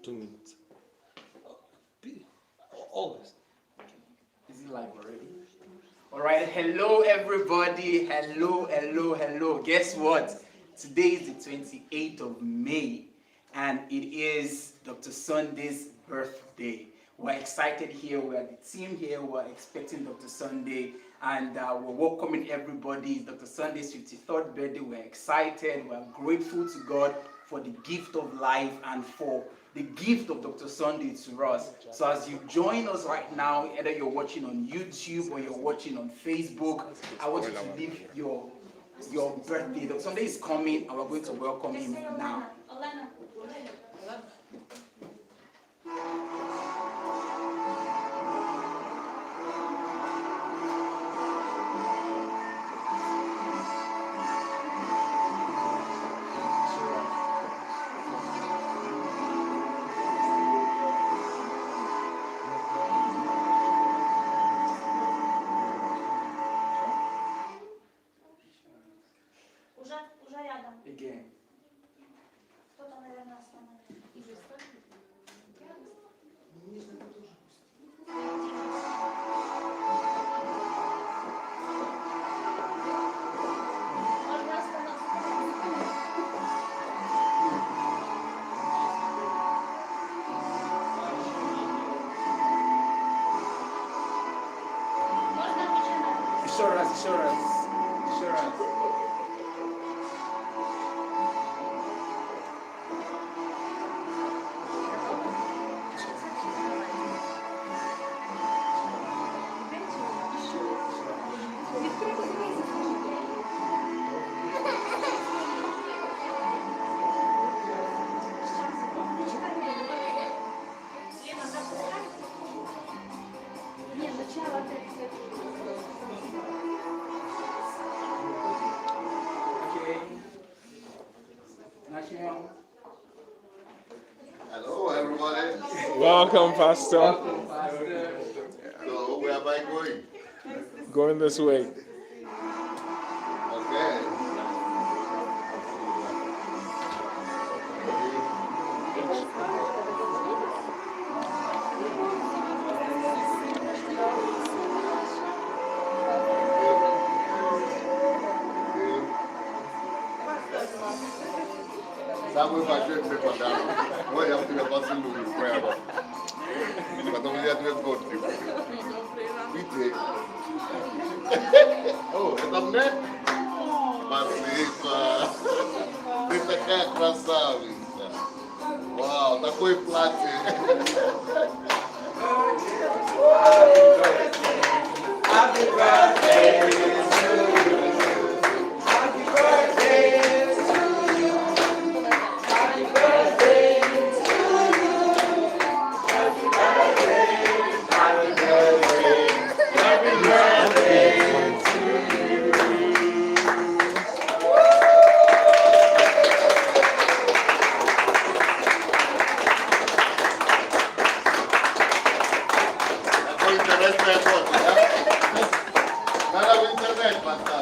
2 minutes. Always. Is it live already? All right. Hello, everybody. Hello. Guess what? Today is the 28th of May, and it is Dr. Sandey's birthday. We're excited here. We're the team here. We're expecting Dr. Sandey, and we're welcoming everybody. It's Dr. Sandey's 53rd birthday. We're excited. We're grateful to God for the gift of life and for the gift of Dr. Sandey to us. So as you join us right now, either you're watching on YouTube or you're watching on Facebook, I want you to leave your birthday. Dr. Sandey is coming, and we're going to welcome him now. Again. Assurance. Hello, everybody. Welcome, Pastor. So, where am I going? Going this way. Okay. Samuel Patrick paper down. What you have to be passing to his prayer. But only that will go to you. Oh, it's up there? Masifa. It's a cat crossover. Wow, that's quite flat. Happy birthday to you. Happy birthday to you. Happy birthday to you. Happy birthday. Happy birthday. Happy birthday to you. I'm going to rest my body. Nada internet, Pastor.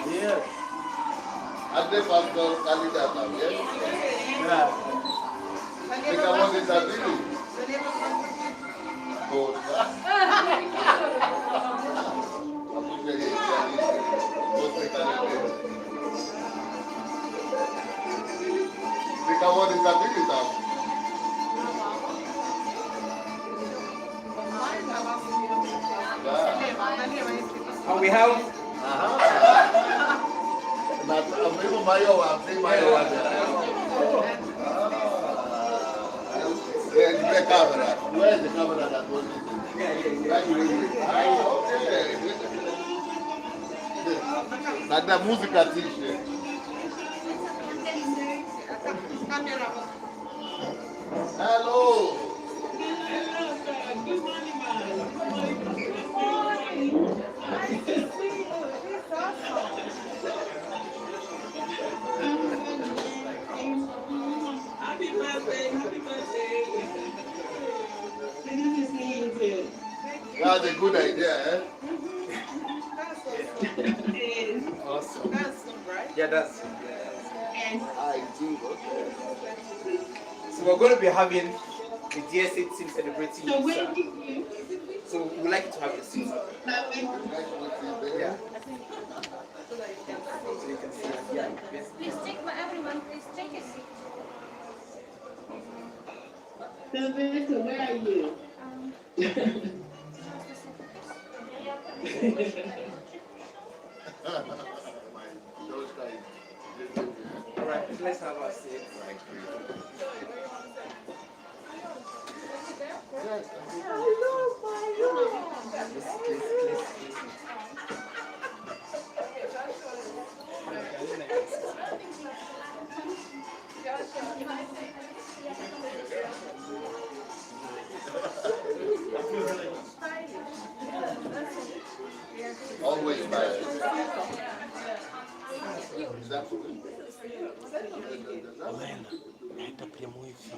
Yes. Ande Pastor Kalidata, yes? Yeah. Think I want it at you. Good. Think I want it at you. And we have the camera? Where is the camera that was it? Okay. Na música t-shirt. Hello. Good morning, man. Nice to see you. It's awesome. Happy birthday. Happy birthday. Good to see you too. That's a good idea, eh? awesome. That's right. Yeah, that's. And I do, okay. So we're going to be having the DSA team celebrating So you, where sir. did you? So we'd like you to have your seat. Yeah. So you can see, yeah. Yes. Please take my everyone, please take a seat. Sylvester, where are you? All right, let's have our seat. Always smile. Это прямой эфир.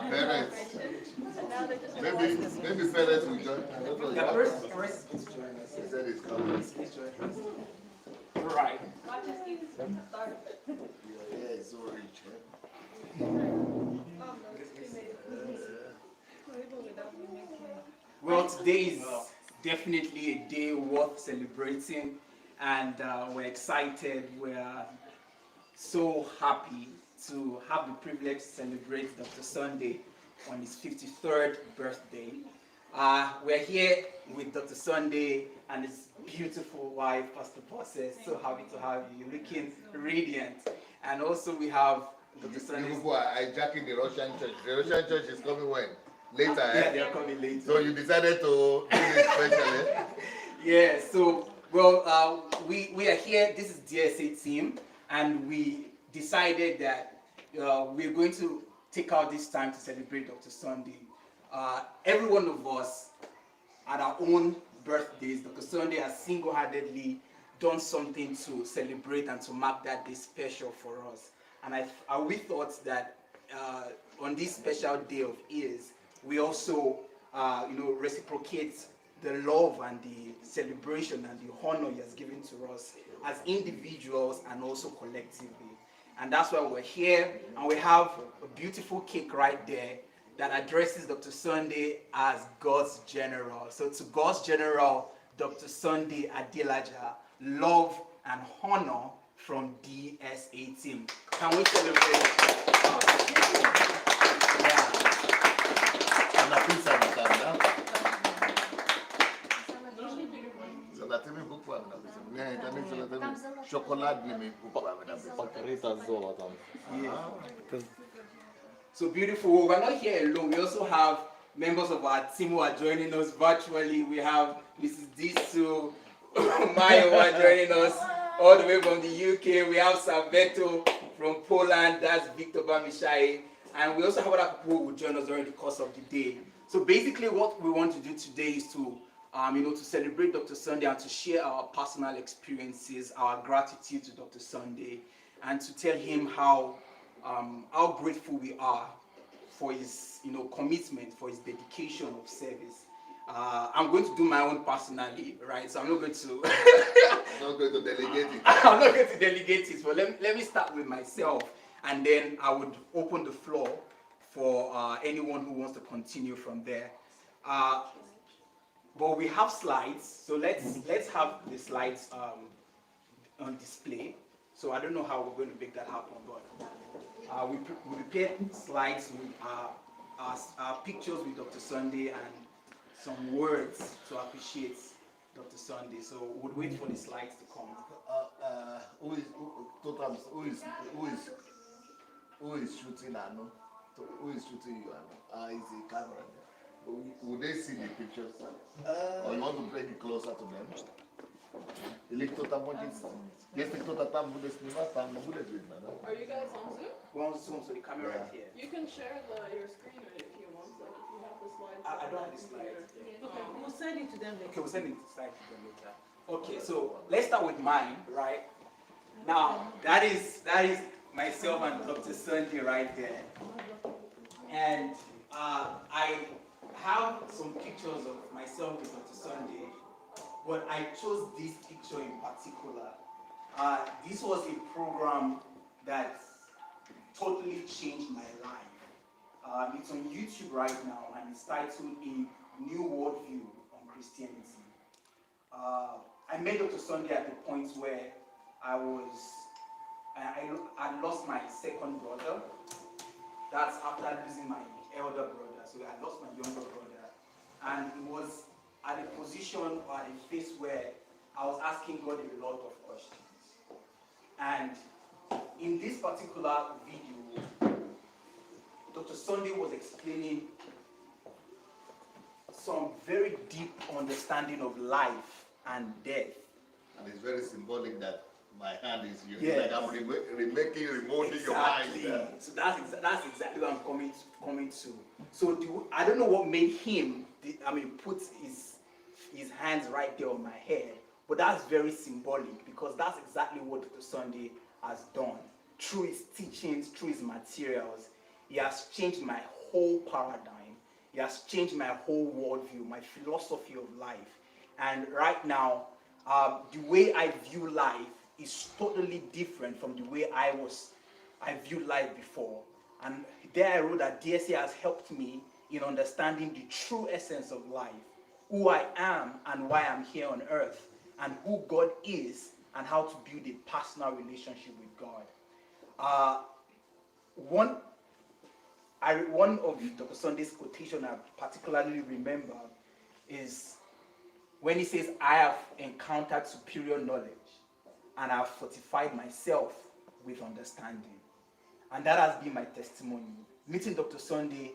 Parents. Maybe parents will join. I don't know. The first is join us. He said it's coming. Please join us. All right. Yeah, it's so rich. Well, today is definitely a day worth celebrating, and we're excited. We're so happy to have the privilege to celebrate Dr. Sunday on his 53rd birthday. We're here with Dr. Sunday and his beautiful wife, Pastor Bosses. So happy to have you, looking radiant. And also we have Dr. Sunday. People are hijacking the Russian church. The Russian church is coming when? Later, Yeah, they're coming later. So you decided to do this special, eh? Yeah, so, well, we are here, this is DSA team, and we decided that we're going to take out this time to celebrate Dr. Sunday. Every one of us, at our own birthdays, Dr. Sunday has single-handedly done something to celebrate and to mark that day special for us. And we thought that on this special day of his, we also, reciprocate the love and the celebration and the honor he has given to us as individuals and also collectively. And that's why we're here, and we have a beautiful cake right there that addresses Dr. Sandey as God's General. So to God's General, Dr. Sandea Adelajah, love and honor from DSA team. Can we celebrate? Yeah. Покрыто золотом. So beautiful. We're not here alone. We also have members of our team who are joining us virtually. We have Mrs. Disu, Maya who are joining us all the way from the UK. We have Saveto from Poland. That's Victor Bamishai. And we also have other people who will join us during the course of the day. So basically what we want to do today is to to celebrate Dr. Sandey and to share our personal experiences, our gratitude to Dr. Sandey, and to tell him how grateful we are for his commitment, for his dedication of service. I'm going to do my own personally, right? So I'm not going to Not going to delegate it. I'm not going to delegate it, but let me start with myself, and then I would open the floor for anyone who wants to continue from there. But we have slides, so let's have the slides on display. So I don't know how we're going to make that happen, but we prepared slides with our pictures with Dr. Sandey and some words to appreciate Dr. Sandey. So we'll wait for the slides to come. Who is shooting Anu? Who is shooting you, Anu? Is the camera there? Would they see the pictures? Or you want to bring it closer to them? Are you guys on Zoom? We're on Zoom, so the camera right here. You can share your screen if you want, like if you have the slides. I don't have the slides. Okay, we'll send it to them later. Okay, we'll send it to slide to them later. Okay, so let's start with mine, right? Now, that is myself and Dr. Sandey right there. And I have some pictures of myself with Dr. but I chose this picture in particular. This was a program that totally changed my life. It's on YouTube right now, and it's titled A New Worldview on Christianity. I met Dr. Sandea at the point where I lost my second brother. That's after losing my elder brother. So I lost my younger brother. And it was at a position or at a place where I was asking God a lot of questions. And in this particular video, Dr. Sandea was explaining some very deep understanding of life and death. And it's very symbolic that my hand is used. Yes. Like I'm remolding your Exactly. mind. So that's exactly what I'm coming to. So I don't know what made him, put his hands right there on my head, but that's very symbolic because that's exactly what Dr. Sandea has done. Through his teachings, through his materials, he has changed my whole paradigm. He has changed my whole worldview, my philosophy of life. And right now, the way I view life is totally different from the way I viewed life before. And there I wrote that DSA has helped me in understanding the true essence of life, who I am and why I'm here on earth, and who God is and how to build a personal relationship with God. One of Dr. Sandea's quotation I particularly remember is when he says, I have encountered superior knowledge and I have fortified myself with understanding. And that has been my testimony. Meeting Dr. Sandea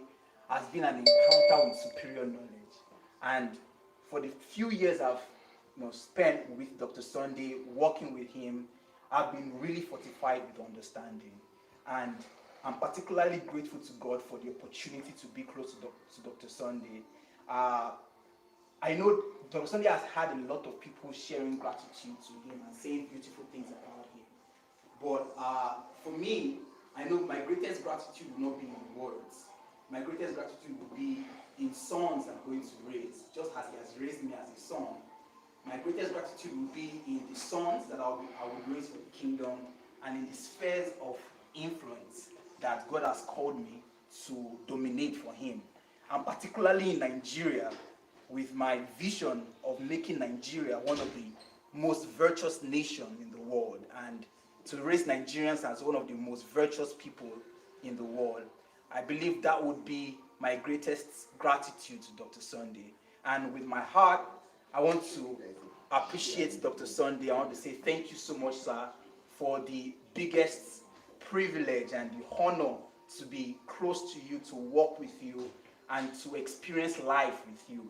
has been an encounter with superior knowledge. And for the few years I've spent with Dr. Sandea, working with him, I've been really fortified with understanding. And I'm particularly grateful to God for the opportunity to be close to Dr. Sandea. I know Dr. Sandea has had a lot of people sharing gratitude to him and saying beautiful things about him. But for me, I know my greatest gratitude will not be in words. My greatest gratitude will be in sons I'm going to raise, just as he has raised me as a son. My greatest gratitude will be in the sons that I will raise for the kingdom and in the spheres of influence that God has called me to dominate for him. And particularly in Nigeria, with my vision of making Nigeria one of the most virtuous nations in the world and to raise Nigerians as one of the most virtuous people in the world. I believe that would be my greatest gratitude to Dr. Sandea. And with my heart, I want to appreciate Dr. Sandea. I want to say thank you so much, sir, for the biggest privilege and the honor to be close to you, to walk with you, and to experience life with you.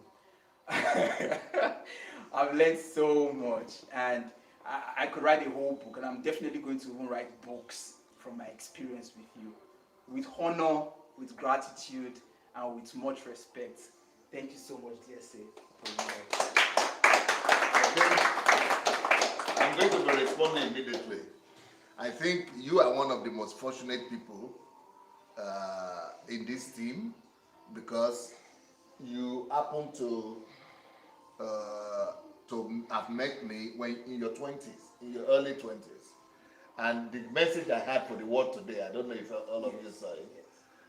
I've learned so much, and I could write a whole book, and I'm definitely going to even write books from my experience with you. With honor, with gratitude, and with much respect. Thank you so much, DSA. I'm going to be responding immediately. I think you are one of the most fortunate people in this team because you happen to have met me when in your 20s, in your early 20s. And the message I had for the world today, I don't know if all of you saw it,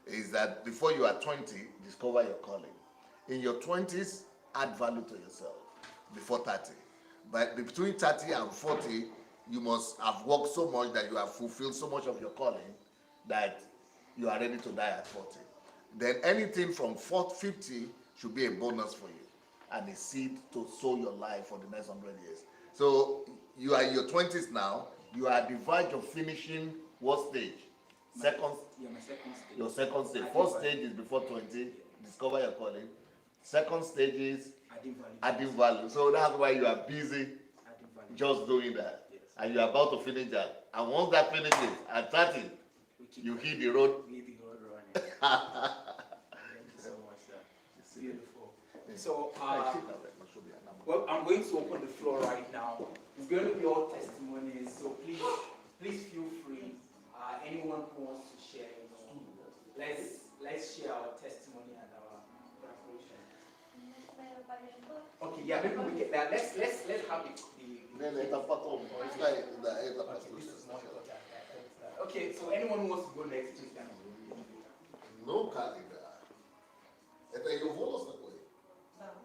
is that before you are 20, discover your calling. In your 20s, add value to yourself before 30. But between 30 and 40, you must have worked so much that you have fulfilled so much of your calling that you are ready to die at 40. Then anything from 50 should be a bonus for you and a seed to sow your life for the next 100 years. So you are in your 20s now. You are at the verge of finishing what stage? My second stage. Your second stage. First stage is before 20, discover your calling. Second stage is adding value. So that's why you are busy just doing that. Yes. And you are about to finish that. And once that finishes, at 30, you hit the road. Hit the road running. Thank you so much, sir. It's beautiful. So, well, I'm going to open the floor right now. It's going to be all testimonies, so please feel free. Anyone who wants to share, let's share our testimony and our preparation. Okay, yeah, maybe we get that. Let's have it. Это потом. Пускай, да, это послушается сначала. Okay, so anyone who wants to go next, please stand. Ну, когда? Это ее волос такой? Да.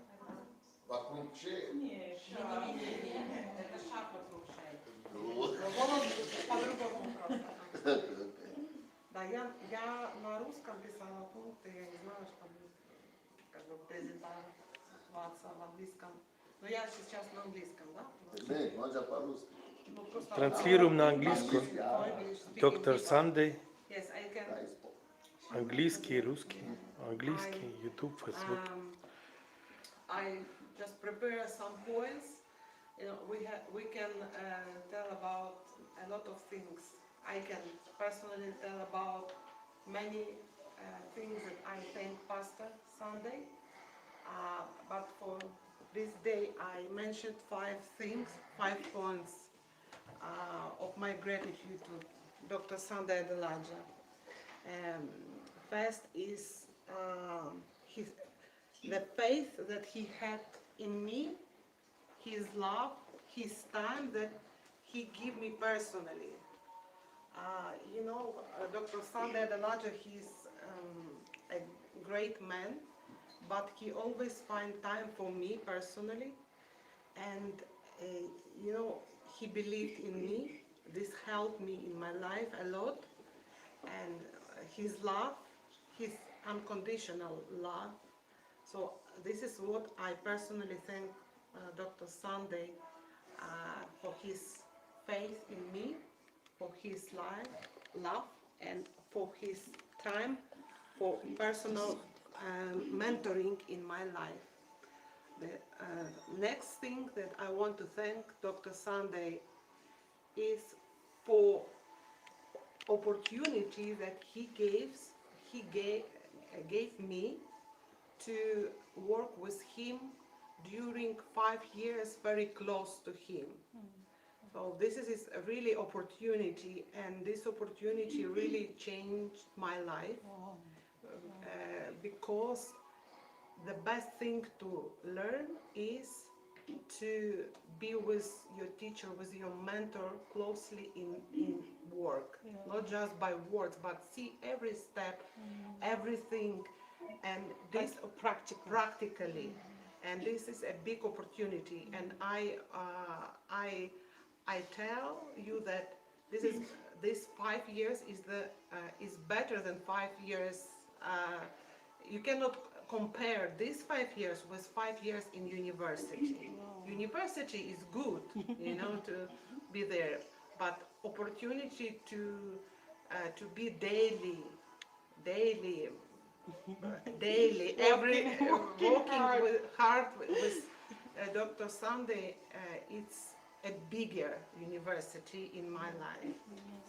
Вокруг шеи? Не, не, это шаг вокруг шеи. Ну. Голос по-другому просто. Да, я на русском писала пункты, я не знала, что как бы презентоваться в английском. Но я сейчас на английском, да? Нет, можно по-русски. Ну, просто- Транслируем на английскую. English, Доктор speaking Сандей. people. Yes, I can. Английский, русский. Английский, YouTube, Facebook. I just prepare some points. You know, we can tell about a lot of things. I can personally tell about many things that I thank Pastor Sunday. But for this day, I mentioned 5 things, 5 points of my gratitude to Dr. Sandeya Adelajja. First is the faith that he had in me, his love, his time that he gave me personally. You know, Dr. Sandeya Adelajja, he's a great man, but he always finds time for me personally. And, you know, he believed in me. This helped me in my life a lot. And his love, his unconditional love. So this is what I personally thank Dr. Sunday for his faith in me, for his love, and for his time for personal mentoring in my life. The next thing that I want to thank Dr. Sunday is for opportunity that he gave me to work with him during 5 years very close to him. So this is a really opportunity, and this opportunity really changed my life because the best thing to learn is to be with your teacher, with your mentor closely in work, not just by words, but see every step, everything, and this practically. And this is a big opportunity, and I tell you that this 5 years is better than 5 years. You cannot compare these 5 years with 5 years in university. University is good, you know, to be there, but opportunity to be daily, every working hard with Dr. Sunday, it's a bigger university in my life.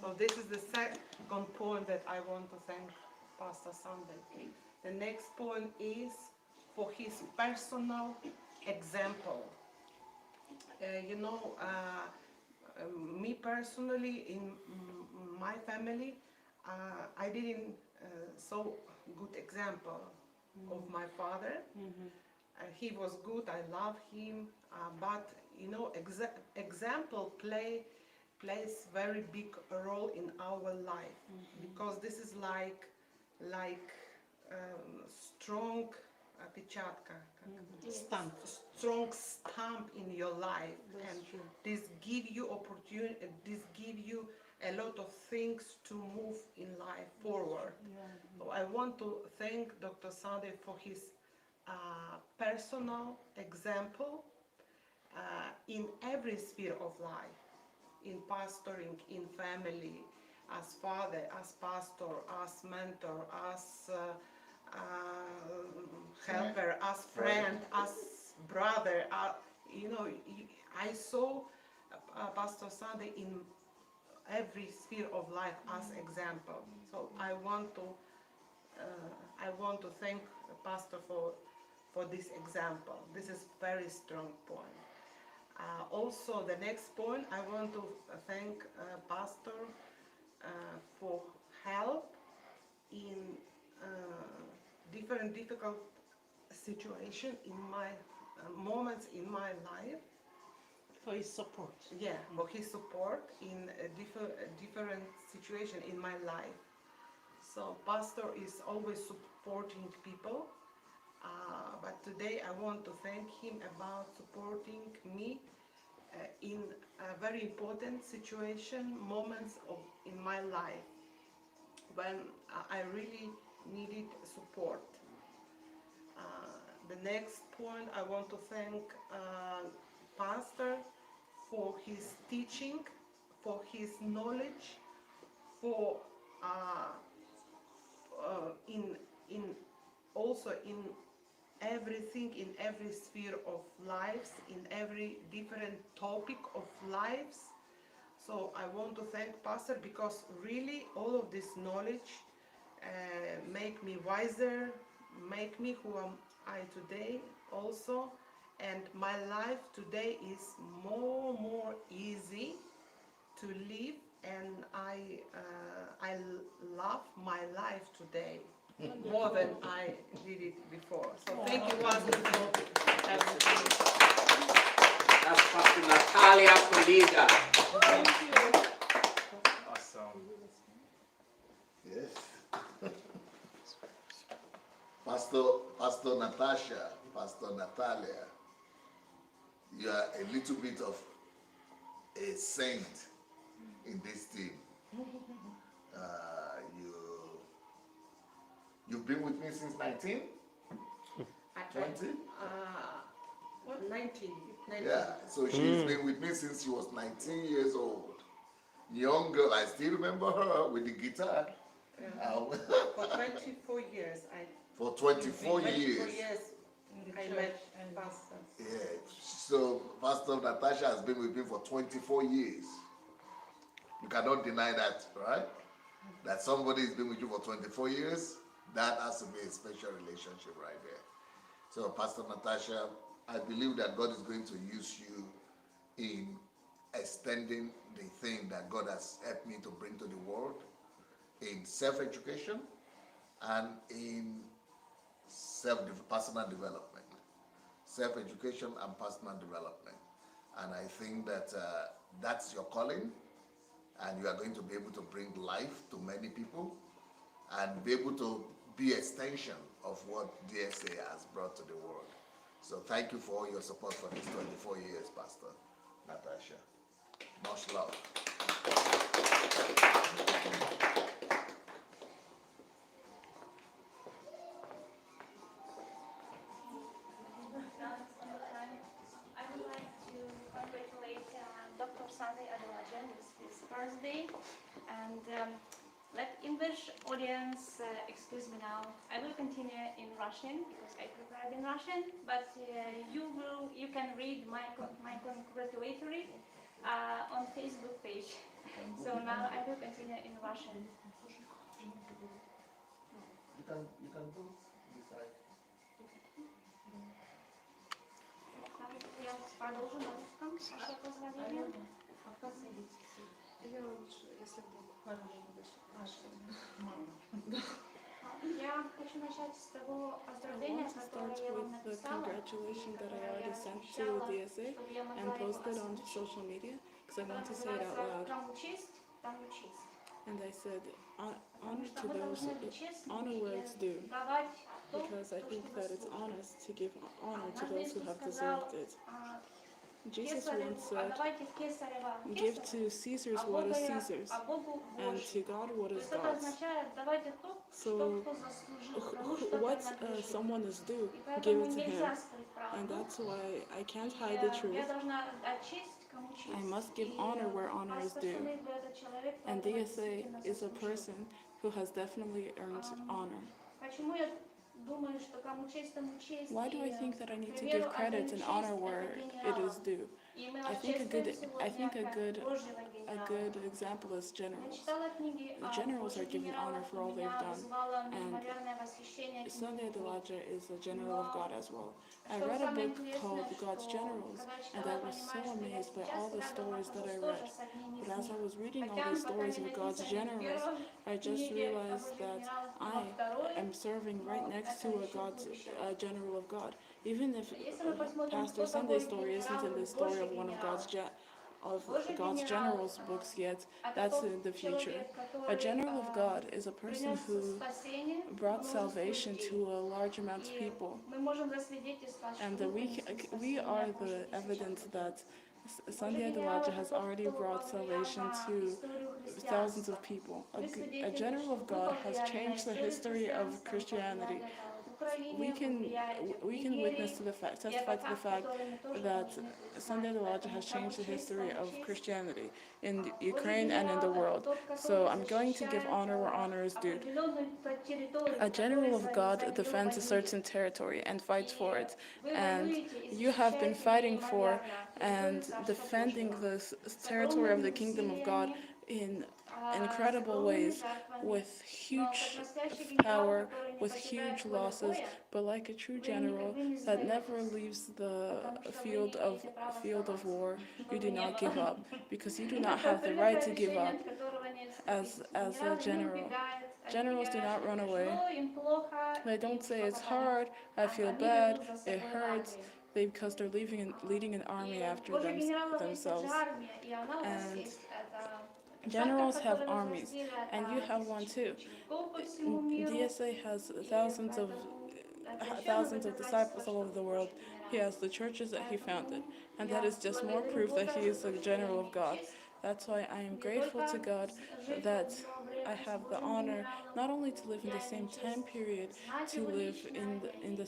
So this is the second point that I want to thank Pastor Sunday. The next point is for his personal example. You know, me personally, in my family, I didn't so good example of my father. He was good, I love him, but you know, example plays very big role in our life, because this is like strong печатка, strong stamp in your life. That's and true. This give you opportunity, this give you a lot of things to move in life forward. So I want to thank Dr. Sandey for his personal example in every sphere of life, in pastoring, in family, as father, as pastor, as mentor, as helper, as friend, as brother. You know, I saw Pastor Sunday in every sphere of life as example. So I want to thank Pastor for this example. This is very strong point. Also, the next point, I want to thank Pastor for help in different difficult situation in my moments in my life. For his support. Yeah, for his support in a different situation in my life. So pastor is always supporting people, but today I want to thank him about supporting me in a very important situation, moments in my life when I really needed support. The next point, I want to thank pastor for his teaching, for his knowledge, for also in everything, in every sphere of lives, in every different topic of lives. So I want to thank pastor because really all of this knowledge make me wiser, make me who am I today also, and my life today is more easy to live, and I love my life today more than I did it before. So thank you once again for everything. That's Pastor Natalia Polida. Awesome. Yes. Pastor Natasha, Pastor Natalia, you are a little bit of a saint in this team. You've been with me since 19? 20? What, 19? Yeah, so she's been with me since she was 19 years old. Young girl, I still remember her with the guitar. For 24 years, For 24 years. I met pastor. Yeah, so Pastor Natasha has been with me for 24 years. You cannot deny that, right? That somebody has been with you for 24 years, that has to be a special relationship right there. So Pastor Natasha, I believe that God is going to use you in extending the thing that God has helped me to bring to the world in self-education and in personal development. Self-education and personal development. And I think that that's your calling, and you are going to be able to bring life to many people and be able to be extension of what DSA has brought to the world. So thank you for all your support for these 24 years, Pastor Natasha. Much love. I would like to congratulate Dr. Sandeya Adelajja with his birthday, and let English audience excuse me now. I will continue in Russian because I prepared in Russian, but you can read my congratulatory on Facebook page. So now I will continue in Russian. You can go beside. Я продолжу на русском ваше поздравление. Я лучше, если вдруг хорошо. Я хочу начать с того поздравления, которое я вам написала. Congratulations that I already sent to DSA and posted on social media because I want to say it out loud. And I said, honor to those, honor where it's due, because I think that it's honest to give honor to those who have deserved it. Jesus once said, give to Caesar's what is Caesar's, and to God what is God's. So what someone is due, give it to him. And that's why I can't hide the truth. I must give honor where honor is due. And DSA is a person who has definitely earned honor. Why do I think that I need to give credit and honor where it is due? I think a good example is generals. The generals are given honor for all they've done, and Sandeya Adelajja is a general of God as well. I read a book called God's Generals, and I was so amazed by all the stories that I read. But as I was reading all these stories of God's generals, I just realized that I am serving right next to a general of God. Even if Pastor Sunday's story isn't in the story of one of God's general's books yet, that's in the future. A general of God is a person who brought salvation to a large amount of people. And we are the evidence that Sandeya Adelajja has already brought salvation to thousands of people. A general of God has changed the history of Christianity. We can witness to the fact, testify to the fact that Sandeya Adelajja has changed the history of Christianity in Ukraine and in the world. So I'm going to give honor where honor is due. A general of God defends a certain territory and fights for it, and you have been fighting for and defending this territory of the kingdom of God in incredible ways, with huge power, with huge losses, but like a true general that never leaves the field of war, you do not give up, because you do not have the right to give up as a general. Generals do not run away. They don't say it's hard, I feel bad, it hurts, because they're leading an army after themselves. And generals have armies, and you have one too. DSA has thousands of disciples all over the world. He has the churches that he founded, and that is just more proof that he is a general of God. That's why I am grateful to God that I have the honor not only to live in the same time period, to live in the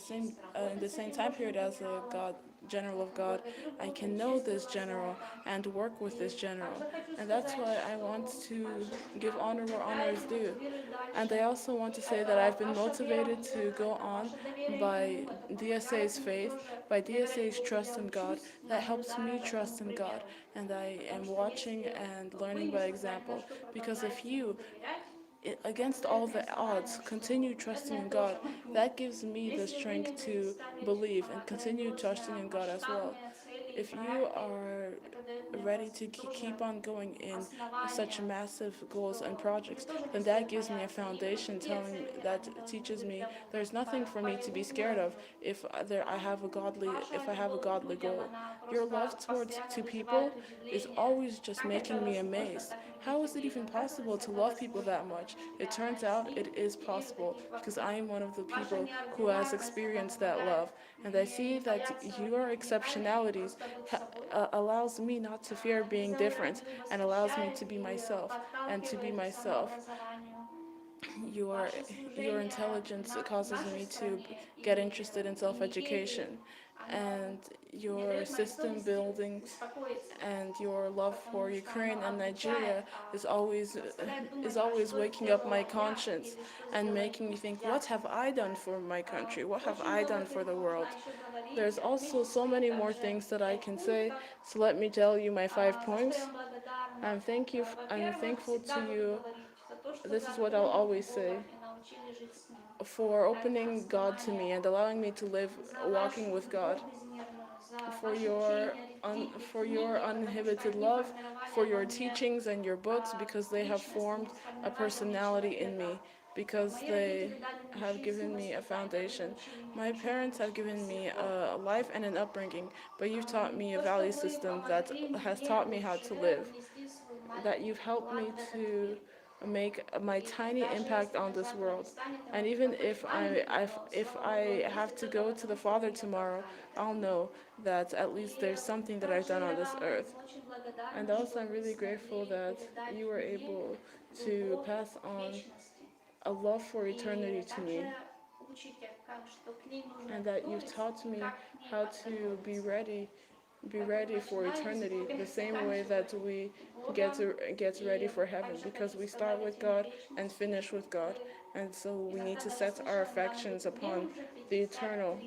same time period as a general of God. I can know this general and work with this general, and that's why I want to give honor where honor is due. And I also want to say that I've been motivated to go on by DSA's faith, by DSA's trust in God. That helps me trust in God, and I am watching and learning by example. Because if you, against all the odds, continue trusting in God, that gives me the strength to believe and continue trusting in God as well. If you are ready to keep on going in such massive goals and projects, then that gives me a foundation that teaches me there's nothing for me to be scared of if I have a godly goal. Your love towards two people is always just making me amazed. How is it even possible to love people that much? It turns out it is possible, because I am one of the people who has experienced that love. And I see that your exceptionalities allows me not to fear being different, and allows me to be myself. And to be myself, your intelligence causes me to get interested in self-education, and your system building and your love for Ukraine and Nigeria is always waking up my conscience and making me think, what have I done for my country? What have I done for the world? There's also so many more things that I can say, so let me tell you my 5 points. I'm thankful to you. This is what I'll always say, for opening God to me and allowing me to live walking with God, for your uninhibited love, for your teachings and your books, because they have formed a personality in me, because they have given me a foundation. My parents have given me a life and an upbringing, but you've taught me a value system that has taught me how to live, that you've helped me to make my tiny impact on this world. And even if I have to go to the Father tomorrow, I'll know that at least there's something that I've done on this earth. And also I'm really grateful that you were able to pass on a love for eternity to me, and that you've taught me how to be ready for eternity, the same way that we get ready for heaven, because we start with God and finish with God, and so we need to set our affections upon the eternal.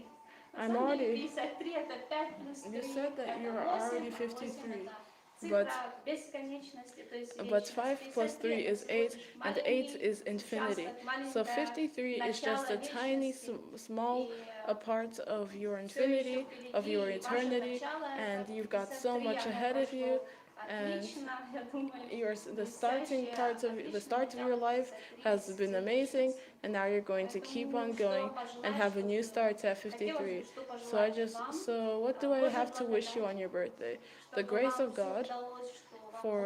You said that you're already 53. But 5 plus 3 is 8, and 8 is infinity. So 53 is just a tiny, small a part of your infinity, of your eternity, and you've got so much ahead of you. And Отлично, я думаю. the start of your life has been amazing, and now you're going to keep on going and have a new start at 53. So what do I have to wish you on your birthday? The grace of God,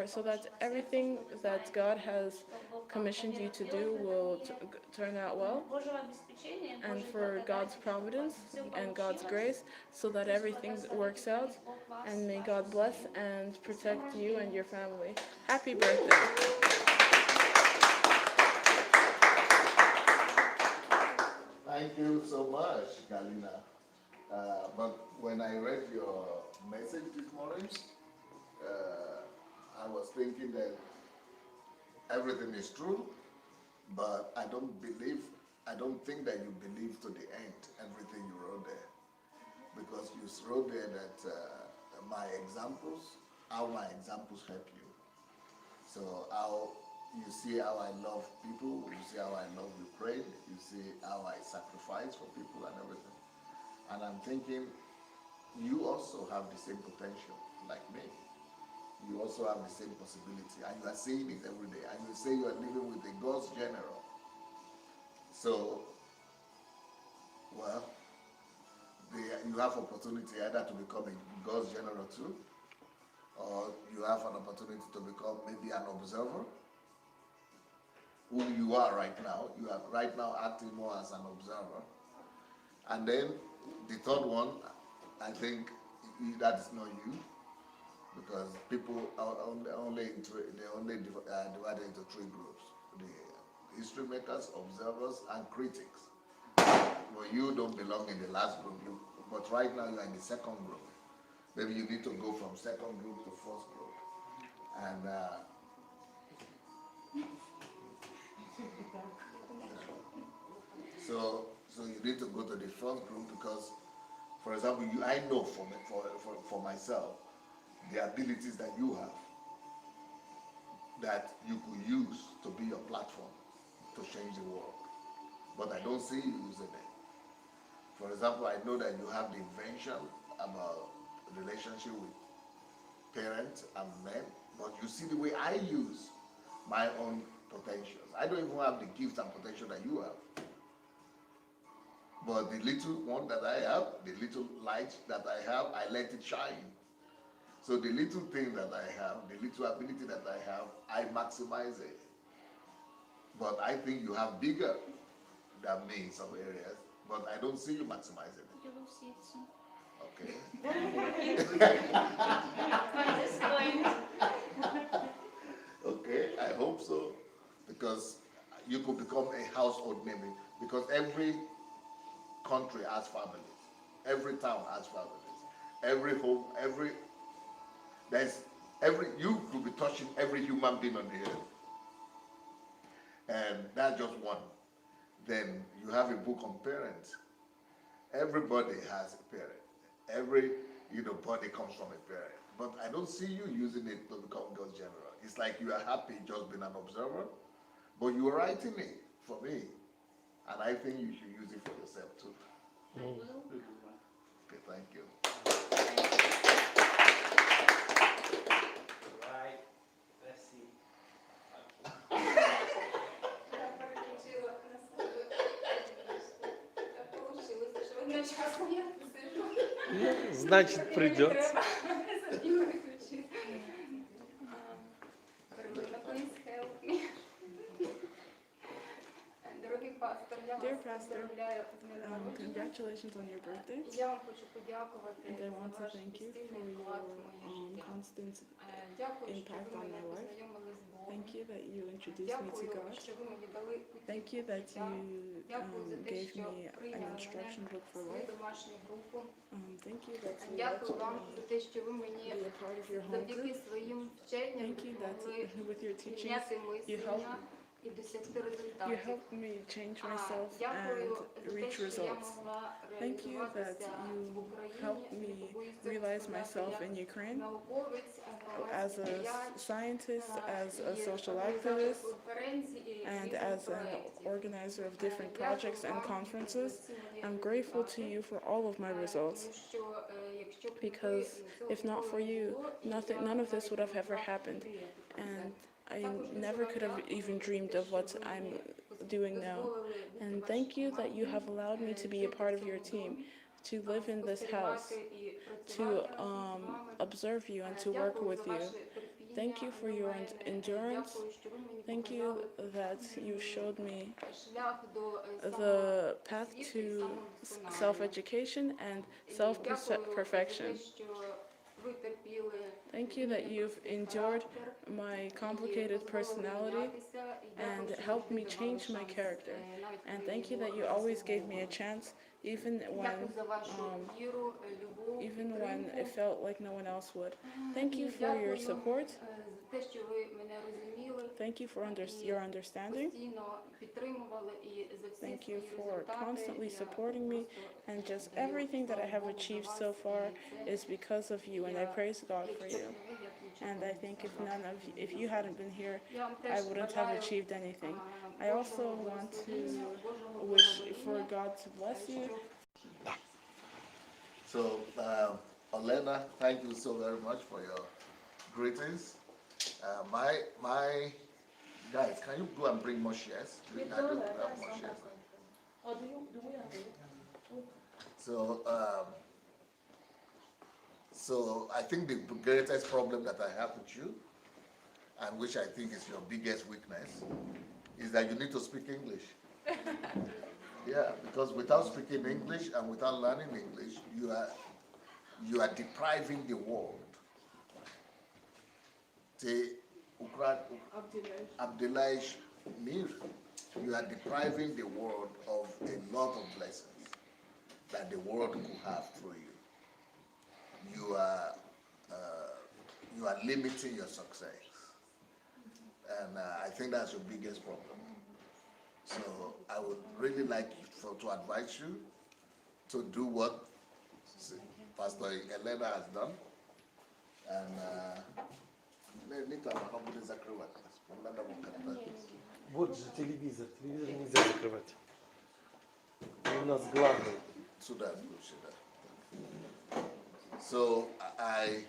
so that everything that God has commissioned you to do will turn out well, and for God's providence and God's grace, so that everything works out, and may God bless and protect you and your family. Happy birthday. Thank you so much, Galina. But when I read your message this morning, I was thinking that everything is true, but I don't think that you believe to the end everything you wrote there. Because you wrote there that how my examples help you. So how you see how I love people, you see how I love Ukraine, you see how I sacrifice for people and everything. And I'm thinking, you also have the same potential like me. You also have the same possibility, and you are seeing it every day. And you say you are living with a God's general. So, well, you have opportunity either to become a God's general too, or you have an opportunity to become maybe an observer. Who you are right now, you are right now acting more as an observer. And then the third one, I think that is not you, because people are only divided into three groups: the history makers, observers, and critics. Well, you don't belong in the last group, but right now you are in the second group. Maybe you need to go from second group to first group. And so you need to go to the first group because, for example, I know for myself, the abilities that you have that you could use to be your platform to change the world. But I don't see you using it. For example, I know that you have the invention about relationship with parents and men, but you see the way I use my own potentials. I don't even have the gifts and potential that you have. But the little one that I have, the little light that I have, I let it shine. So the little thing that I have, the little ability that I have, I maximize it. But I think you have bigger than me in some areas, but I don't see you maximizing it. You will see it soon. Okay. At this point. Okay, I hope so, because you could become a household name, because every country has families, every town has families, every home, you could be touching every human being on the earth, and that's just one. Then you have a book on parents. Everybody has a parent. Every body comes from a parent. But I don't see you using it to become God's general. It's like you are happy just being an observer, but you are writing it for me, and I think you should use it for yourself too. Okay, thank you. Right. Let's see. Значит, придется. Dear Pastor, congratulations on your birthday. Я вам хочу подякувати And I за want to ваш thank you for постійний вклад в моє your життя. constant Дякую, що impact ви on мене my life. познайомили з Богом. Thank you that you introduced me to Дякую, God. що ви мені дали Thank you that життя. you Дякую за те, gave що me an прийняли instruction мене book в for свою life. домашню групу. Thank you that you let Дякую вам за me те, що ви мені be a part of your home завдяки group. своїм вченням Thank you that допомогли with your teachings підняти you мислення і досягти you результатів. helped me change myself Дякую and за те, reach що я results. могла Thank you that реалізуватися в you Україні. helped me Не побоюсь цього realize сказати, myself як in Ukraine науковець, as a діяч, scientist, as a і social організатор activist, конференцій і and різних as an проєктів. organizer of different Дякую projects and вам conferences. за ці мої I'm grateful to результати, you for all of my results тому що, because if not for you, none of this would have ever happened. And I never could have even dreamed of what I'm doing now. And thank you that you have allowed me to be a part of your team, to live in this house, to observe you and to work with you. Thank you for your endurance. Thank you that you showed me the path to self-education and self-perfection. Thank you that you've endured my complicated personality and helped me change my character. And thank you that you always gave me a chance, even when it felt like no one else would. Thank you for your support. Thank you for your understanding. Thank you for constantly supporting me, and just everything that I have achieved so far is because of you, and I praise God for you. And I think if you hadn't been here, I wouldn't have achieved anything. I also want to wish for God to bless you. So, Elena, thank you so very much for your greetings. My guys, can you go and bring more shares? I don't have more shares. Oh, do we have it? So I think the greatest problem that I have with you, and which I think is your biggest weakness, is that you need to speak English. Yeah, because without speaking English and without learning English, you are depriving the world. Abdelaj Mir, you are depriving the world of a lot of blessings that the world could have through you. You are limiting your success, and I think that's your biggest problem. So I would really like to advise you to do what Pastor Elena has done, and Вот же телевизор нельзя закрывать. Он у нас главный. So I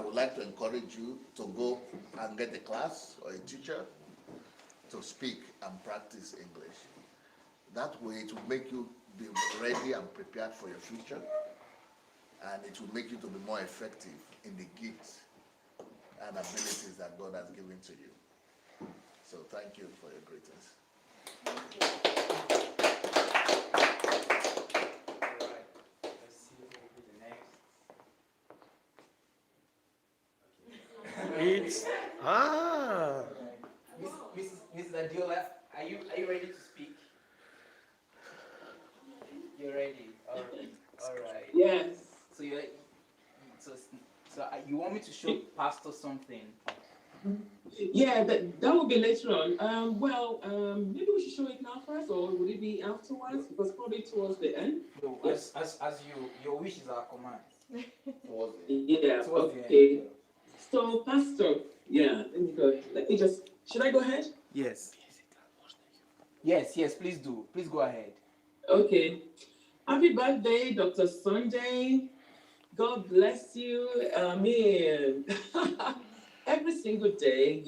would like to encourage you to go and get a class or a teacher to speak and practice English. That way it will make you be ready and prepared for your future, and it will make you to be more effective in the gifts and abilities that God has given to you. So thank you for your greetings. It's Mrs. Adiola, are you ready to speak? You're ready. All right. Yes. So you want me to show Pastor something? Yeah, that will be later on. Maybe we should show it now first, or would it be afterwards? Because probably towards the end. No, yes. as your wish is our command. Yeah. Okay. So, Pastor, yeah. Let me go. Should I go ahead? Yes. Yes. Please do. Please go ahead. Okay. Happy birthday, Dr. Sunday. God bless you. Amen. Every single day,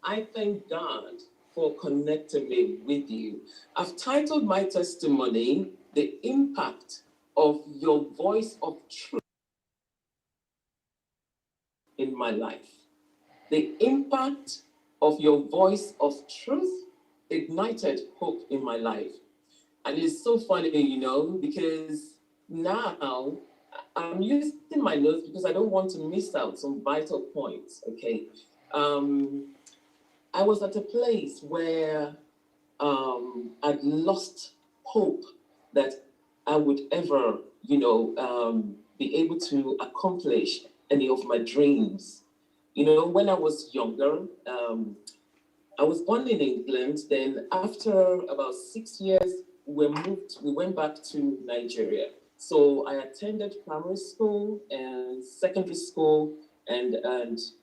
I thank God for connecting me with you. I've titled my testimony, The Impact of Your Voice of Truth in My Life. The impact of your voice of truth ignited hope in my life. And it's so funny, because now I'm using my notes because I don't want to miss out some vital points, okay? I was at a place where I'd lost hope that I would ever, be able to accomplish any of my dreams. When I was younger, I was born in England. Then after about 6 years, we went back to Nigeria. So I attended primary school and secondary school and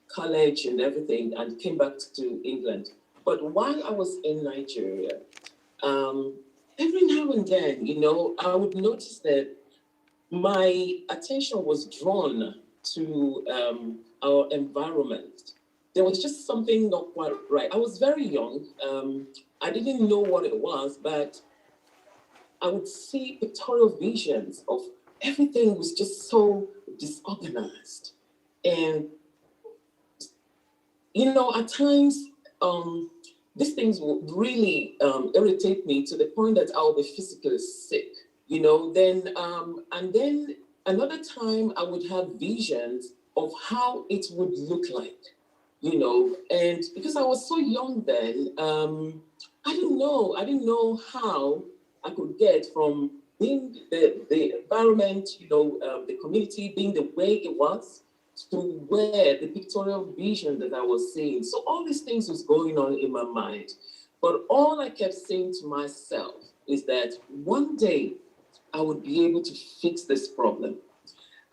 college and everything, and came back to England. But while I was in Nigeria, every now and then, I would notice that my attention was drawn to our environment. There was just something not quite right. I was very young. I didn't know what it was, but I would see pictorial visions of everything was just so disorganized. And, you know, at times, these things would really irritate me to the point that I would be physically sick, you know. And then another time I would have visions of how it would look like, you know. And because I was so young then, I didn't know how I could get from being the environment, you know, the community being the way it was, to where the pictorial vision that I was seeing. So all these things was going on in my mind. But all I kept saying to myself is that one day I would be able to fix this problem.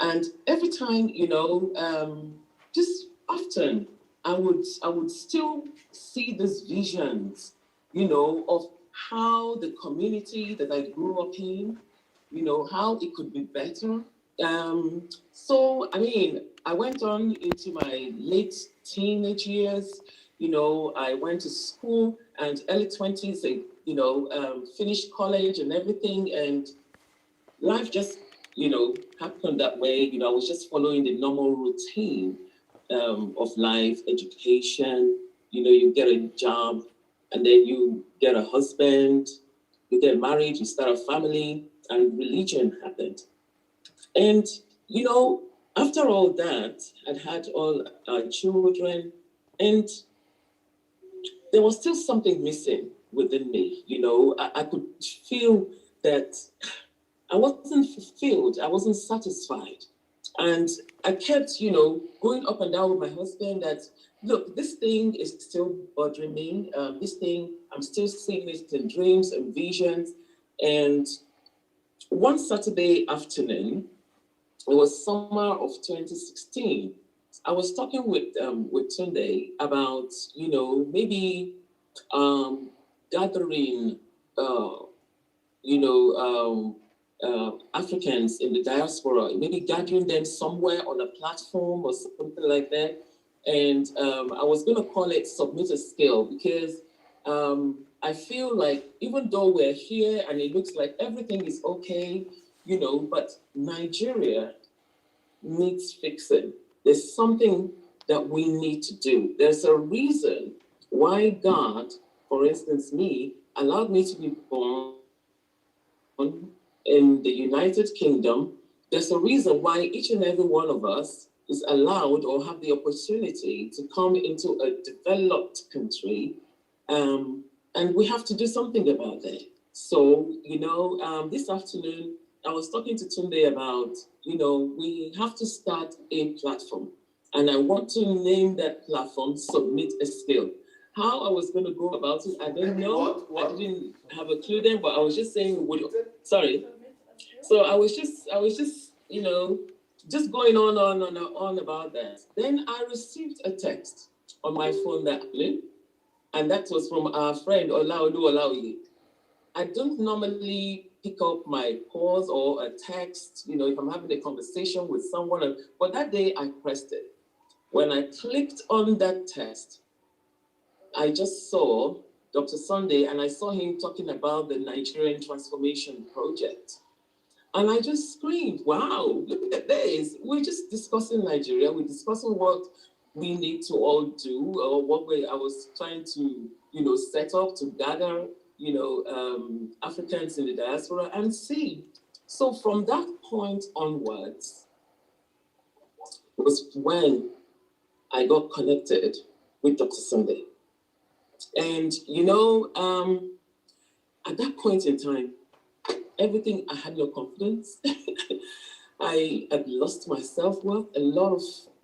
And every time, you know, just often I would still see these visions, you know, of how the community that I grew up in, you know, how it could be better. So, I mean, I went on into my late teenage years. You know, I went to school and early 20s, you know, finished college and everything. And life just, you know, happened that way. You know, I was just following the normal routine of life, education. You know, you get a job and then you get a husband, you get married, you start a family, and religion happened. And, you know, after all that, I'd had all our children, and there was still something missing within me. You know, I could feel that I wasn't fulfilled, I wasn't satisfied. And I kept, you know, going up and down with my husband that, look, this thing is still bothering me. This thing, I'm still seeing it in dreams and visions. And one Saturday afternoon, it was summer of 2016. I was talking with Tunde about, you know, maybe gathering, you know, Africans in the diaspora, maybe gathering them somewhere on a platform or something like that. And I was going to call it Submit a Skill, because I feel like even though we're here and it looks like everything is okay, you know, but Nigeria needs fixing. There's something that we need to do. There's a reason why God, for instance, me, allowed me to be born in the United Kingdom. There's a reason why each and every one of us is allowed or have the opportunity to come into a developed country, and we have to do something about that. So, you know, this afternoon, I was talking to Tunde about, you know, we have to start a platform, and I want to name that platform Submit a Skill. How I was going to go about it, I don't know. What? I didn't have a clue then, but I was just saying, sorry. So I was just, you know, just going on about that. Then I received a text on my phone that day, and that was from our friend Olaolu Olaoye. I don't normally pick up my calls or a text, you know, if I'm having a conversation with someone, but that day I pressed it. When I clicked on that text, I just saw Dr. Sunday, and I saw him talking about the Nigerian Transformation Project. And I just screamed, wow, look at this. We're just discussing Nigeria. We're discussing what we need to all do, or what way I was trying to, you know, set up to gather, you know, Africans in the diaspora and see. So from that point onwards was when I got connected with Dr. Sunday. And, you know, at that point in time, everything, I had no confidence. I had lost my self-worth. A lot of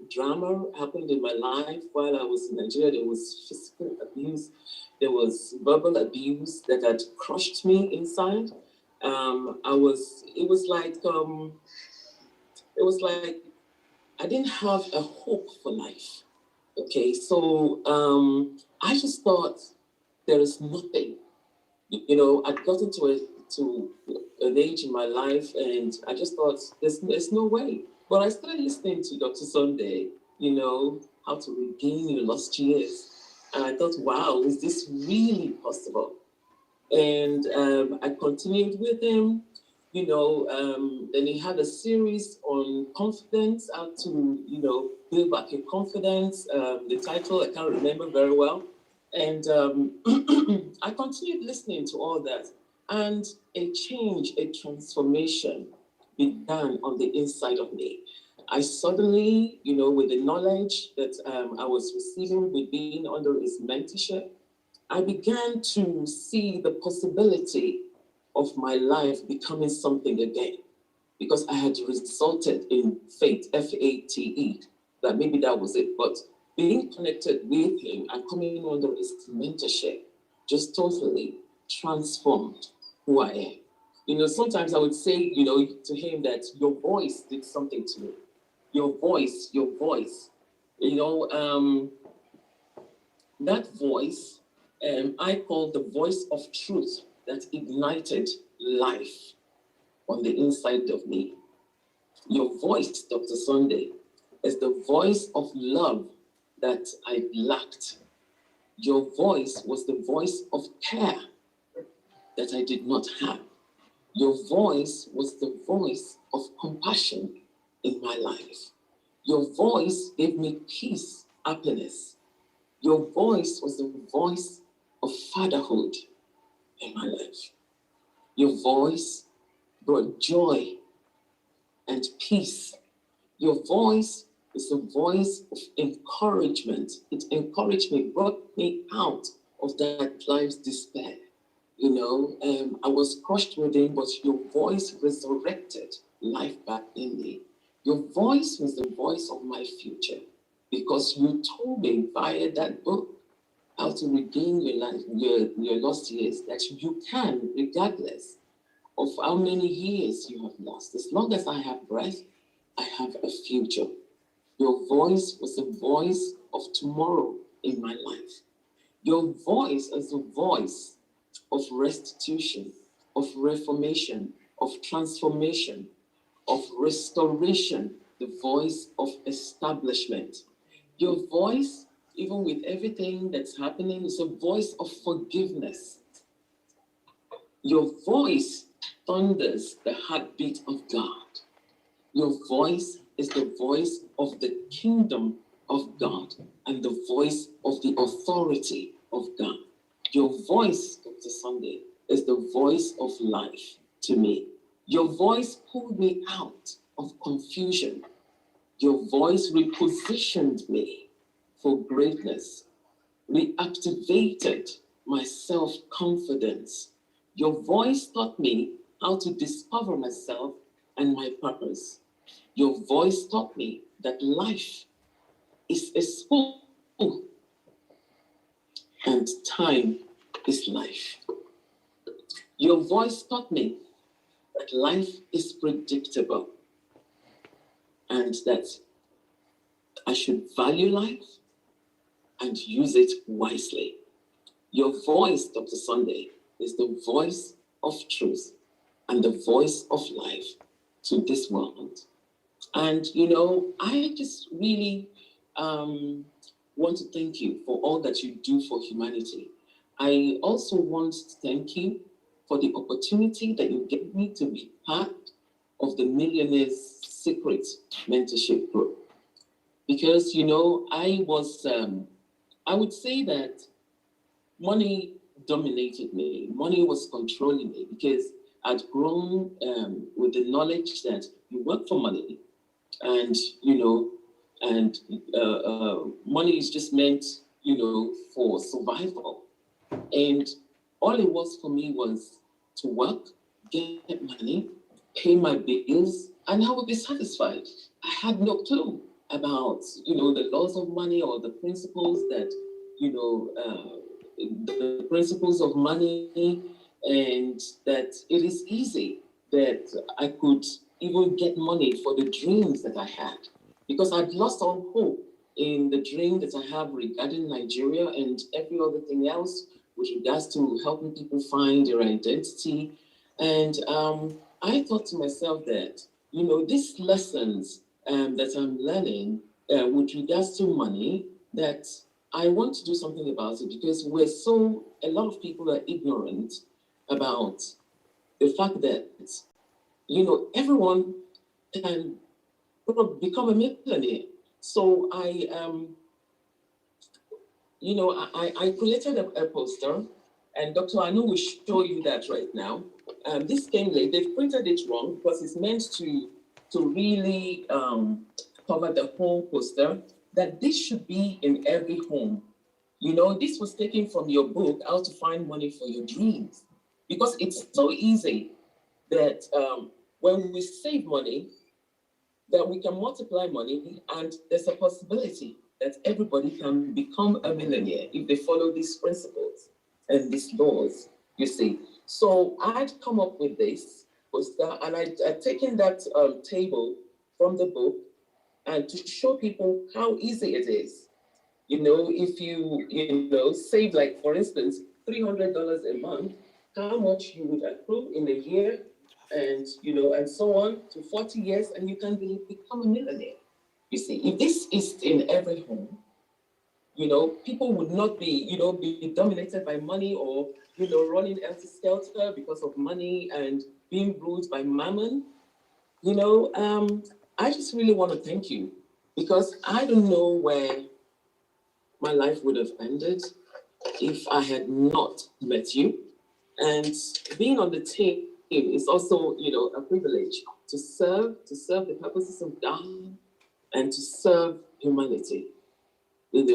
drama happened in my life while I was in Nigeria. There was physical abuse. There was verbal abuse that had crushed me inside. It was like I didn't have a hope for life. Okay, so I just thought there is nothing. You know, I'd gotten to a to an age in my life, and I just thought, there's no way. But I started listening to Dr. Sunday, you know, how to regain your lost years. And I thought, wow, is this really possible? And I continued with him, you know, then he had a series on confidence, how to, you know, build back your confidence. The title, I can't remember very well. And I continued listening to all that. And a change, a transformation began on the inside of me. I suddenly, you know, with the knowledge that I was receiving with being under his mentorship, I began to see the possibility of my life becoming something again, because I had resulted in faith, F-A-T-E, that maybe that was it. But being connected with him and coming under his mentorship just totally transformed who I am. You know, sometimes I would say, you know, to him that your voice did something to me. Your voice, you know, that voice, I call the voice of truth that ignited life on the inside of me. Your voice, Dr. Sunday, is the voice of love that I lacked. Your voice was the voice of care that I did not have. Your voice was the voice of compassion in my life. Your voice gave me peace, happiness. Your voice was the voice of fatherhood in my life. Your voice brought joy and peace. Your voice is the voice of encouragement. It encouraged me, brought me out of that life's despair. You know, I was crushed within, but your voice resurrected life back in me. Your voice was the voice of my future, because you told me via that book how to regain your life, your lost years, that you can, regardless of how many years you have lost. As long as I have breath, I have a future. Your voice was the voice of tomorrow in my life. Your voice is the voice of restitution, of reformation, of transformation, of restoration, the voice of establishment. Your voice, even with everything that's happening, is a voice of forgiveness. Your voice thunders the heartbeat of God. Your voice is the voice of the kingdom of God and the voice of the authority of God. Your voice, Dr. Sunday, is the voice of life to me. Your voice pulled me out of confusion. Your voice repositioned me for greatness, reactivated my self-confidence. Your voice taught me how to discover myself and my purpose. Your voice taught me that life is a school and time is life. Your voice taught me that life is predictable and that I should value life and use it wisely. Your voice, Dr. Sunday, is the voice of truth and the voice of life to this world. And, you know, I just really want to thank you for all that you do for humanity. I also want to thank you for the opportunity that you gave me to be part of the Millionaires Secret Mentorship Group. Because, you know, I would say that money dominated me. Money was controlling me because I'd grown with the knowledge that you work for money, and you know, and money is just meant, you know, for survival. And all it was for me was to work, get money, pay my bills, and I would be satisfied. I had no clue about, you know, the laws of money or the principles that, you know, the principles of money, and that it is easy that I could even get money for the dreams that I had, because I'd lost all hope in the dream that I have regarding Nigeria and every other thing else with regards to helping people find their identity And I thought to myself that, you know, these lessons that I'm learning with regards to money, that I want to do something about it, because a lot of people are ignorant about the fact that, you know, everyone can become a millionaire. So I created a poster, and Dr. Anu will show you that right now. This came late. They've printed it wrong because it's meant to really cover the whole poster, that this should be in every home. You know, this was taken from your book, How to Find Money for Your Dreams, because it's so easy that when we save money, that we can multiply money, and there's a possibility that everybody can become a millionaire if they follow these principles and these laws, you see. So I'd come up with this poster, and I'd taken that table from the book, and to show people how easy it is. You know, if you save, like, for instance, $300 a month, how much you would accrue in a year, and and so on to 40 years, and you can become a millionaire. You see, if this is in every home, people would not be dominated by money, or running empty skelter because of money and being ruled by mammon. I just really want to thank you, because I don't know where my life would have ended if I had not met you. And being on the team is also, a privilege to serve the purposes of God and to serve humanity.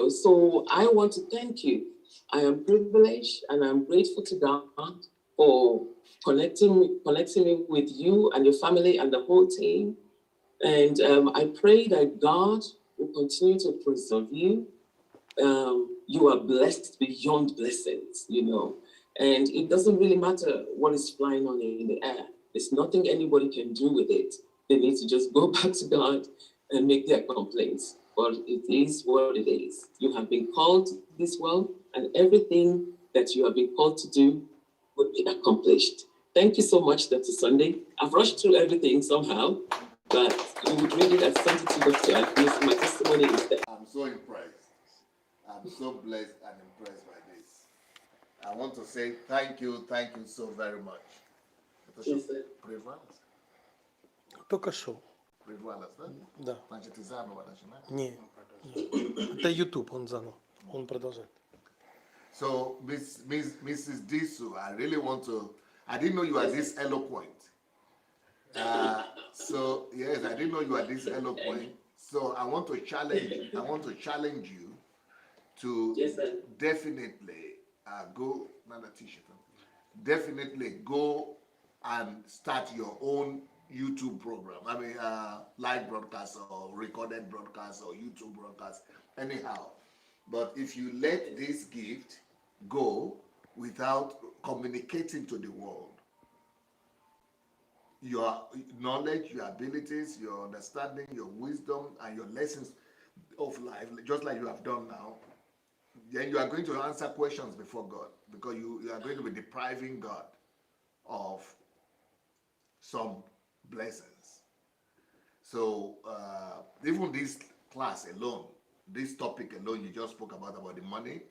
So I want to thank you. I am privileged and I'm grateful to God for connecting me with you and your family and the whole team. And I pray that God will continue to preserve you. You are blessed beyond blessings, and it doesn't really matter what is flying on in the air. There's nothing anybody can do with it. They need to just go back to God and make their complaints. But it is what it is. You have been called to this world, and everything that you have been called to do will be accomplished. Thank you so much, Dr. Sunday. I've rushed through everything somehow, but you would read it at Sunday to Dr. At least my testimony is there. I'm so impressed. I'm so blessed and impressed by this. I want to say thank you so very much. Yes, sir. Только шоу. Да. Значит, ты заново начинаешь? Не. Это YouTube, он заново. Он продолжает. So, Mrs. Disu, I didn't know you are this eloquent. So, yes, I didn't know you are this eloquent. So, I want to challenge you to definitely go, another t-shirt, definitely go and start your own YouTube program. I mean, live broadcast or recorded broadcast or YouTube broadcast, anyhow. But if you let this gift go without communicating to the world, your knowledge, your abilities, your understanding, your wisdom, and your lessons of life, just like you have done now, then you are going to answer questions before God, because you are going to be depriving God of some blessings. So even this class alone, this topic alone, you just spoke about the money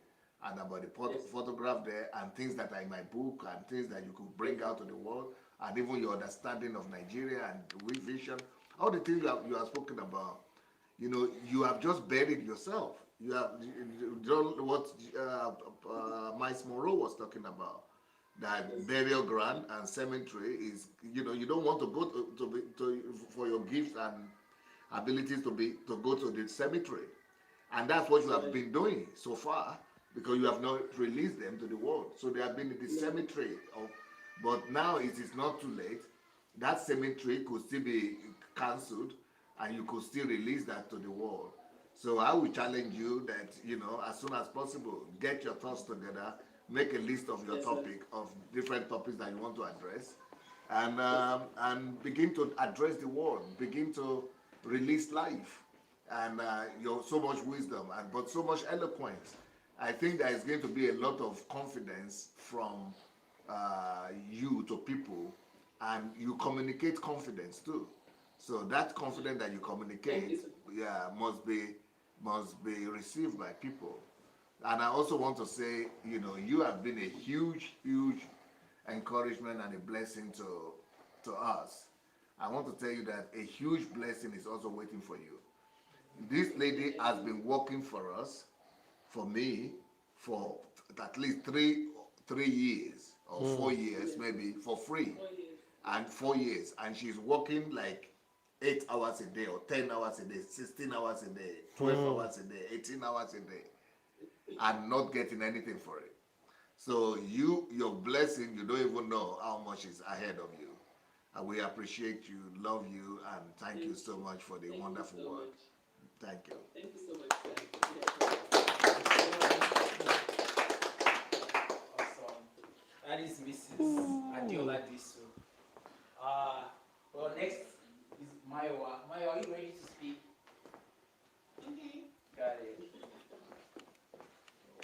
and about the photograph there, and things that are in my book, and things that you could bring out to the world, and even your understanding of Nigeria and vision, all the things you have spoken about. You have just buried yourself. You have done what Miles Monroe was talking about. That burial ground and cemetery is, you don't want to go for your gifts and abilities to go to the cemetery, and that's what you have been doing so far, because you have not released them to the world. So they have been in the cemetery, but now it is not too late. That cemetery could still be cancelled, and you could still release that to the world. So I will challenge you that, as soon as possible, get your thoughts together, make a list of your different topics that you want to address, and begin to address the world, begin to release life, and so much wisdom, but so much eloquence. I think there is going to be a lot of confidence from you to people and you communicate confidence too. So that confidence that you communicate, yeah, must be received by people. And I also want to say, you know, you have been a huge encouragement and a blessing to us. I want to tell you that a huge blessing is also waiting for you. This lady has been working for us, for me, for at least three years or 4 years, maybe, for free. And 4 years. And she's working like 8 hours a day or 10 hours a day, 16 hours a day, 12 hours a day, 18 hours a day, and not getting anything for it. So your blessing, you don't even know how much is ahead of you. And we appreciate you, love you, and thank you so much for the wonderful work. Thank you. Thank you so much, sir. Awesome. That is Mrs. Adelaju. Well, next is Maiwa. Maiwa, are you ready to speak? Okay. Got it.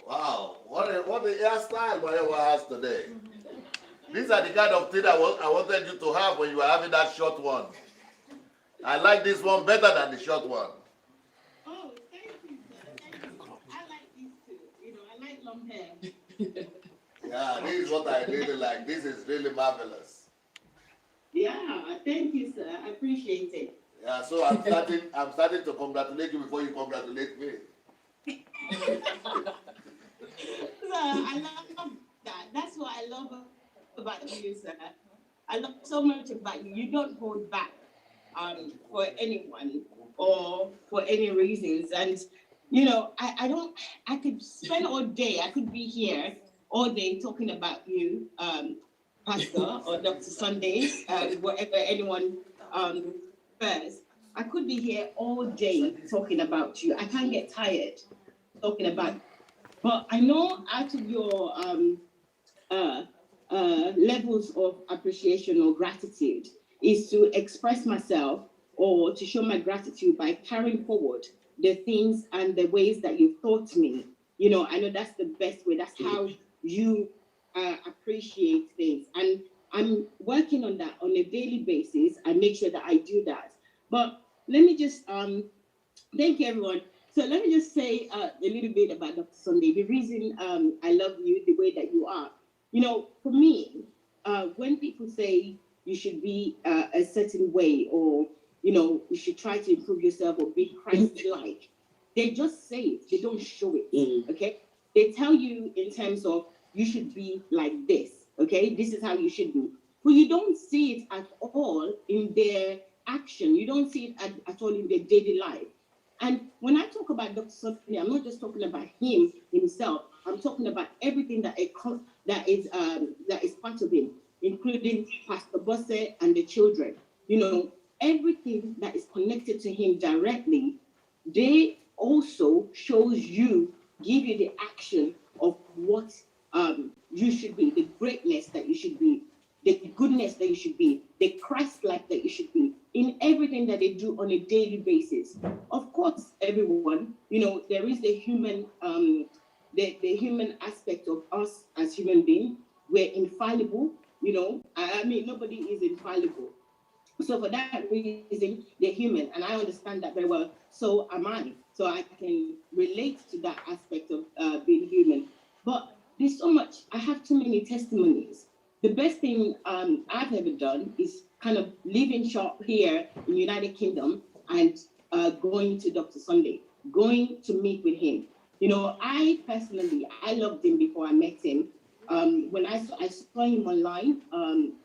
Wow, what a hairstyle Mayowa has today. These are the kind of things I wanted you to have when you were having that short one. I like this one better than the short one. Oh, thank you, sir. Thank you. I like these too. You know, I like long hair. Yeah, this is what I really like. This is really marvelous. Yeah, thank you, sir. I appreciate it. Yeah, so I'm starting to congratulate you before you congratulate me. Sir, I love that. That's what I love about you, sir. I love so much about you. You don't hold back for anyone or for any reasons. And, you know, I could spend all day, I could be here all day talking about you, Pastor or Dr. Sunday, whatever anyone prefers. I could be here all day talking about you. I can't get tired talking about you. But I know out of your levels of appreciation or gratitude is to express myself or to show my gratitude by carrying forward the things and the ways that you've taught me. You know, I know that's the best way. That's how you appreciate things. And I'm working on that on a daily basis. I make sure that I do that. But let me just, thank you, everyone. So let me just say a little bit about Dr. Sunday. The reason I love you the way that you are, you know, for me, when people say you should be a certain way or, you know, you should try to improve yourself or be Christ-like, they just say it. They don't show it, okay? They tell you in terms of you should be like this, okay? This is how you should be. But you don't see it at all in their action. You don't see it at all in their daily life. And when I talk about Dr. Sunday, I'm not just talking about him himself. I'm talking about everything that is part of him, including Pastor Bosse and the children. You know, everything that is connected to him directly, they also shows you, give you the action of what you should be, the greatness that you should be, the goodness that you should be, the Christ-like that you should be in everything that they do on a daily basis. Of course, everyone, you know, there is the human, the human aspect of us as human beings. We're infallible, you know. I mean, nobody is infallible. So for that reason, they're human, and I understand that very well. So am I. So I can relate to that aspect of being human. But there's so much. I have too many testimonies. The best thing I've ever done is kind of living shop here in the United Kingdom and going to Dr. Sunday, going to meet with him. You know, I personally, I loved him before I met him. When I saw him online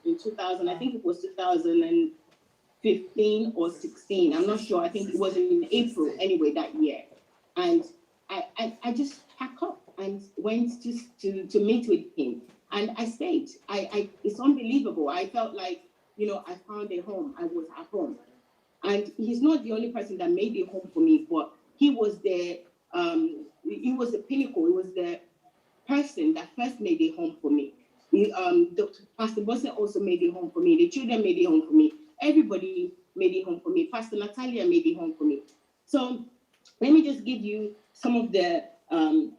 in 2000, I think it was 2015 or 16. I'm not sure. I think it was in April anyway that year. And I just packed up and went to meet with him. And I stayed. It's unbelievable. I felt like, you know, I found a home. I was at home. And he's not the only person that made a home for me, but he was the pinnacle. He was the person that first made a home for me. Pastor Bosse also made a home for me. The children made a home for me. Everybody made a home for me. Pastor Natalia made a home for me. So let me just give you some of the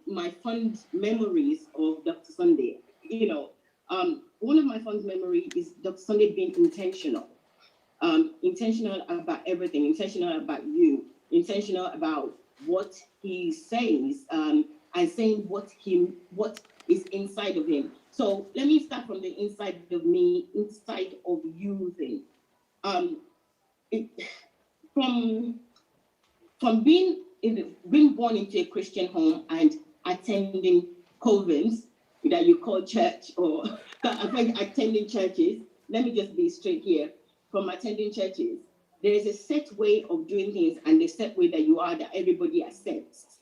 my fond memories of Dr. Sunday. You know, One of my fond memory is Dr. Sunday being intentional. Intentional about everything, intentional about you, intentional about what he says, and saying what is inside of him. So let me start from the inside of me, inside of you thing. It, from being born into a Christian home and attending covens that you call church, or attending churches. Let me just be straight here. From attending churches, there is a set way of doing things and the set way that you are that everybody accepts.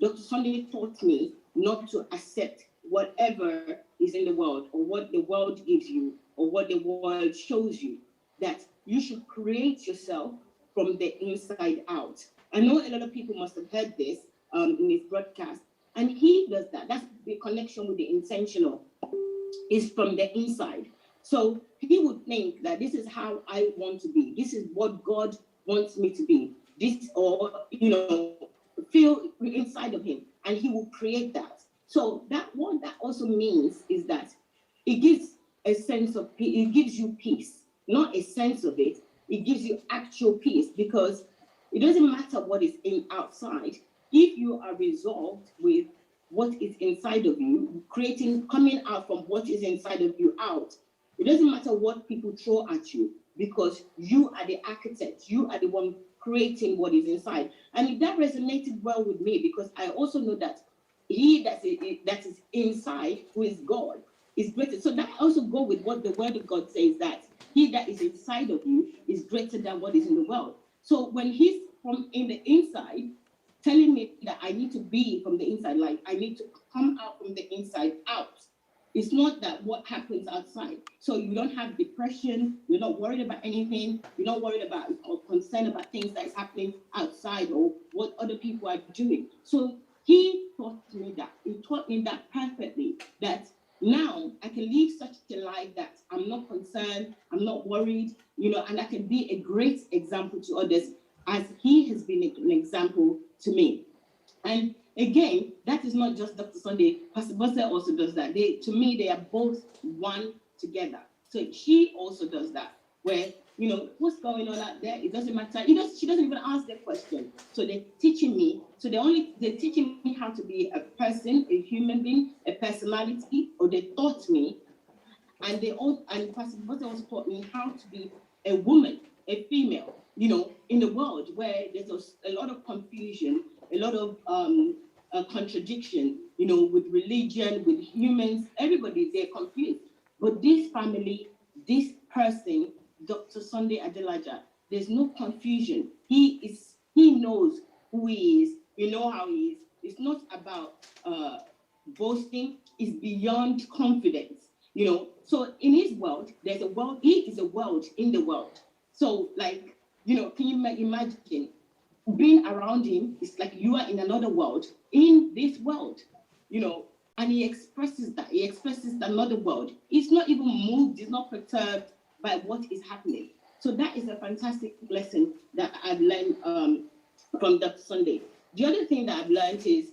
Dr. Sunday taught me not to accept whatever is in the world or what the world gives you or what the world shows you, that you should create yourself from the inside out. I know a lot of people must have heard this in his broadcast, and he does that. That's the connection with the intentional, is from the inside. So he would think that this is how I want to be. This is what God wants me to be. This, or, feel inside of him, and he will create that. So that what that also means is that it gives a sense of peace. It gives you peace, not a sense of it. It gives you actual peace, because it doesn't matter what is outside. If you are resolved with what is inside of you, coming out from what is inside of you out, it doesn't matter what people throw at you, because you are the architect. You are the one creating what is inside. And that resonated well with me, because I also know that he that is inside, who is God, is greater. So that also go with what the word of God says, that he that is inside of you is greater than what is in the world. So when he's from in the inside, telling me that I need to be from the inside, like I need to come out from the inside out. It's not that what happens outside. So you don't have depression, you're not worried about anything, you're not worried about or concerned about things that is happening outside or what other people are doing. So he taught me that. He taught me that perfectly, that now I can live such a life that I'm not concerned, I'm not worried, and I can be a great example to others, as he has been an example to me. And again, that is not just Dr. Sunday. Pastor Bosse also does that. To me, they are both one together. So she also does that, where, what's going on out there? It doesn't matter. She doesn't even ask the question. So they're teaching me. So they're teaching me how to be a person, a human being, a personality, or they taught me. And Pastor Bosse also taught me how to be a woman, a female, in the world where there's a lot of confusion, a lot of contradiction, with religion, with humans, everybody, they're confused. But this family, this person, Dr. Sandea Adelajah, there's no confusion. He knows who he is, how he is. It's not about boasting, it's beyond confidence, So in his world, there's a world, he is a world in the world. So can you imagine being around him? It's like you are in another world, in this world, and he expresses that. He expresses another world. He's not even moved, he's not perturbed by what is happening. So that is a fantastic lesson that I've learned from Dr. Sunday. The other thing that I've learned is,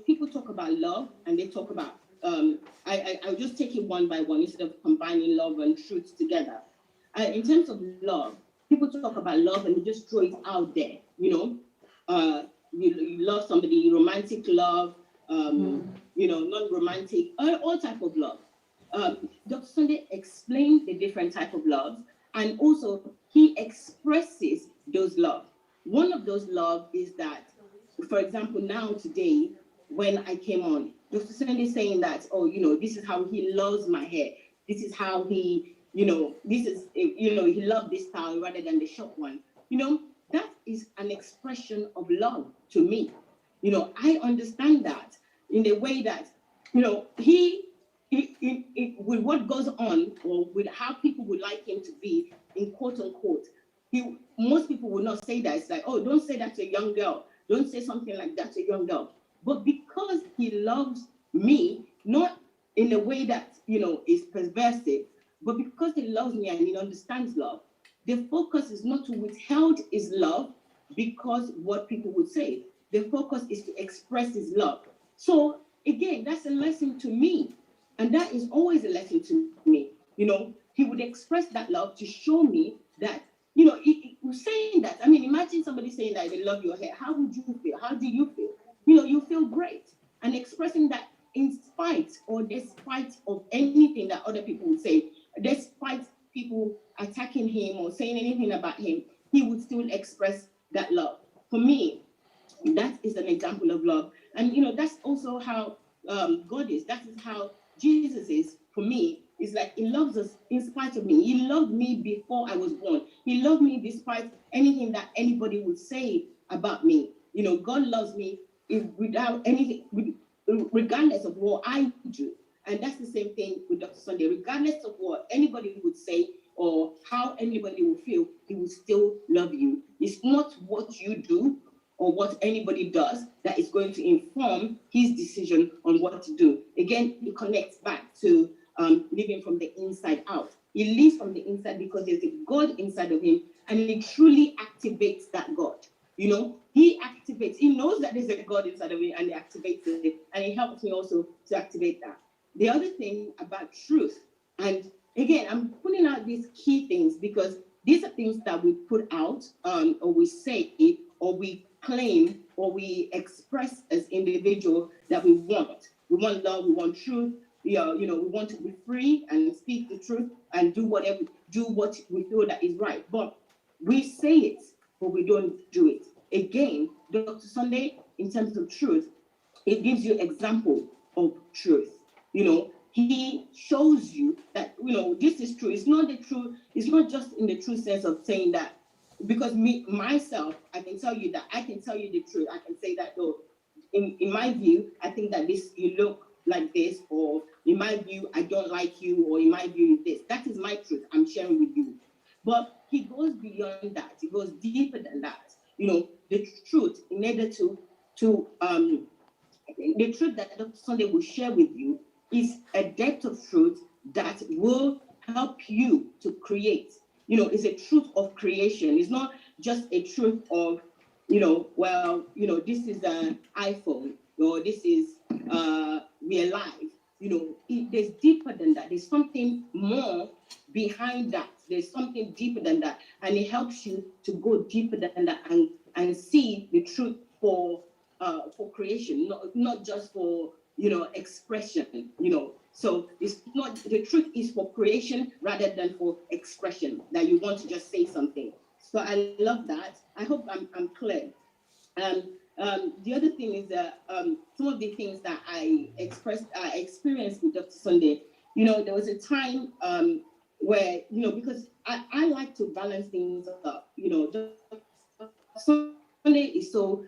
people talk about love and they talk about, I'll just take it one by one instead of combining love and truth together. In terms of love, people talk about love and they just throw it out there, you love somebody, romantic love, non-romantic, all type of love. Dr. Sunday explained the different type of loves, and also he expresses those love. One of those love is that, for example, now today, when I came on, Dr. Sunday saying that, this is how he loves my hair. This is how he, this is, he loved this style rather than the short one. That is an expression of love to me. I understand that in the way that, he with what goes on, or with how people would like him to be, in quote unquote, most people would not say that. It's like, oh, don't say that to a young girl. Don't say something like that to a young girl. But because he loves me, not in a way that, is perversive, but because he loves me and he understands love, the focus is not to withhold his love because what people would say. The focus is to express his love. So again, that's a lesson to me, And that is always a lesson to me. He would express that love to show me that, he was saying that. I mean, imagine somebody saying that they love your hair. How would you feel? How do you feel? You feel great. And expressing that in spite or despite of anything that other people would say, despite people attacking him or saying anything about him, he would still express that love. For me, that is an example of love. And, that's also how God is. That is how Jesus is for me. It's like he loves us in spite of me. He loved me before I was born. He loved me despite anything that anybody would say about me. God loves me without anything, regardless of what I do. And that's the same thing with Dr. Sunday. Regardless of what anybody would say or how anybody will feel, he will still love you. It's not what you do or what anybody does that is going to inform his decision on what to do. Again, it connects back to living from the inside out. He lives from the inside because there's a God inside of him, and he truly activates that God. He activates, he knows that there's a God inside of him, and he activates it, and he helps me also to activate that. The other thing about truth, and again, I'm putting out these key things because these are things that we put out, or we say, or we claim, or we express as individuals that we want. We want love, we want truth, we want to be free and speak the truth and do what we feel that is right. But we say it, but we don't do it. Again, Dr. Sunday, in terms of truth, it gives you example of truth. He shows you that, this is true. It's not the truth. It's not just in the true sense of saying that, because myself, I can tell you the truth. I can say that, though, in my view, I think that you look like this, or in my view, I don't like you, or in my view, this. That is my truth I'm sharing with you. But he goes beyond that. He goes deeper than that. The truth, in order to the truth that Dr. Sunday will share with you is a depth of truth that will help you to create. It's a truth of creation. It's not just a truth of, this is an iPhone, or this is, we're live. There's deeper than that. There's something more behind that. There's something deeper than that. And it helps you to go deeper than that and see the truth for creation, not just for, expression, So it's not, the truth is for creation rather than for expression, that you want to just say something. So I love that. I hope I'm clear. The other thing is that some of the things that I experienced with Dr. Sunday, there was a time where, because I like to balance things up, Dr. Sunday is so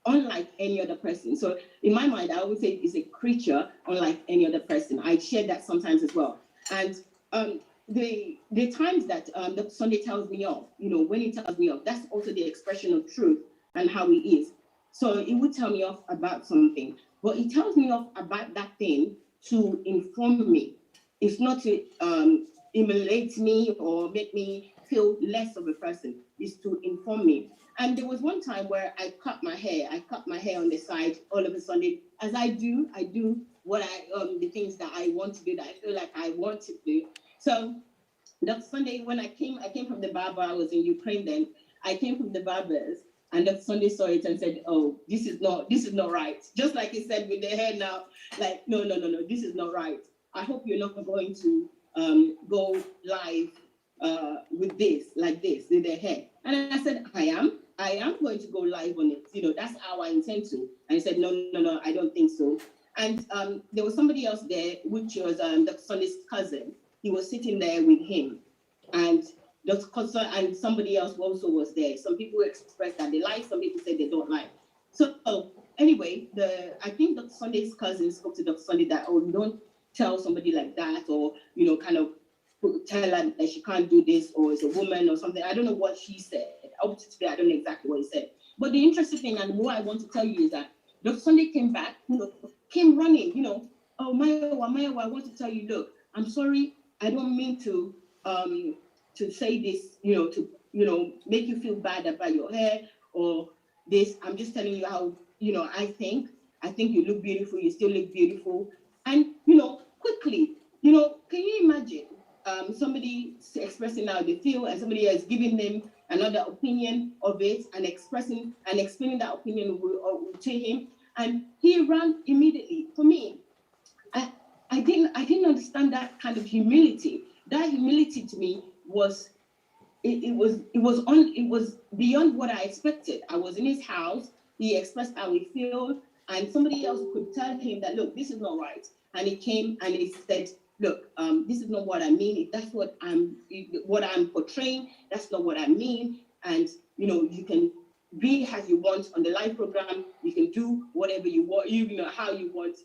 unlike any other person. So in my mind, I always say it's a creature unlike any other person. I share that sometimes as well. And the times that Dr. Sunday tells me off, when he tells me off, that's also the expression of truth and how he is. So he would tell me off about something, but he tells me off about that thing to inform me. It's not to emulate me or make me feel less of a person. It's to inform me. And there was one time where I cut my hair on the side all of a sudden, as I do what the things that I want to do, that I feel like I want to do. So Dr. Sunday, when I came from the barber, I was in Ukraine then, I came from the barbers, and Dr. Sunday saw it and said, oh, this is not right. Just like he said with the hair now, like, no, this is not right. I hope you're not going to go live with this, like this, with the hair. And I said, I am going to go live on it. That's how I intend to. And he said, no, I don't think so. And there was somebody else there, which was Dr. Sunday's cousin. He was sitting there with him. And Dr. Kosa and somebody else also was there. Some people expressed that they like, some people said they don't like. So anyway, I think Dr. Sunday's cousin spoke to Dr. Sunday that, oh, don't tell somebody like that, or, kind of tell her that she can't do this, or is a woman or something. I don't know what she said. Up to today, I don't know exactly what he said. But the interesting thing, and what I want to tell you, is that Dr. Sunday came back, came running, oh, Mayowa, I want to tell you, look, I'm sorry, I don't mean to say this, to make you feel bad about your hair or this. I'm just telling you how, I think you look beautiful. You still look beautiful. And, quickly, can you imagine somebody expressing how they feel and somebody else giving them another opinion of it and expressing and explaining that opinion to him, and he ran immediately. For me, I didn't understand that kind of humility. That humility to me was it was beyond what I expected. I was in his house. He expressed how he feels, and somebody else could tell him that, look, this is not right. And he came and he said, look, this is not what I mean. If that's what I'm portraying, that's not what I mean. And you can be as you want on the live program. You can do whatever you want. How you want.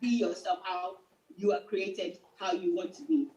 Be yourself, how you are created, how you want to be.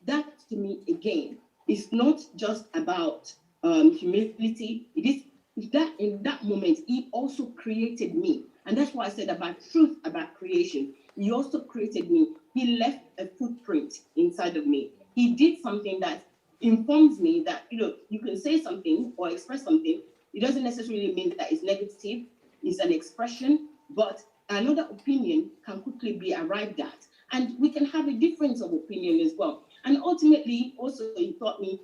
That to me again is not just about humility. It is that in that moment he also created me, and that's why I said about truth, about creation. He also created me. He left a footprint inside of me. He did something that informs me that you can say something or express something. It doesn't necessarily mean that it's negative. It's an expression, but another opinion can quickly be arrived at, and we can have a difference of opinion as well. And ultimately, also, he taught me,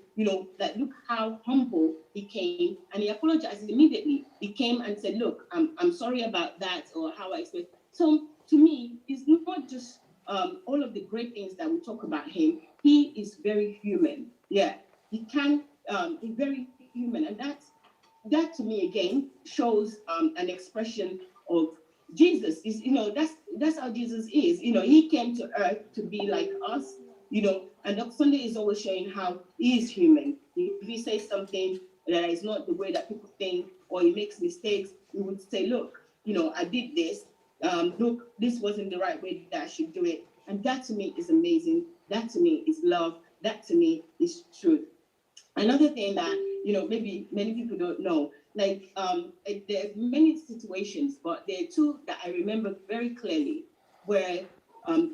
that look how humble he came, and he apologized immediately. He came and said, look, I'm sorry about that, or how I explained. So to me, it's not just all of the great things that we talk about him. He is very human. Yeah, he's very human, and that to me again shows an expression of Jesus. Is that's how Jesus is. He came to earth to be like us. And Dr. Sunday is always showing how he is human. If he says something that is not the way that people think, or he makes mistakes, he would say, look, I did this. Look, this wasn't the right way that I should do it. And that to me is amazing. That to me is love. That to me is truth. Another thing that, maybe many people don't know, like there are many situations, but there are two that I remember very clearly, where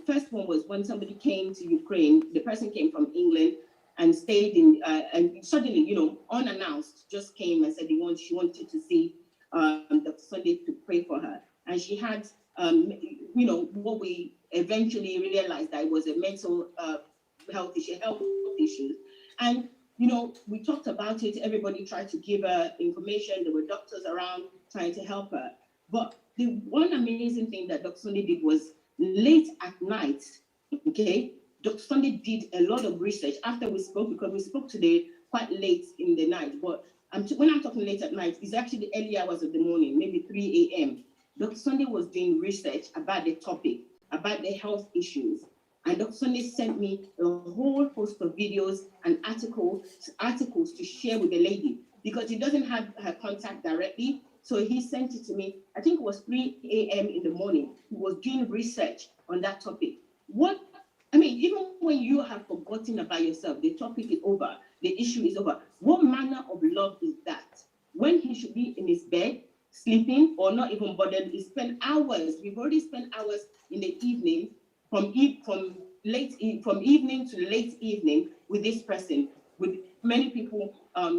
first one was when somebody came to Ukraine. The person came from England and stayed in, and suddenly, unannounced, just came and said she wanted to see Dr. Sunday to pray for her. And she had, what we eventually realized that it was a mental health issue. And we talked about it. Everybody tried to give her information. There were doctors around trying to help her. But the one amazing thing that Dr. Sunday did was late at night, okay? Dr. Sunday did a lot of research after we spoke, because we spoke today quite late in the night. But when I'm talking late at night, it's actually the early hours of the morning, maybe 3 a.m. Dr. Sunday was doing research about the topic, about the health issues. And Dr. Sunday sent me a whole host of videos and articles to share with the lady, because he doesn't have her contact directly. So he sent it to me. I think it was 3 a.m. in the morning. He was doing research on that topic. Even when you have forgotten about yourself, the topic is over, the issue is over. What manner of love is that? When he should be in his bed, sleeping, or not even bothered, he spent hours. We've already spent hours in the evening, from evening to late evening with this person, with many people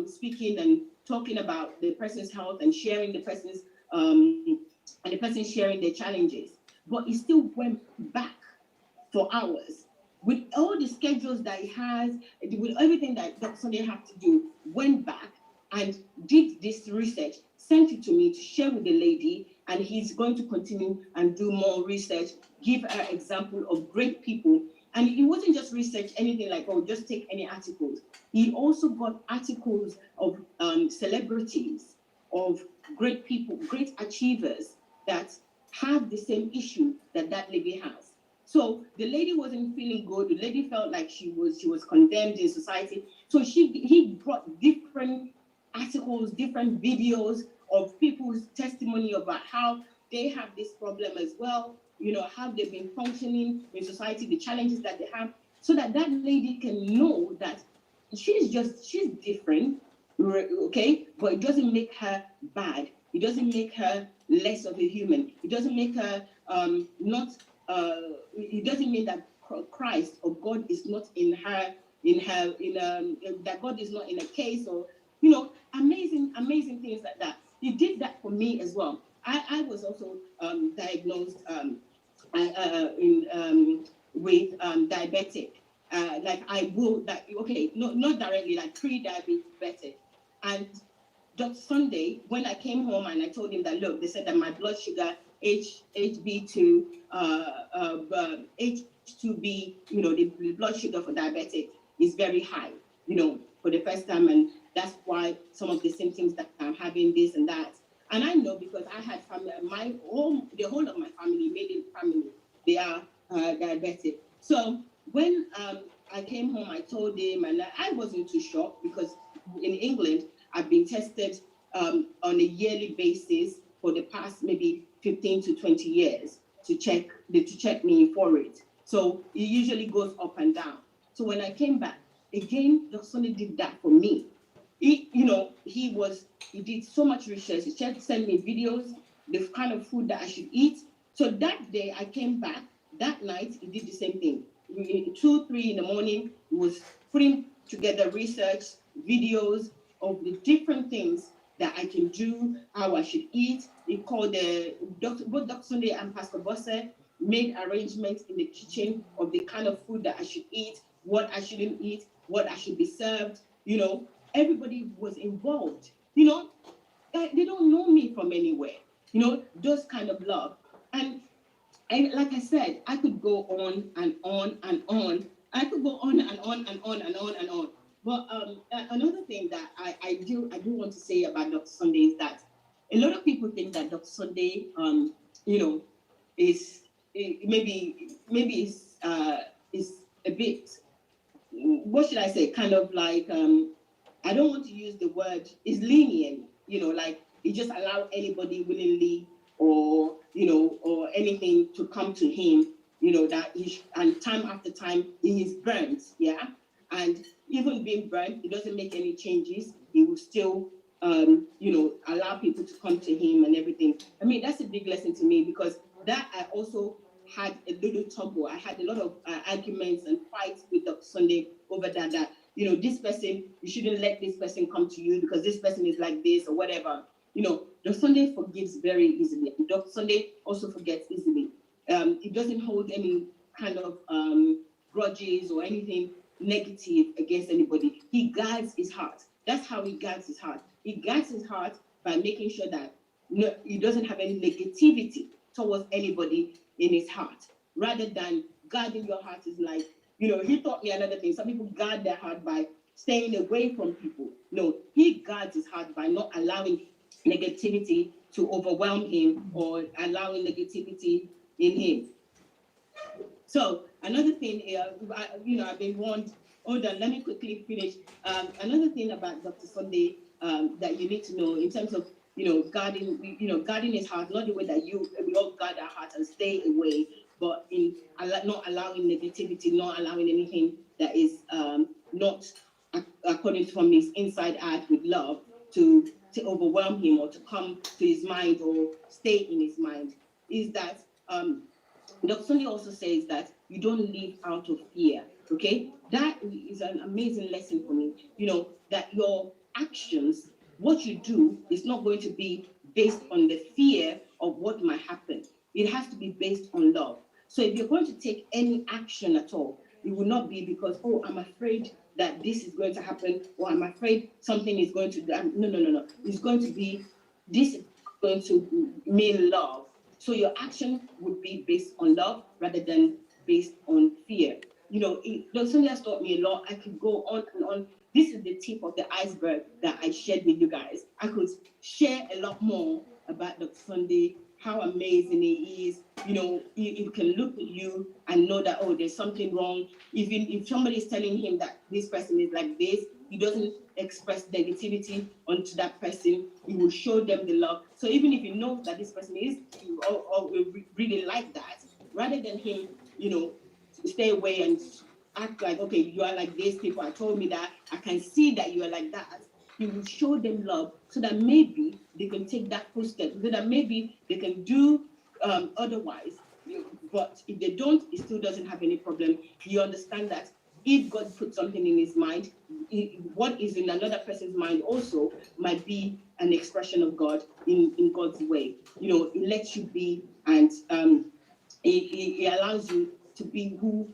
speaking and talking about the person's health and sharing the person's and the person sharing their challenges. But he still went back for hours with all the schedules that he has, with everything that Dr. Sunday had to do. Went back and did this research, sent it to me to share with the lady, and he's going to continue and do more research, give her example of great people. And it wasn't just research, anything like, just take any articles. He also got articles of celebrities, of great people, great achievers that have the same issue that lady has. So the lady wasn't feeling good. The lady felt like she was condemned in society. So he brought different articles, different videos of people's testimony about how they have this problem as well, how they've been functioning in society, the challenges that they have, so that lady can know that she's different, okay? But it doesn't make her bad. It doesn't make her less of a human. It doesn't make her it doesn't mean that Christ or God is not in her, that God is not in a case, or amazing things like that. He did that for me as well. I was also diagnosed with diabetic. Like I will, that okay, not directly, like pre-diabetic. And Dr. Sunday, when I came home and I told him that, look, they said that my blood sugar, HB2, H2B, the blood sugar for diabetic is very high, for the first time. And that's why some of the symptoms that I'm having, this and that. And I know because I had family, the whole of my family, immediate family, they are diabetic. So when I came home, I told him, and I wasn't too shocked because in England, I've been tested on a yearly basis for the past maybe 15 to 20 years to check me for it. So it usually goes up and down. So when I came back, again, Dr. Sunday did that for me. He did so much research. He sent me videos, the kind of food that I should eat. So that day I came back, that night he did the same thing. 2, 3 in the morning, he was putting together research, videos of the different things that I can do, how I should eat. He called both Dr. Sunday and Pastor Bosse made arrangements in the kitchen of the kind of food that I should eat, what I shouldn't eat, what I should be served. Everybody was involved. They don't know me from anywhere. Those kind of love. And like I said, I could go on and on and on. I could go on and on and on and on and on. But another thing that I do want to say about Dr. Sunday is that a lot of people think that Dr. Sunday, is maybe is a bit, what should I say? Kind of like I don't want to use the word is lenient. Like he just allow anybody willingly or anything to come to him. That and time after time he is burnt. Yeah. And even being burnt, he doesn't make any changes. He will still, allow people to come to him and everything. I mean, that's a big lesson to me because that I also had a little trouble. I had a lot of arguments and fights with Dr. Sunday over that, this person, you shouldn't let this person come to you because this person is like this or whatever. Dr. Sunday forgives very easily. Dr. Sunday also forgets easily. He doesn't hold any kind of grudges or anything negative against anybody. He guards his heart. That's how he guards his heart. He guards his heart by making sure that he doesn't have any negativity towards anybody in his heart. Rather than guarding your heart is like, he taught me another thing. Some people guard their heart by staying away from people. No, he guards his heart by not allowing negativity to overwhelm him or allowing negativity in him. So another thing, I've been warned. Hold on, let me quickly finish. Another thing about Dr. Sunday that you need to know in terms of guarding his heart, not the way that we all guard our heart and stay away, but in not allowing negativity, not allowing anything that is not according to from his inside out with love to overwhelm him or to come to his mind or stay in his mind. Is that Dr. Sunday also says that you don't live out of fear. Okay, that is an amazing lesson for me. That your actions, what you do, is not going to be based on the fear of what might happen. It has to be based on love. So if you're going to take any action at all, it will not be because, oh, I'm afraid that this is going to happen, or I'm afraid something is going to do. No. It's going to be, this is going to mean love. So your action would be based on love rather than based on fear. Dr. Sunday has taught me a lot. I could go on and on. This is the tip of the iceberg that I shared with you guys. I could share a lot more about Dr. Sunday, how amazing he is. He can look at you and know that, oh, there's something wrong. Even if somebody is telling him that this person is like this, he doesn't express negativity onto that person. He will show them the love. So even if you know that this person is or really like that, rather than him, stay away and act like, okay, you are like this, people are told me that, I can see that you are like that. He will show them love so that maybe they can take that full step, so that maybe they can do otherwise. But if they don't, he still doesn't have any problem. You understand that if God put something in his mind, what is in another person's mind also might be an expression of God in God's way. It lets you be, and It allows you to be who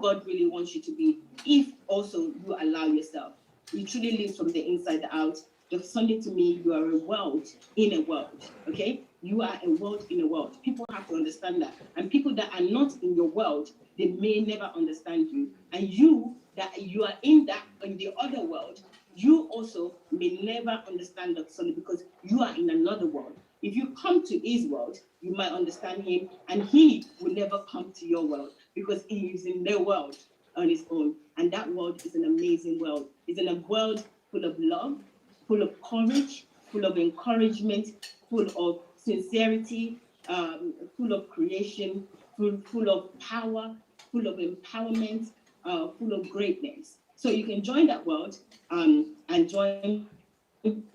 God really wants you to be, if also you allow yourself. You truly live from the inside out. Dr. Sunday, to me, you are a world in a world, okay? You are a world in a world. People have to understand that. And people that are not in your world, they may never understand you. And you, that you are in the other world, you also may never understand Dr. Sunday because you are in another world. If you come to his world, you might understand him, and he will never come to your world because he is in their world on his own. And that world is an amazing world. It's in a world full of love, full of courage, full of encouragement, full of sincerity, full of creation, full of power, full of empowerment, full of greatness. So you can join that world and join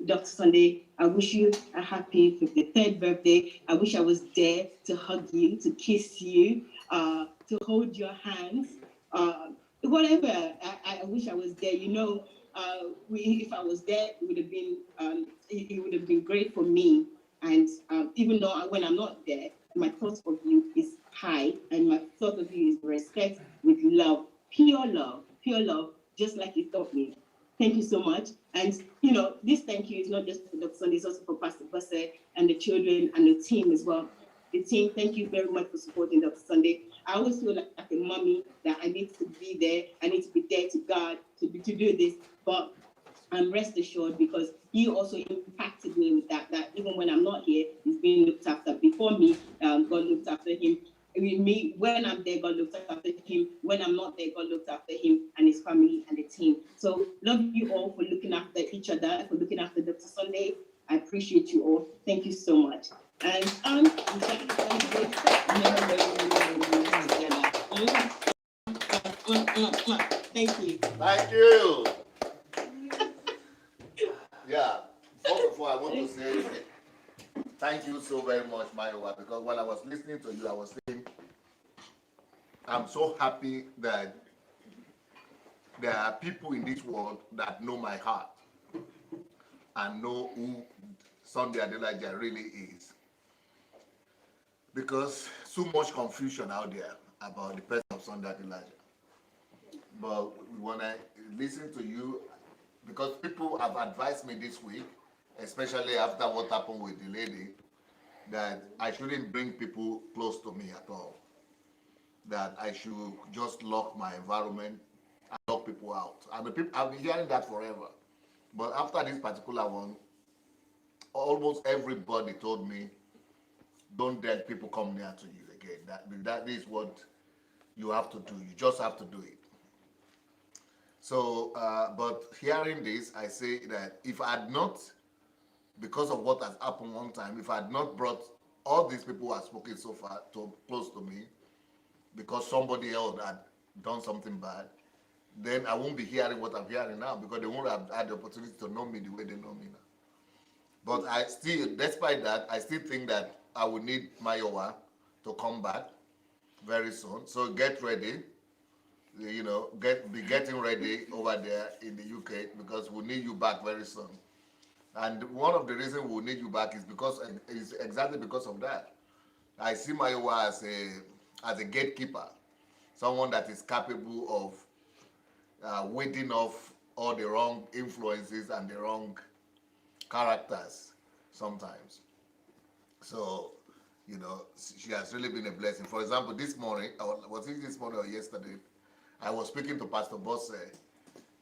Dr. Sunday. I wish you a happy 53rd birthday. I wish I was there to hug you, to kiss you, to hold your hands, whatever. I wish I was there. You know, if I was there, it would have been great for me. And even though when I'm not there, my thought of you is high, and my thought of you is respect with love, pure love, just like you taught me. Thank you so much. And, you know, this thank you is not just for Dr. Sunday, it's also for Pastor Basse and the children and the team as well. The team, thank you very much for supporting Dr. Sunday. I always feel like a mommy that I need to be there. I need to be there to God to do this. But I'm rest assured because he also impacted me with that even when I'm not here, he's being looked after. Before me, God looked after him. With me, when I'm there, God looks after him. When I'm not there, God looks after him and his family and the team. So love you all for looking after each other, for looking after Dr. Sunday. I appreciate you all. Thank you so much. And thank you. Thank you. Yeah. Before I want to say thank you so very much, Mayowa, because when I was listening to you, I was saying, I'm so happy that there are people in this world that know my heart and know who Sandeya Adelajah really is. Because so much confusion out there about the person of Sandeya Adelajah. But we want to listen to you because people have advised me this week, especially after what happened with the lady, that I shouldn't bring people close to me at all. That I should just lock my environment and lock people out. I've been hearing that forever. But after this particular one, almost everybody told me, don't let people come near to you again. That is what you have to do. You just have to do it. So, but hearing this, I say that if I had not, because of what has happened one time, if I had not brought all these people who have spoken so far close to me, because somebody else had done something bad, then I won't be hearing what I'm hearing now because they won't have had the opportunity to know me the way they know me now. But I still, despite that, I still think that I will need Mayowa to come back very soon. So get ready, you know, be getting ready over there in the UK because we'll need you back very soon. And one of the reasons we'll need you back is exactly because of that. I see Mayowa as a gatekeeper, someone that is capable of weeding off all the wrong influences and the wrong characters sometimes. So, you know, she has really been a blessing. For example, this morning, was it this morning or yesterday, I was speaking to Pastor Bosse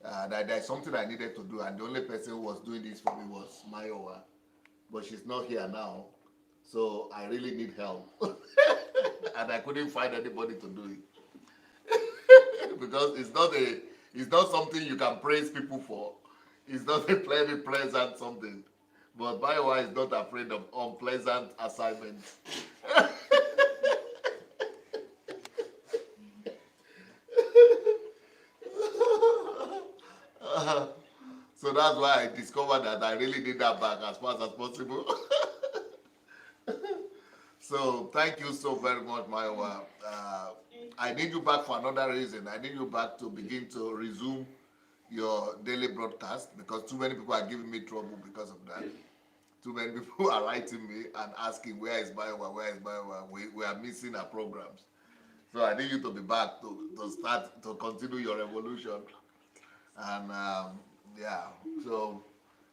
that there's something I needed to do, and the only person who was doing this for me was Mayowa, but she's not here now, so I really need help. And I couldn't find anybody to do it. Because it's not something you can praise people for. It's not a very pleasant something. But Mayowa is not afraid of unpleasant assignments. So that's why I discovered that I really need that back as fast as possible. So thank you so very much, Mayowa. I need you back for another reason. I need you back to begin to resume your daily broadcast because too many people are giving me trouble because of that. too many people are writing me and asking, where is Biowa, where is Biowa? We are missing our programs. So I need you to be back to start, to continue your revolution. And yeah, so,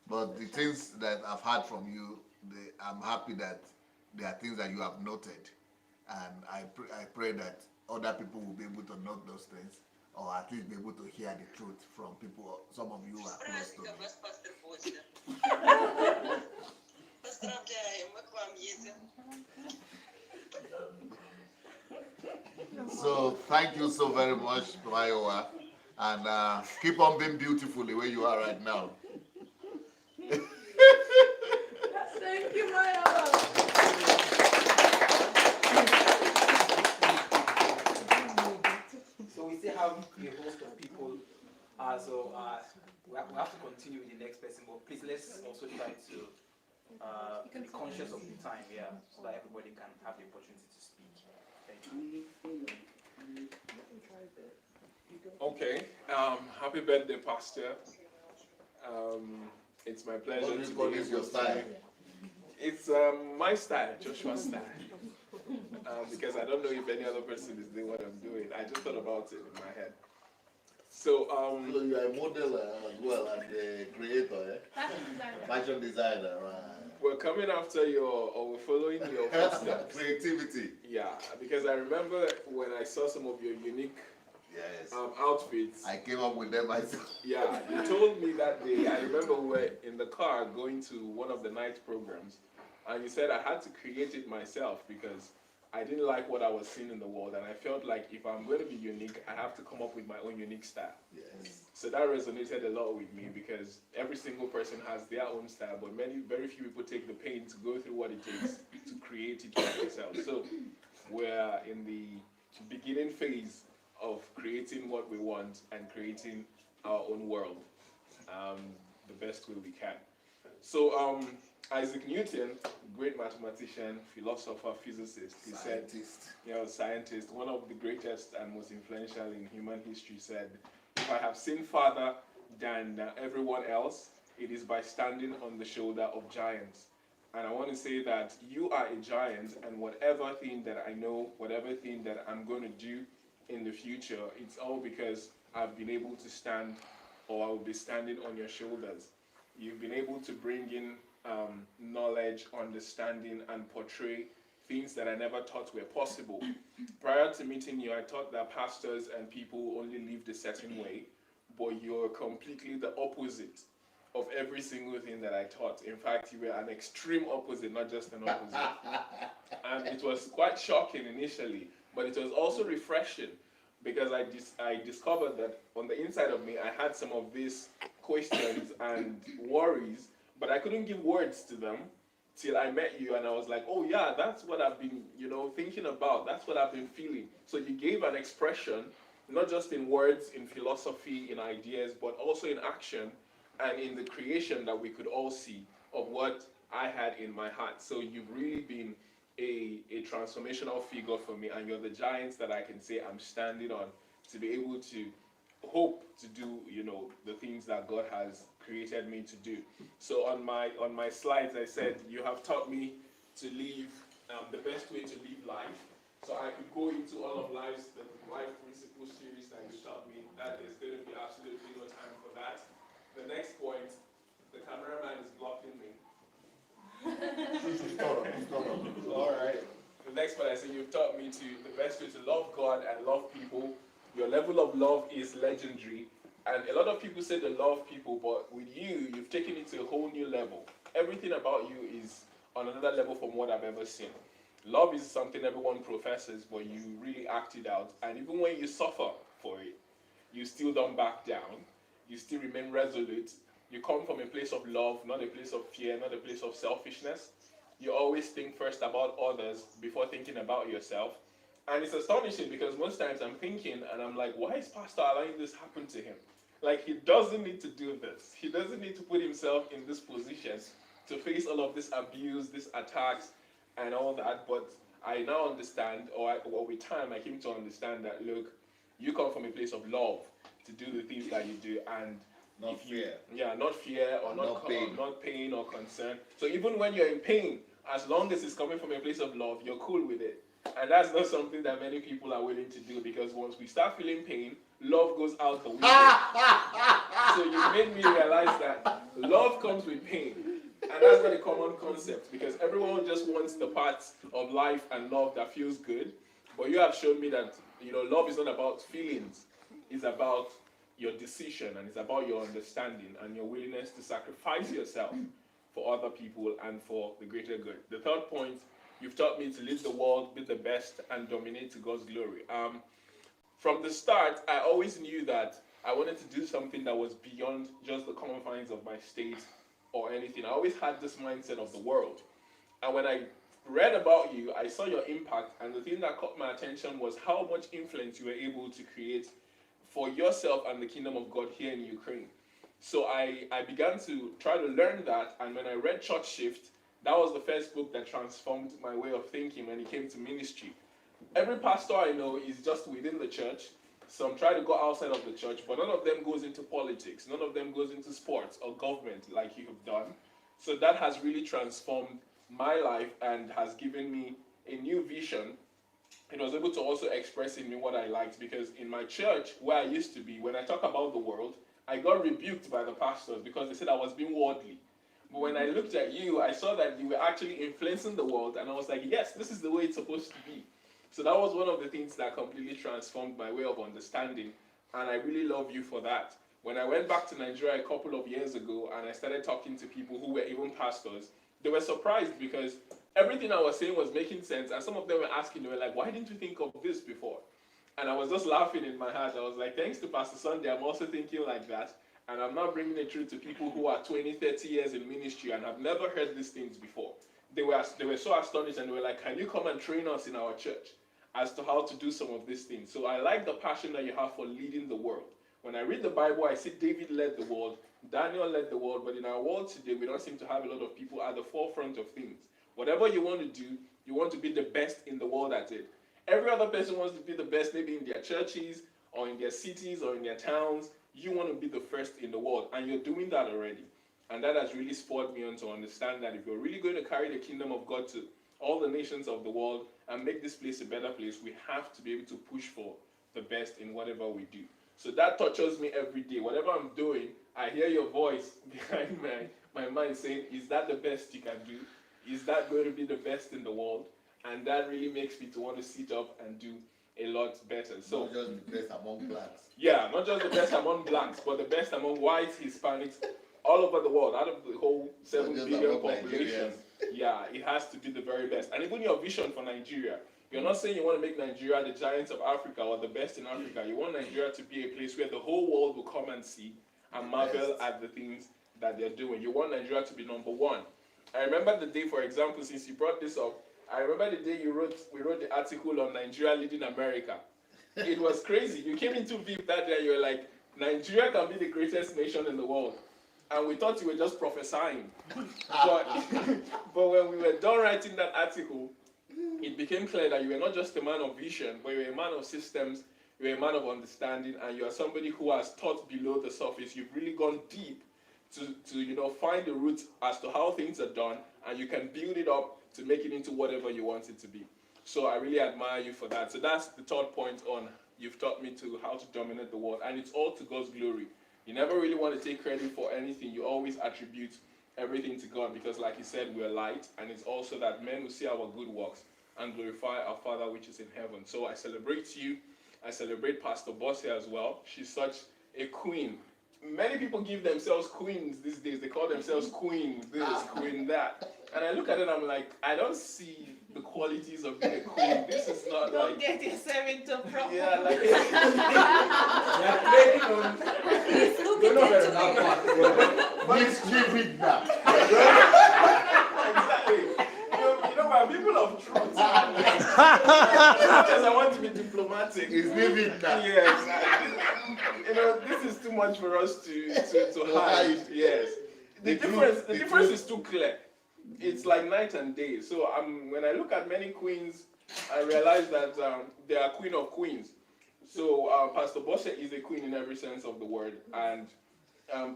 but the things that I've heard from you, I'm happy that there are things that you have noted. And I pray that other people will be able to note those things, or at least be able to hear the truth from people. Some of you are close to me. So thank you so very much, Iowa, and keep on being beautiful the way you are right now. Thank you, Maya. So we still have a host of people. So we have to continue with the next person, but please let's also try to be conscious of the time, yeah, so that everybody can have the opportunity to speak. Thank you. Okay. Happy birthday, Pastor. It's my pleasure What do to you call be this able your style? It's my style, Joshua's style. Because I don't know if any other person is doing what I'm doing. I just thought about it in my head. So So you are a model as well and the creator, eh? Fashion designer, right? we're coming after we're following your footsteps. Creativity. Yeah, because I remember when I saw some of your unique Yes. outfits. I came up with them myself. Yeah, you told me that day. I remember we were in the car going to one of the night programs, and you said I had to create it myself because I didn't like what I was seeing in the world, and I felt like if I'm going to be unique, I have to come up with my own unique style. Yes. So that resonated a lot with me because every single person has their own style, but very few people take the pain to go through what it takes to create it for themselves. So we're in the beginning phase of creating what we want and creating our own world the best way we can. So Isaac Newton, great mathematician, philosopher, physicist, he Scientist. said, scientist, one of the greatest and most influential in human history, said, if I have sinned farther than everyone else, it is by standing on the shoulder of giants. And I want to say that you are a giant, and whatever thing that I know, whatever thing that I'm going to do in the future, it's all because I've been able to stand, or I will be standing on your shoulders. You've been able to bring in knowledge, understanding, and portray things that I never thought were possible. Prior to meeting you, I thought that pastors and people only lived a certain way, but you're completely the opposite of every single thing that I thought. In fact, you were an extreme opposite, not just an opposite. And it was quite shocking initially, but it was also refreshing because I discovered that on the inside of me, I had some of these questions and worries, but I couldn't give words to them till I met you, and I was like, oh yeah, that's what I've been, thinking about. That's what I've been feeling. So you gave an expression, not just in words, in philosophy, in ideas, but also in action and in the creation that we could all see of what I had in my heart. So you've really been a transformational figure for me, and you're the giants that I can say I'm standing on to be able to hope to do, the things that God has created me to do. So on my slides, I said, you have taught me to live the best way to live life. So I could go into all of the life principle series that you taught me. That is going to be absolutely no time for that. The next point, the cameraman is blocking me. All right. The next part, I said, you've taught me the best way to love God and love people. Your level of love is legendary. And a lot of people say they love people, but with you, you've taken it to a whole new level. Everything about you is on another level from what I've ever seen. Love is something everyone professes, but you really act it out. And even when you suffer for it, you still don't back down. You still remain resolute. You come from a place of love, not a place of fear, not a place of selfishness. You always think first about others before thinking about yourself. And it's astonishing because most times I'm thinking and I'm like, why is Pastor allowing this happen to him? Like, he doesn't need to do this. He doesn't need to put himself in this position to face all of this abuse, these attacks, and all that. But I now understand, or with time, I came to understand that, look, you come from a place of love to do the things that you do, and Not fear. Yeah, not fear or Not pain. Or not pain or concern. So even when you're in pain, as long as it's coming from a place of love, you're cool with it. And that's not something that many people are willing to do, because once we start feeling pain, love goes out the window. So you made me realize that love comes with pain. And that's not a common concept, because everyone just wants the parts of life and love that feels good. But you have shown me that, love is not about feelings. It's about your decision, and it's about your understanding and your willingness to sacrifice yourself for other people and for the greater good. The third point, you've taught me to lead the world, be the best, and dominate to God's glory. From the start, I always knew that I wanted to do something that was beyond just the confines of my state or anything. I always had this mindset of the world. And when I read about you, I saw your impact, and the thing that caught my attention was how much influence you were able to create for yourself and the kingdom of God here in Ukraine. So I began to try to learn that, and when I read Church Shift, that was the first book that transformed my way of thinking when it came to ministry. Every pastor I know is just within the church. Some try to go outside of the church, but none of them goes into politics. None of them goes into sports or government like you have done. So that has really transformed my life and has given me a new vision. It was able to also express in me what I liked, because in my church, where I used to be, when I talk about the world, I got rebuked by the pastors because they said I was being worldly. But when I looked at you, I saw that you were actually influencing the world, and I was like, yes, this is the way it's supposed to be. So that was one of the things that completely transformed my way of understanding, and I really love you for that. When I went back to Nigeria a couple of years ago and I started talking to people who were even pastors, they were surprised because everything I was saying was making sense, and some of them were asking, they were like, why didn't you think of this before? And I was just laughing in my heart. I was like, thanks to Pastor Sunday, I'm also thinking like that, and I'm now bringing the truth to people who are 20, 30 years in ministry and have never heard these things before. They were so astonished, and they were like, can you come and train us in our church as to how to do some of these things? So I like the passion that you have for leading the world. When I read the Bible, I see David led the world, Daniel led the world, but in our world today, we don't seem to have a lot of people at the forefront of things. Whatever you want to do, you want to be the best in the world at it. Every other person wants to be the best, maybe in their churches or in their cities or in their towns. You want to be the first in the world, and you're doing that already. And that has really spurred me on to understand that if you're really going to carry the kingdom of God to all the nations of the world and make this place a better place, we have to be able to push for the best in whatever we do. So that touches me every day. Whatever I'm doing, I hear your voice behind my mind saying, is that the best you can do? Is that going to be the best in the world? And that really makes me to want to sit up and do a lot better. So not just the best among blacks. Yeah, not just the best among blacks, but the best among whites, Hispanics, all over the world, out of the whole 7 billion population. Yeah, it has to be the very best. And even your vision for Nigeria, you're not saying you want to make Nigeria the giants of Africa or the best in Africa. You want Nigeria to be a place where the whole world will come and see and marvel at the things that they're doing. You want Nigeria to be number one. I remember the day, for example, since you brought this up, I remember the day we wrote the article on Nigeria leading America. It was crazy. You came into VIP that day and you were like, Nigeria can be the greatest nation in the world. And we thought you were just prophesying. But when we were done writing that article, it became clear that you were not just a man of vision, but you were a man of systems, you were a man of understanding, and you are somebody who has thought below the surface. You've really gone deep to find the roots as to how things are done, and you can build it up to make it into whatever you want it to be. So I really admire you for that. So that's the third point on you've taught me to how to dominate the world, and it's all to God's glory. You never really want to take credit for anything. You always attribute everything to God, because like you said, we're light, and it's also that men will see our good works and glorify our Father which is in heaven. So I celebrate you. I celebrate Pastor Bosse as well. She's such a queen. Many people give themselves queens these days. They call themselves queen this, queen that. And I look at it and I'm like, I don't see the qualities of being a queen. This is not Don't like... get yourself into problem. Yeah, like... He's looking into Leave it now. Exactly. We're people of truth. Because I want to be diplomatic. It's leave it now. Yeah, exactly. This is too much for us to hide. Yes. The difference is too clear. It's like night and day. So when I look at many queens, I realize that they are queen of queens. So Pastor Bosse is a queen in every sense of the word, and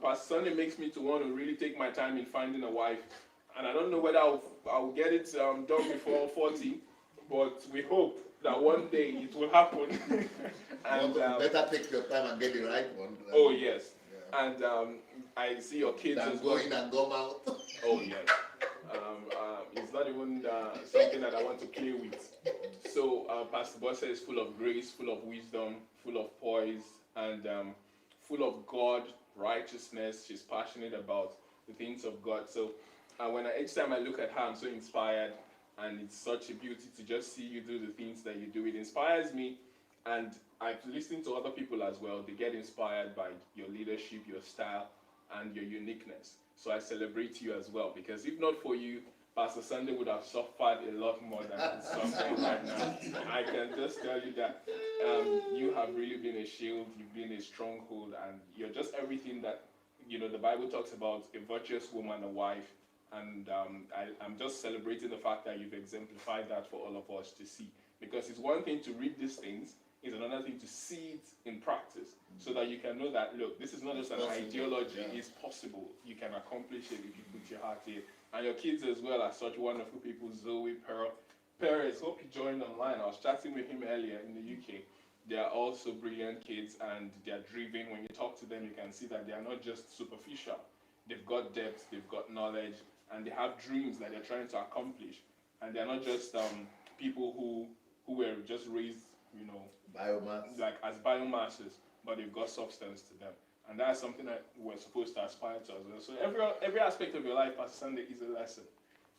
Pastor Sunday makes me to want to really take my time in finding a wife. And I don't know whether I'll get it done before 40, but we hope that one day it will happen. And better take your time and get the right one. Oh yes. Yeah. And I see your kids Than as well. go in and go out. Oh yes. It's not even something that I want to play with. So Pastor Bossa is full of grace, full of wisdom, full of poise, and full of God, righteousness. She's passionate about the things of God. So each time I look at her, I'm so inspired, and it's such a beauty to just see you do the things that you do. It inspires me, and I've listened to other people as well. They get inspired by your leadership, your style, and your uniqueness. So I celebrate you as well, because if not for you, Pastor Sunday would have suffered a lot more than he's suffering right now. I can just tell you that you have really been a shield, you've been a stronghold, and you're just everything that, the Bible talks about, a virtuous woman, a wife, and I'm just celebrating the fact that you've exemplified that for all of us to see. Because it's one thing to read these things, it's another thing to see it in practice, so that you can know that, look, this is not just an ideology, it's possible. You can accomplish it if you put your heart in. And your kids as well are such wonderful people, Zoe, Pearl. Perez, hope you joined online. I was chatting with him earlier in the UK. They are also brilliant kids, and they're driven. When you talk to them, you can see that they are not just superficial. They've got depth, they've got knowledge, and they have dreams that they're trying to accomplish. And they're not just people who were just raised, Biomass. like as biomasses, but they've got substance to them. And that's something that we're supposed to aspire to as well. So every aspect of your life, Pastor Sunday, is a lesson.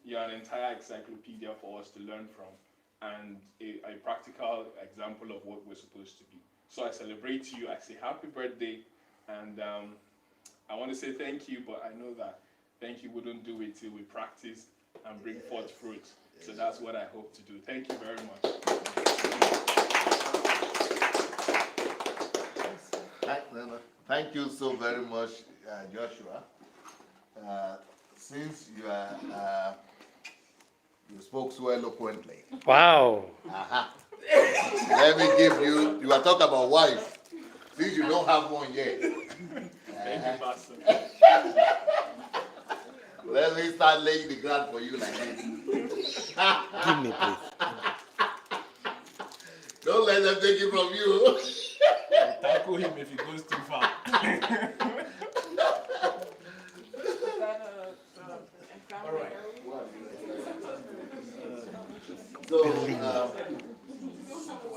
You're an entire encyclopedia for us to learn from, and a practical example of what we're supposed to be. So I celebrate you. I say happy birthday, and I want to say thank you, but I know that thank you wouldn't do it till we practice and bring forth fruit. So that's what I hope to do. Thank you very much. Thank you so very much, Joshua. Since you spoke so eloquently. Wow. Let me give you. You are talking about wife. Since you don't have one yet. Thank you, Pastor. Let me start laying the ground for you like this. Give me, please. Don't let them take it from you. Tackle him if he goes too far.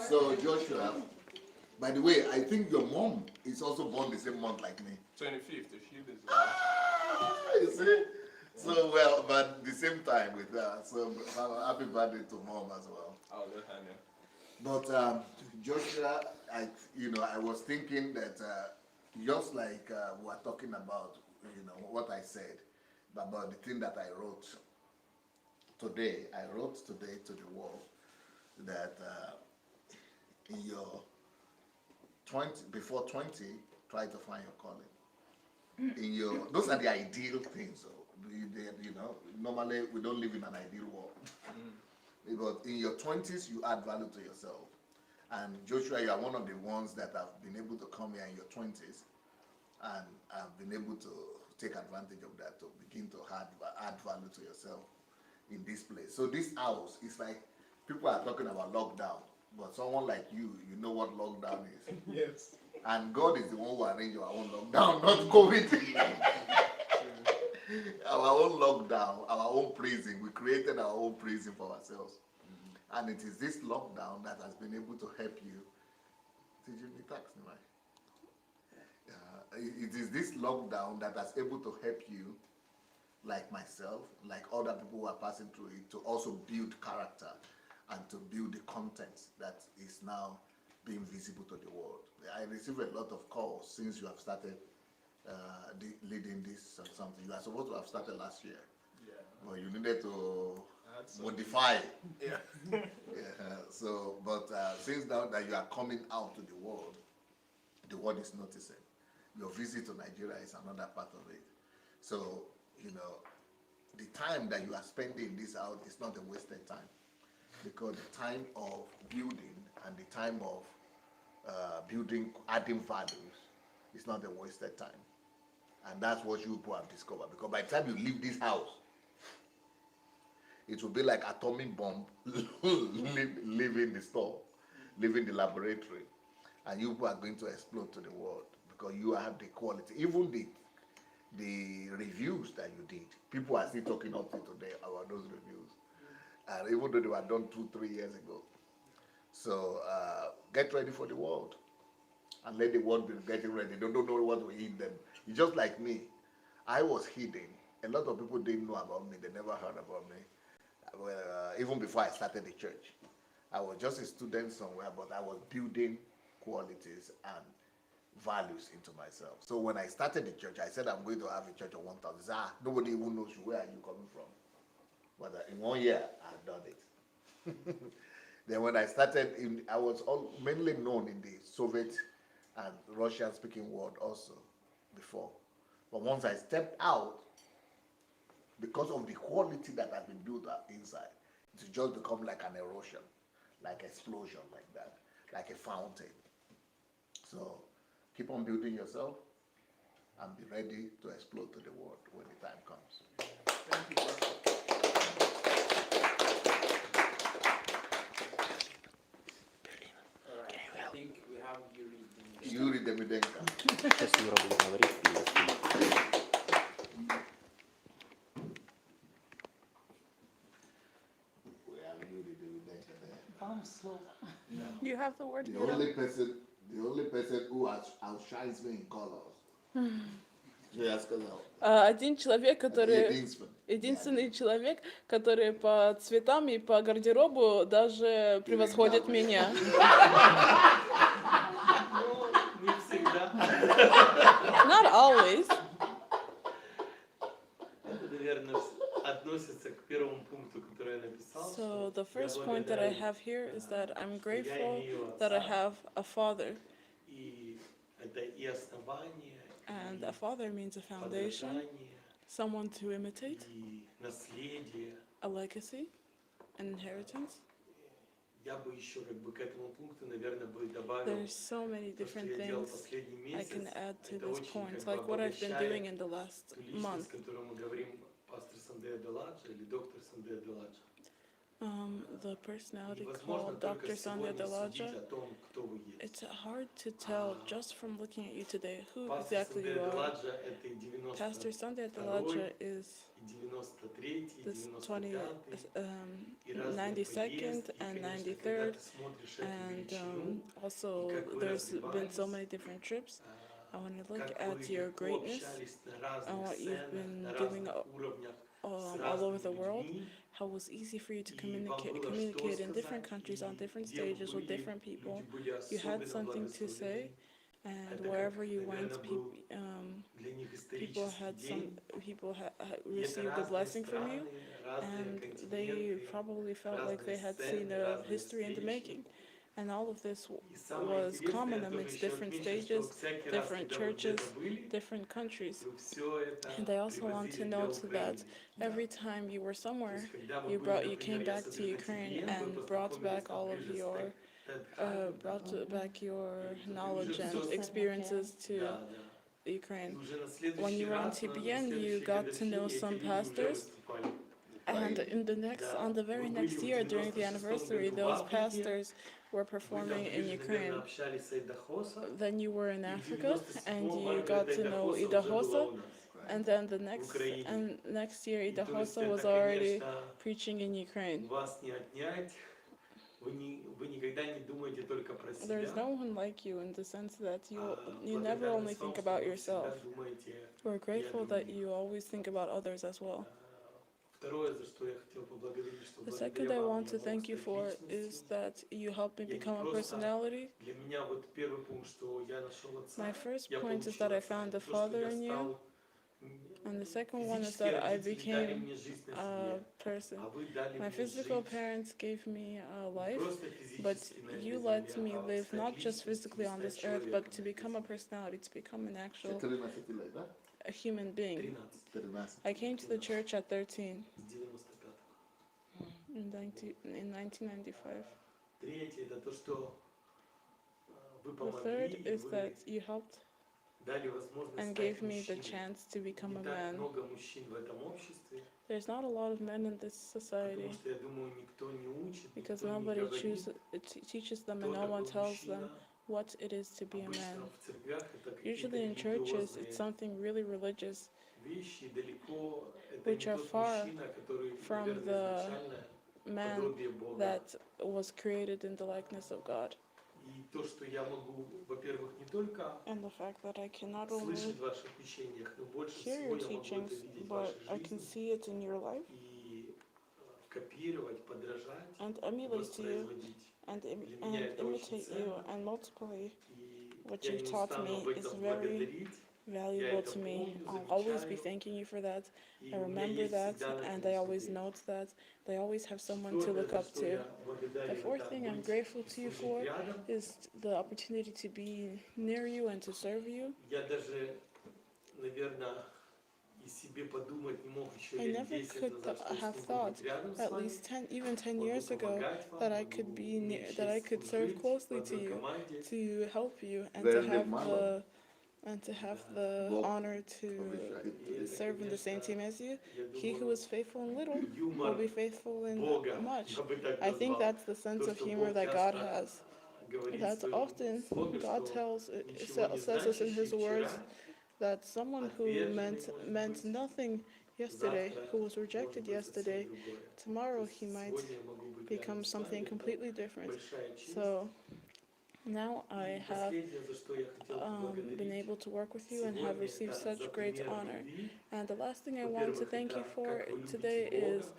So Joshua, by the way, I think your mom is also born the same month like me. 25th, a few days ago. You see? So well, but the same time with her. So happy birthday to mom as well. Oh, that's handy. But Joshua, I was thinking that just like we were talking about, what I said about the thing that I wrote today. I wrote today to the world that in your 20, before 20, try to find your calling. In your, those are the ideal things. So, normally we don't live in an ideal world. But in your 20s, you add value to yourself. And Joshua, you are one of the ones that have been able to come here in your 20s and have been able to take advantage of that to begin to add value to yourself in this place. So this house is like, people are talking about lockdown, but someone like you know what lockdown is. Yes. And God is the one who arranged our own lockdown, not COVID. Our own lockdown, our own prison. We created our own prison for ourselves. And it is this lockdown that has been able to help you. Did you need tax, it is this lockdown that has able to help you, like myself, like other people who are passing through it, to also build character and to build the content that is now being visible to the world. I receive a lot of calls since you have started leading this or something. You are supposed to have started last year, but you needed to modify. Yeah. So, but since now that you are coming out to the world is noticing. Your visit to Nigeria is another part of it. So, the time that you are spending this out is not a wasted time, because the time of building and the time of building, adding values is not a wasted time. And that's what you people have discovered. Because by the time you leave this house, it will be like atomic bomb leaving the store, leaving the laboratory. And you people are going to explode to the world because you have the quality. Even the reviews that you did, people are still talking up to today about those reviews. And even though they were done 2-3 years ago. So get ready for the world. And let the world be getting ready. They don't know what will hit them. It's just like me. I was hidden. A lot of people didn't know about me. They never heard about me. Even before I started the church. I was just a student somewhere, but I was building qualities and values into myself. So when I started the church, I said I'm going to have a church of 1,000. Nobody even knows where are you coming from. But in 1 year, I've done it. Then when I started, I was mainly known in the Soviet and Russian-speaking world also before. But once I stepped out, because of the quality that has been built up inside, it's just become like an erosion, like explosion, like that, like a fountain. So keep on building yourself and be ready to explode to the world when the time comes. Thank you, Pastor. All right, I think we have Yuri Demidenko. Сейчас Юра будет говорить. We have Yuri Demidenko there. You have the word. The only person who outshines me in colors. Я сказал. Один человек, который... Единственный человек, который по цветам и по гардеробу даже превосходит меня. Не всегда. Not always. Это, наверное, относится к первому пункту, который я написал. So the first point that I have here is that I'm grateful that I have a father. И это и основание, And a father means a foundation, подражание, someone to imitate, и наследие. a legacy, an inheritance. Я бы еще как бы к этому пункту, наверное, бы добавил, There's so many то, что different я делал things последний I месяц. can add to Это this очень point, как бы like what I've been doing обогащает in the last ту личность, month. которую мы говорим, пастор Сандея Аделаджа или доктор Сандея Аделаджа. The personality Невозможно called только Dr. Sandея сегодня судить Adelajja, о том, кто вы есть. it's hard to tell just from looking at you today who Пастор exactly Сандея you are. Аделаджа это и Pastor Sandея 92-й, Adelajja is и 93-й, и this 95-й, и разные 92nd поездки. И, and конечно, когда 93rd, ты смотришь эту and величину, also и как вы there's been so развивались, many different trips. And when I look как at вы your легко greatness общались на and разных what you've сценах, been на doing разных уровнях, с all over разными the world, людьми, how it was easy for you to и вам было что communicate in different сказать, countries, on и different где вы stages with были, different people. люди были You had особенно something to say, благословлены. and Это wherever как, you went, наверное, был для них people исторический had день. И это received a разные blessing from you, страны, разные and they континенты, probably felt like разные they had сцены, seen a разные history in the встречи. making. And all of this И самое was интересное, common я тоже amidst еще different отмечу, stages, что всякий раз, different когда вы где-то churches, были, different countries. вы все это And I also want to привозили для note that Украины. every time you were То somewhere, есть, когда вы you были, you came например, я back to смотрю на Ukraine ТВН, вы and brought познакомились back там all of ближе с your Тед Хагом, brought back your и knowledge уже and все, experiences to да, да. Ukraine. И уже на When следующий you were on раз, на TBN, you следующей got to know годовщине some эти люди уже pastors, выступали. and in the next, Да. on the very Вы next были в year during the 96-м anniversary, году в those Африке. pastors were Вы там performing in ближе, Ukraine. наверное, общались с Эйдахоса. Then you were in И в Africa, and 97-м you got to know Эйдахоса уже Idahosa, была у нас. and then the next year И то есть Idahosa was это, already конечно, preaching in Ukraine. вас не отнять. Вы никогда не думаете только про There's себя. no one like you in the sense that you Благодарность never only вам, think что about вы yourself. всегда думаете We're и о grateful that других. you always think about others as well. Второе, за что я хотел поблагодарить, что The благодаря second I вам want to я мог thank you стать for личностью. is that you helped me Я не become a просто- personality. Для меня вот первый пункт, что я нашел отца. My first Я point is получил that I отца. found the То, что Father я in you, стал, and the second one is физически that I родители дали became мне жизнь на a земле, person. а вы дали My мне physical жить parents gave me a не life, просто but физически на you этой let земле, me а live стать not just личностью, physically on this стать earth, человеком but на to этой become a земле. personality, to become an actual 13 лет, да? a human being. 13 I came to the church at 13 с 95-го. in 1995. Третье, это то, что вы The помогли, third и is вы that you helped and gave me the chance to become a man. There's not a lot of men in this society because nobody teaches them and no one tells them what it is to be a man. Usually in churches, it's something really religious, which are far from the man that was created in the likeness of God. And the fact that I can not only hear your teachings, but I can see it in your life and emulate you and imitate you and multiply what you've taught me is very valuable to me. I'll always be thanking you for that. I remember that, and I always note that. I always have someone to look up to. The fourth thing I'm grateful to you for is the opportunity to be near you and to serve you. I never could have thought, at least 10 years ago, that I could be that I could serve closely to you, to help you, and to have the honor to serve in the same team as you. He who is faithful in little will be faithful in much. I think that's the sense of humor that God has. That's often God says us in His words that someone who meant nothing yesterday, who was rejected yesterday, tomorrow he might become something completely different. So now I have been able to work with you and have received such great honor. And the last thing I want to thank you for today is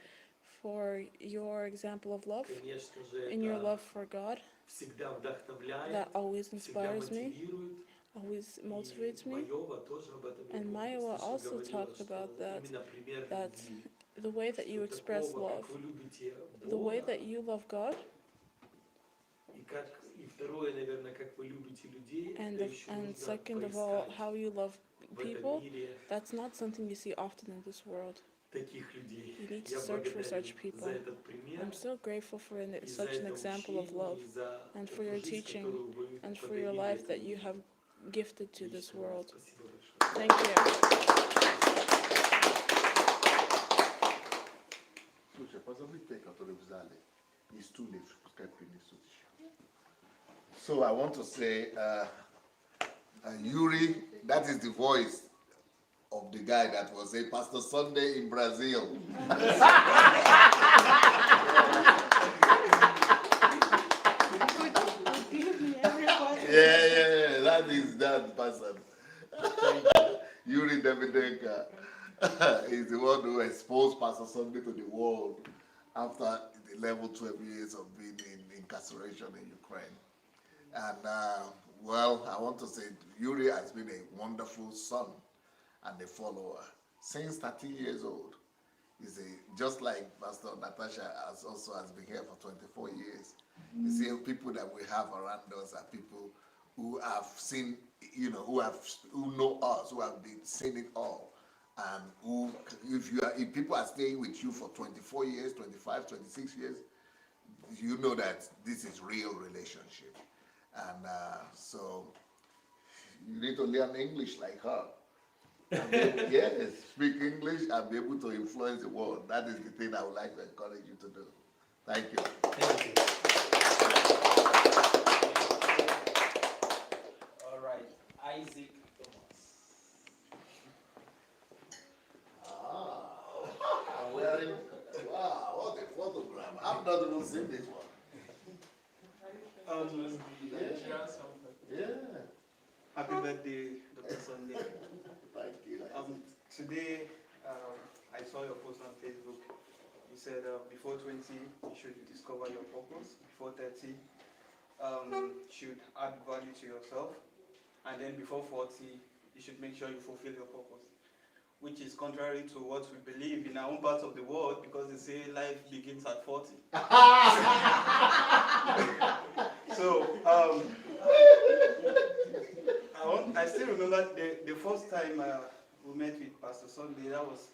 for your example of love, in your love for God, that always inspires me, always motivates me. And Mayowa also talked about that the way that you express love, the way that you love God, and second of all, how you love people, that's not something you see often in this world. You need to search for such people. I'm so grateful for such an example of love, and for your teaching, and for your life that you have gifted to this world. Thank you. So I want to say, Yuri, that is the voice of the guy that was a Pastor Sunday in Brazil. Yeah, that is that person. Yuri Davidenka is the one who exposed Pastor Sunday to the world after the 12 years of being in incarceration in Ukraine. And well, I want to say Yuri has been a wonderful son and a follower since 13 years old. He's just like Pastor Natasha has been here for 24 years. You see, people that we have around us are people who have seen, who know us, who have been seen it all, and who, if people are staying with you for 24 years, 25, 26 years, you know that this is real relationship. And so you need to learn English like her. Yes, speak English and be able to influence the world. That is the thing I would like to encourage you to do. Thank you. Thank you. All right, Isaac Thomas. I'm wearing, wow, what a photograph. I've not even seen this one. Yeah. Happy birthday, Dr. Sunday. Thank you. Today, I saw your post on Facebook. You said before 20, you should discover your purpose. Before 30, you should add value to yourself. And then before 40, you should make sure you fulfill your purpose. Which is contrary to what we believe in our own parts of the world, because they say life begins at 40. So, I still remember the first time we met with Pastor Sunday. That was,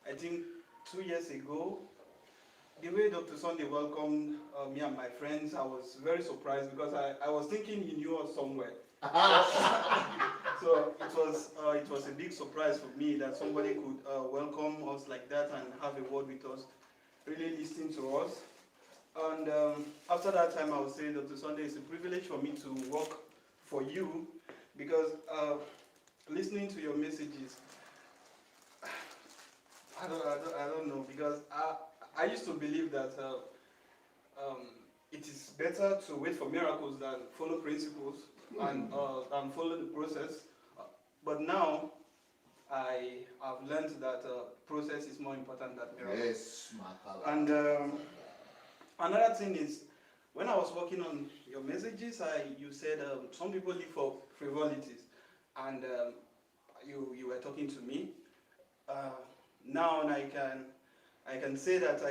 I think, 2 years ago. The way Dr. Sunday welcomed me and my friends, I was very surprised because I was thinking he knew us somewhere. So it was a big surprise for me that somebody could welcome us like that and have a word with us, really listening to us. And after that time, I would say, Dr. Sunday, it's a privilege for me to work for you, because listening to your messages, I don't know, because I used to believe that it is better to wait for miracles than follow principles and follow the process. But now I have learned that process is more important than miracles. Yes, And another thing is, when I was working on your messages, you said some people live for frivolities, and you were talking to me. Now I can say that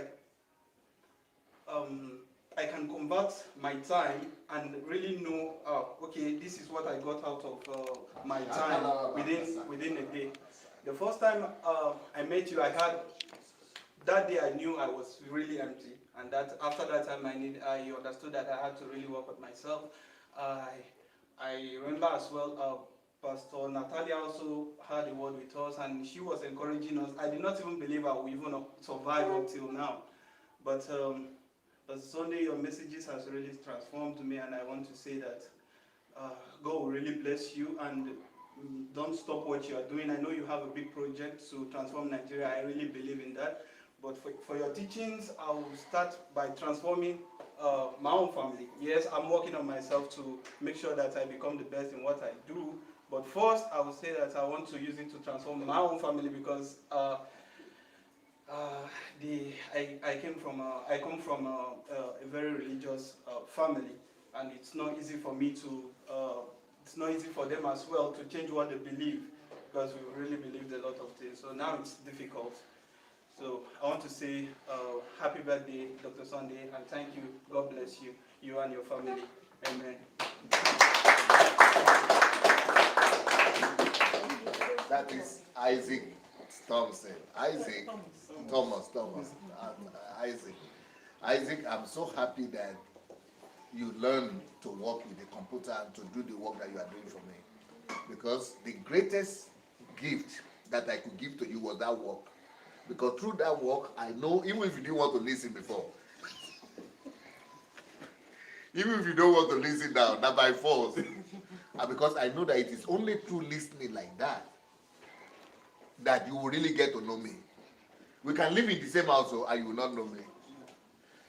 I can convert my time and really know, okay, this is what I got out of my time within a day. The first time I met you, that day I knew I was really empty, and that after that time I understood that I had to really work with myself. I remember as well, Pastor Natalia also had a word with us, and she was encouraging us. I did not even believe I would even survive until now. But Sunday, your messages has really transformed me, and I want to say that God will really bless you, and don't stop what you are doing. I know you have a big project to transform Nigeria. I really believe in that. But for your teachings, I will start by transforming my own family. Yes, I'm working on myself to make sure that I become the best in what I do. But first, I will say that I want to use it to transform my own family, because I come from a very religious family, and it's not easy for me to. It's not easy for them as well to change what they believe, because we really believed a lot of things. So now it's difficult. So I want to say happy birthday, Dr. Sunday, and thank you. God bless you, you and your family. Amen. That is Isaac Thompson. Thomas. Isaac, I'm so happy that you learn to work with the computer and to do the work that you are doing for me. Because the greatest gift that I could give to you was that work. Because through that work, I know, even if you didn't want to listen before, even if you don't want to listen now, not by force, and because I know that it is only through listening like that that you will really get to know me. We can live in the same household and you will not know me.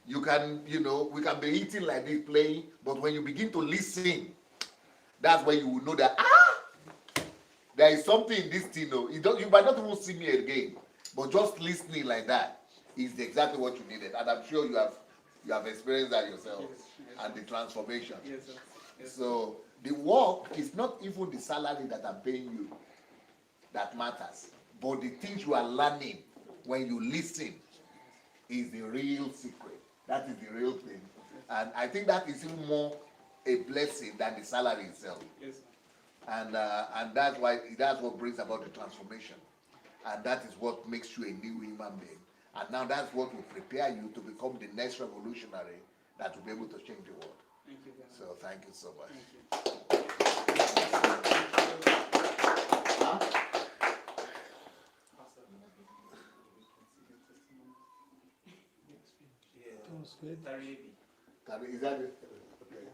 You can, we can be eating like this, playing, but when you begin to listen, that's when you will know that, there is something in this thing. You might not even see me again, but just listening like that is exactly what you needed. And I'm sure you have experienced that yourself, and the transformation. Yes, sir. Yes, so the work is not even the salary that I'm paying you that matters, but the things you are learning when you listen is the real secret. That is the real thing. And I think that is even more a blessing than the salary itself. Yes, And that's what brings about the transformation. And that is what makes you a new human being. And now that's what will prepare you to become the next revolutionary that will be able to change the world. Thank you very much. So thank you so much. Is that it? Okay.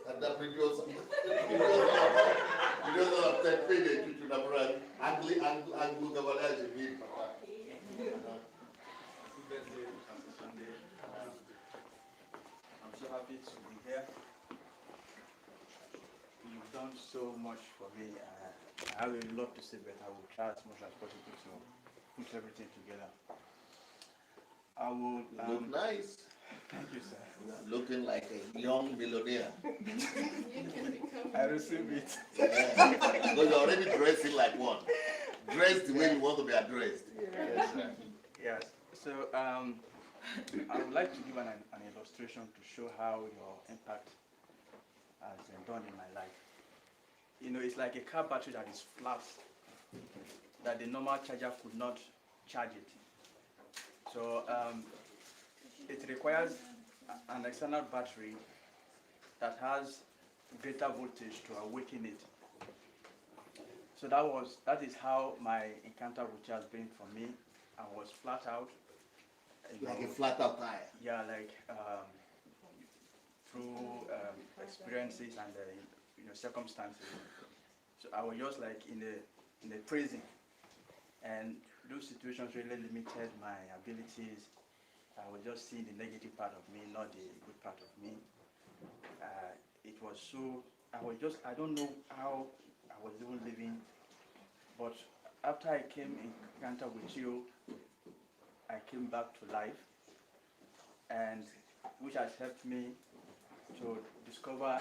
And the previous of that page, you should have read Angli Gabalaj again. I'm so happy to be here. You've done so much for me. I have a lot to say, but I will try as much as possible to put everything together. I will. Look nice. Thank you, sir. Looking like a young millionaire. I receive it. Yeah. Because you're already dressing like one. Dressed the way you want to be addressed. Yes, sir. Yes. So I would like to give an illustration to show how your impact has been done in my life. It's like a car battery that is flat, that the normal charger could not charge it. So it requires an external battery that has greater voltage to awaken it. So that is how my encounter with you has been for me. I was flat out. Like a flat out tire. Yeah, like through experiences and circumstances. So I was just like in a prison, and those situations really limited my abilities. I was just seeing the negative part of me, not the good part of me. It was so, I don't know how I was even living, but after I came in encounter with you, I came back to life, and which has helped me to discover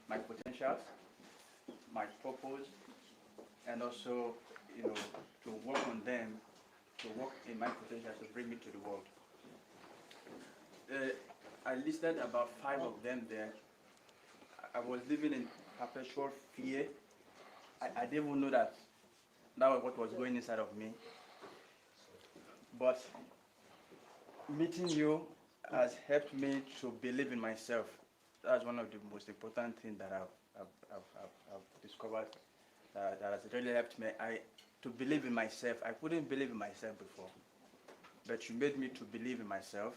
my potentials, my purpose, and also, to work on them, to work in my potential to bring me to the world. I listed about 5 of them there. I was living in perpetual fear. I didn't even know that was what was going inside of me. But meeting you has helped me to believe in myself. That's one of the most important things that I've discovered that has really helped me. To believe in myself. I couldn't believe in myself before, but you made me to believe in myself,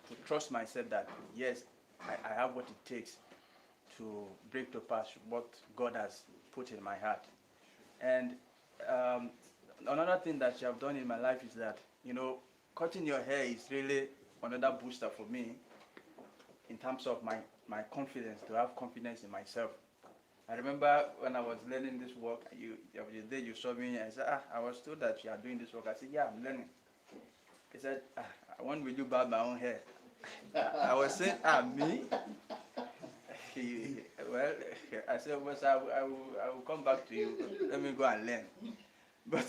to trust myself that yes, I have what it takes to bring to pass what God has put in my heart. And another thing that you have done in my life is that, cutting your hair is really another booster for me in terms of my confidence, to have confidence in myself. I remember when I was learning this work, the day you saw me, I said, I was told that you are doing this work. I said, yeah, I'm learning. He said, when will you barb my own hair? I was saying, me? Well, I said, well, I will come back to you. Let me go and learn. But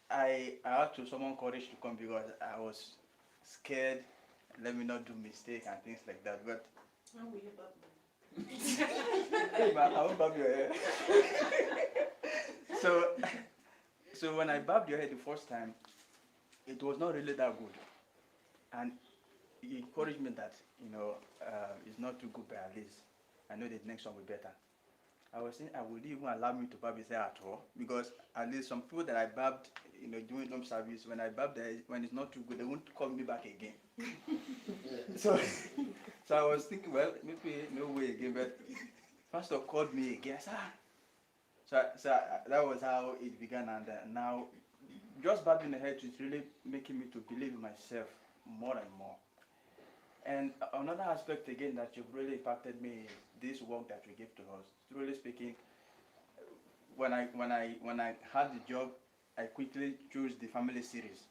I had to summon courage to come because I was scared. Let me not do mistake and things like that. But When will you barb me? hey, man, I won't barb your hair. So when I barbed your hair the first time, it was not really that good. And he encouraged me that, it's not too good, but at least I know the next one will be better. I was saying, would you even allow me to barb his hair at all? Because at least some people that I barbed, doing home service, when I barb their hair, when it's not too good, they won't call me back again. So I was thinking, well, maybe no way again, but pastor called me again. So that was how it began, and now just barbing the hair is really making me to believe in myself more and more. And another aspect again that you've really impacted me is this work that you gave to us. Truly speaking, when I had the job, I quickly chose the family series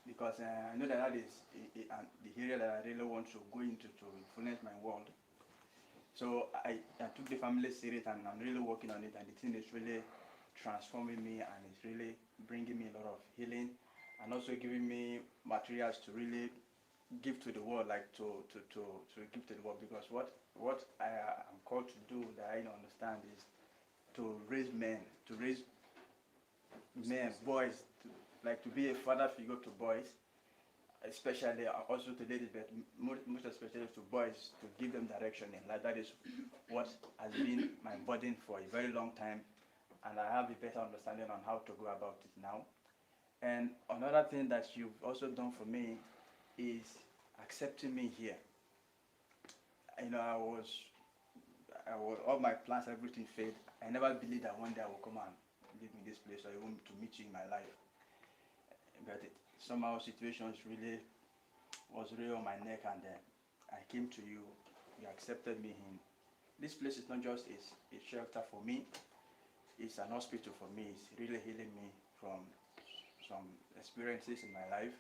because I know that is the area that I really want to go into to influence my world. So I took the family series and I'm really working on it, and the thing is really transforming me, and it's really bringing me a lot of healing, and also giving me materials to really give to the world, like to give to the world, because what I am called to do that I don't understand is to raise men, boys, to be a father figure to boys, especially also to ladies, but most especially to boys, to give them direction in life. That is what has been my burden for a very long time, and I have a better understanding on how to go about it now. And another thing that you've also done for me is accepting me here. I was all my plans, everything failed. I never believed that one day I will come and live in this place or even to meet you in my life. But somehow situations really was really on my neck, and I came to you. You accepted me in. This place is not just a shelter for me. It's an hospital for me. It's really healing me from some experiences in my life.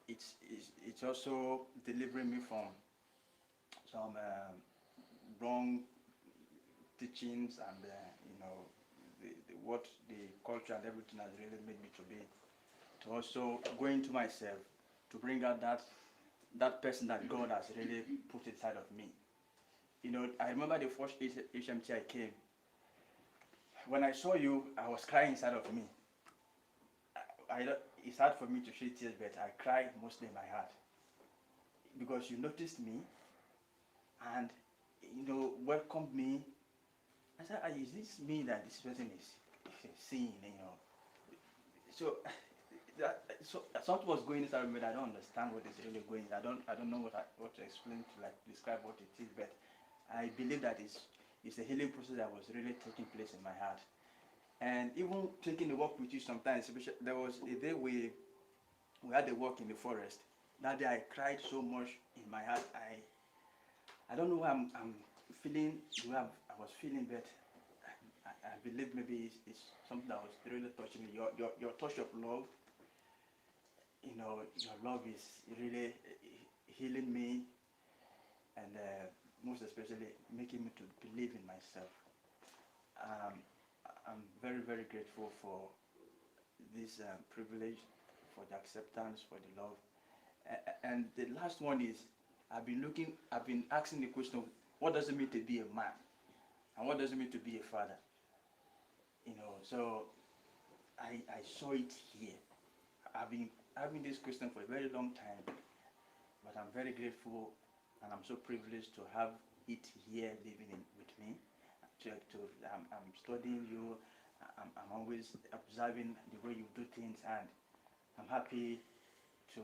It's also delivering me from some wrong teachings and what the culture and everything has really made me to be. To also go into myself, to bring out that person that God has really put inside of me. I remember the first HMT I came. When I saw you, I was crying inside of me. It's hard for me to shed tears, but I cry mostly in my heart. Because you noticed me, and welcomed me. I said, is this me that this person is seeing? So so something was going inside me. I don't understand what is really going. I don't know what to explain to describe what it is, but I believe that it's a healing process that was really taking place in my heart. And even taking the walk with you sometimes, there was a day we had a walk in the forest. That day I cried so much in my heart. I don't know why I'm feeling the way I was feeling, but I believe maybe it's something that was really touching me. Your touch of love, your love is really healing me, and most especially making me to believe in myself. I'm very, very grateful for this privilege, for the acceptance, for the love. And the last one is, I've been asking the question, what does it mean to be a man? And what does it mean to be a father? So I saw it here. I've been having this question for a very long time, but I'm very grateful and I'm so privileged to have it here living with me. I'm studying you, I'm always observing the way you do things, and I'm happy to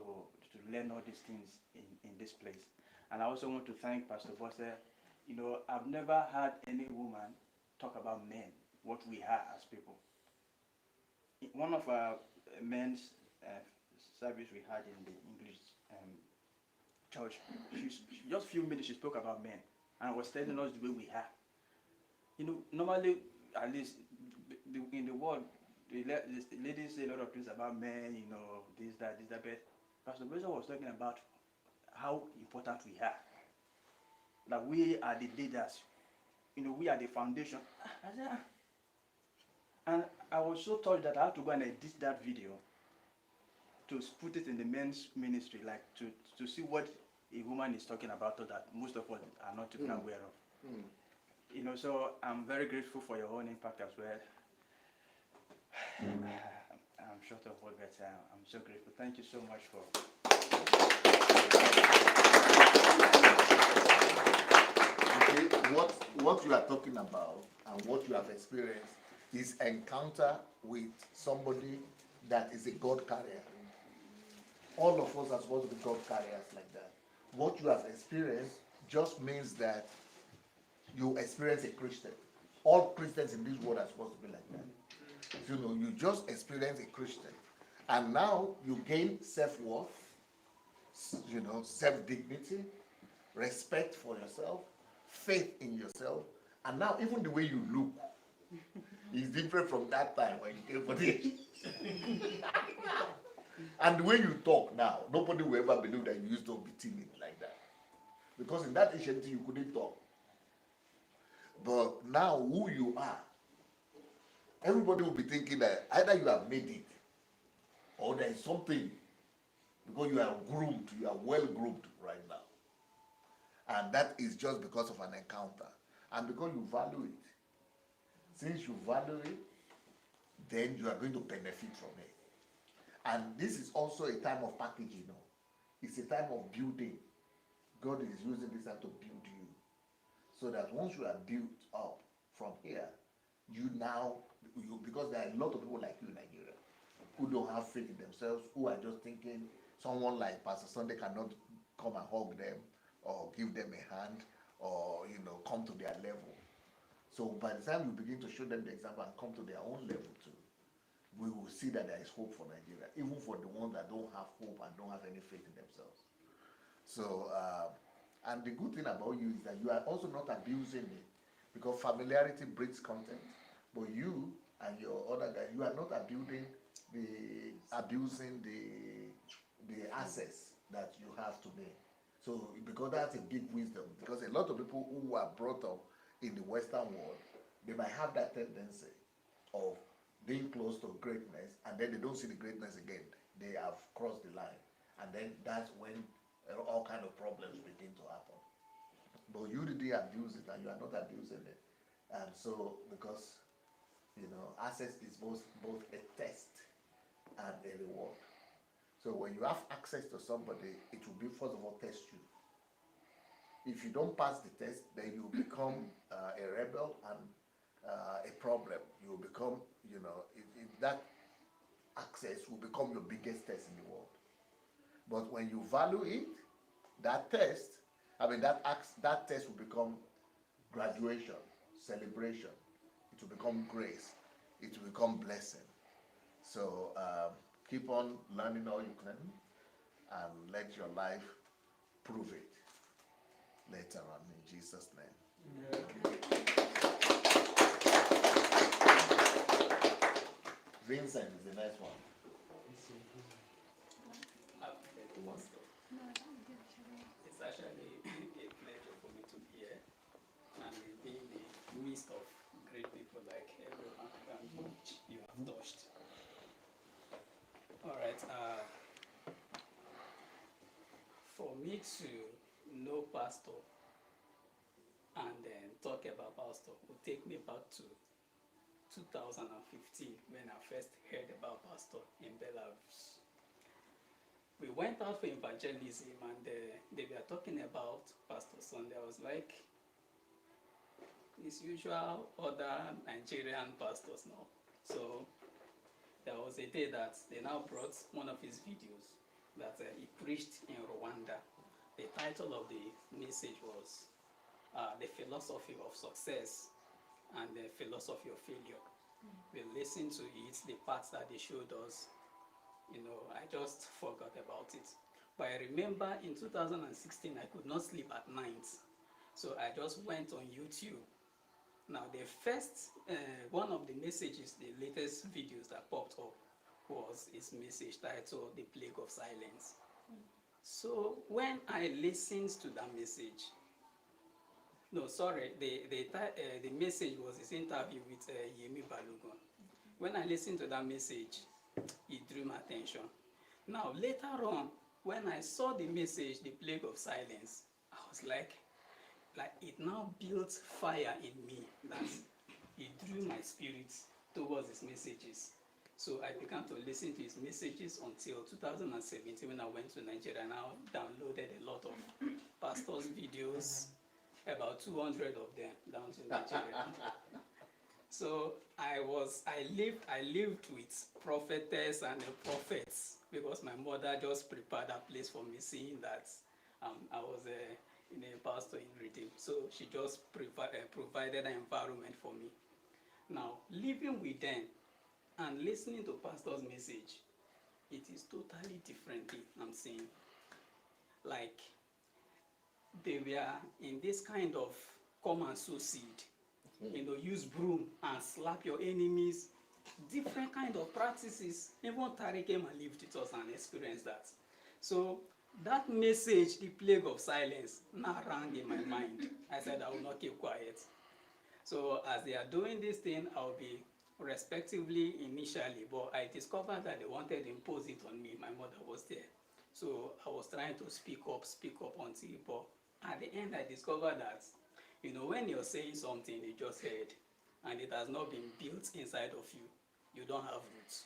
learn all these things in this place. And I also want to thank Pastor Bosse. I've never had any woman talk about men, what we are as people. One of our men's service we had in the English church, just a few minutes she spoke about men and was telling us the way we are. Normally, at least in the world, the ladies say a lot of things about men, this, that, but Pastor Bosse was talking about how important we are. That we are the leaders, we are the foundation. And I was so touched that I had to go and edit that video to put it in the men's ministry, to see what a woman is talking about that most of us are not even aware of. So I'm very grateful for your own impact as well. I'm short of words, but I'm so grateful. Thank you so much for. Okay, what you are talking about and what you have experienced is encounter with somebody that is a God carrier. All of us are supposed to be God carriers like that. What you have experienced just means that you experience a Christian. All Christians in this world are supposed to be like that. You just experience a Christian. And now you gain self-worth, self-dignity, respect for yourself, faith in yourself, and now even the way you look is different from that time when you came for this. And the way you talk now, nobody will ever believe that you used to be timid like that. Because in that ancient you couldn't talk. But now who you are, everybody will be thinking that either you have made it or there is something, because you are groomed, you are well groomed right now. And that is just because of an encounter. And because you value it. Since you value it, then you are going to benefit from it. And this is also a time of packaging. It's a time of building. God is using this time to build you. So that once you are built up from here, because there are a lot of people like you in Nigeria who don't have faith in themselves, who are just thinking someone like Pastor Sunday cannot come and hug them or give them a hand or come to their level. So by the time you begin to show them the example and come to their own level too, we will see that there is hope for Nigeria, even for the ones that don't have hope and don't have any faith in themselves. So, and the good thing about you is that you are also not abusing it, because familiarity breeds contempt. But you and your other guys, you are not abusing the access that you have today. So, because that's a big wisdom, because a lot of people who are brought up in the Western world, they might have that tendency of being close to greatness, and then they don't see the greatness again. They have crossed the line, and then that's when all kind of problems begin to happen. But you didn't abuse it, and you are not abusing it. And so, because access is both a test and a reward. So when you have access to somebody, it will be first of all test you. If you don't pass the test, then you become a rebel and a problem. You will become, that access will become your biggest test in the world. But when you value it, that test, that test will become graduation, celebration. It will become grace. It will become blessing. So keep on learning all you can and let your life prove it later on in Jesus' name. Vincent is the next one. It's actually a pleasure for me to be here and be in the midst of great people like everyone which you have touched. All right. For me to know Pastor and then talk about Pastor would take me back to 2015 when I first heard about Pastor in Belarus. We went out for evangelism and they were talking about Pastor Sunday. I was like, his usual other Nigerian pastors now. So there was a day that they now brought one of his videos that he preached in Rwanda. The title of the message was The Philosophy of Success and the Philosophy of Failure. We listened to it, the parts that they showed us. I just forgot about it. But I remember in 2016, I could not sleep at night. So I just went on YouTube. Now, the first, one of the messages, the latest videos that popped up was his message titled The Plague of Silence. So when I listened to that message, the message was his interview with Yemi Balogun. When I listened to that message, it drew my attention. Now, later on, when I saw the message, The Plague of Silence, I was like it now built fire in me that it drew my spirit towards his messages. So I began to listen to his messages until 2017 when I went to Nigeria and I downloaded a lot of pastors' videos, about 200 of them down to Nigeria. So I lived with prophetess and prophets because my mother just prepared a place for me, seeing that I was a pastor in Redeem. So she just provided an environment for me. Now, living with them and listening to pastor's message, it is totally different thing I'm seeing. Like, they were in this kind of come and sow seed. Use broom and slap your enemies. Different kind of practices. Even Tari came and lived with us and experienced that. So that message, The Plague of Silence, now rang in my mind. I said I will not keep quiet. So as they are doing this thing, I'll be respectively initially, but I discovered that they wanted to impose it on me. My mother was there. So I was trying to speak up until, but at the end I discovered that, when you're saying something you just heard, and it has not been built inside of you, you don't have roots.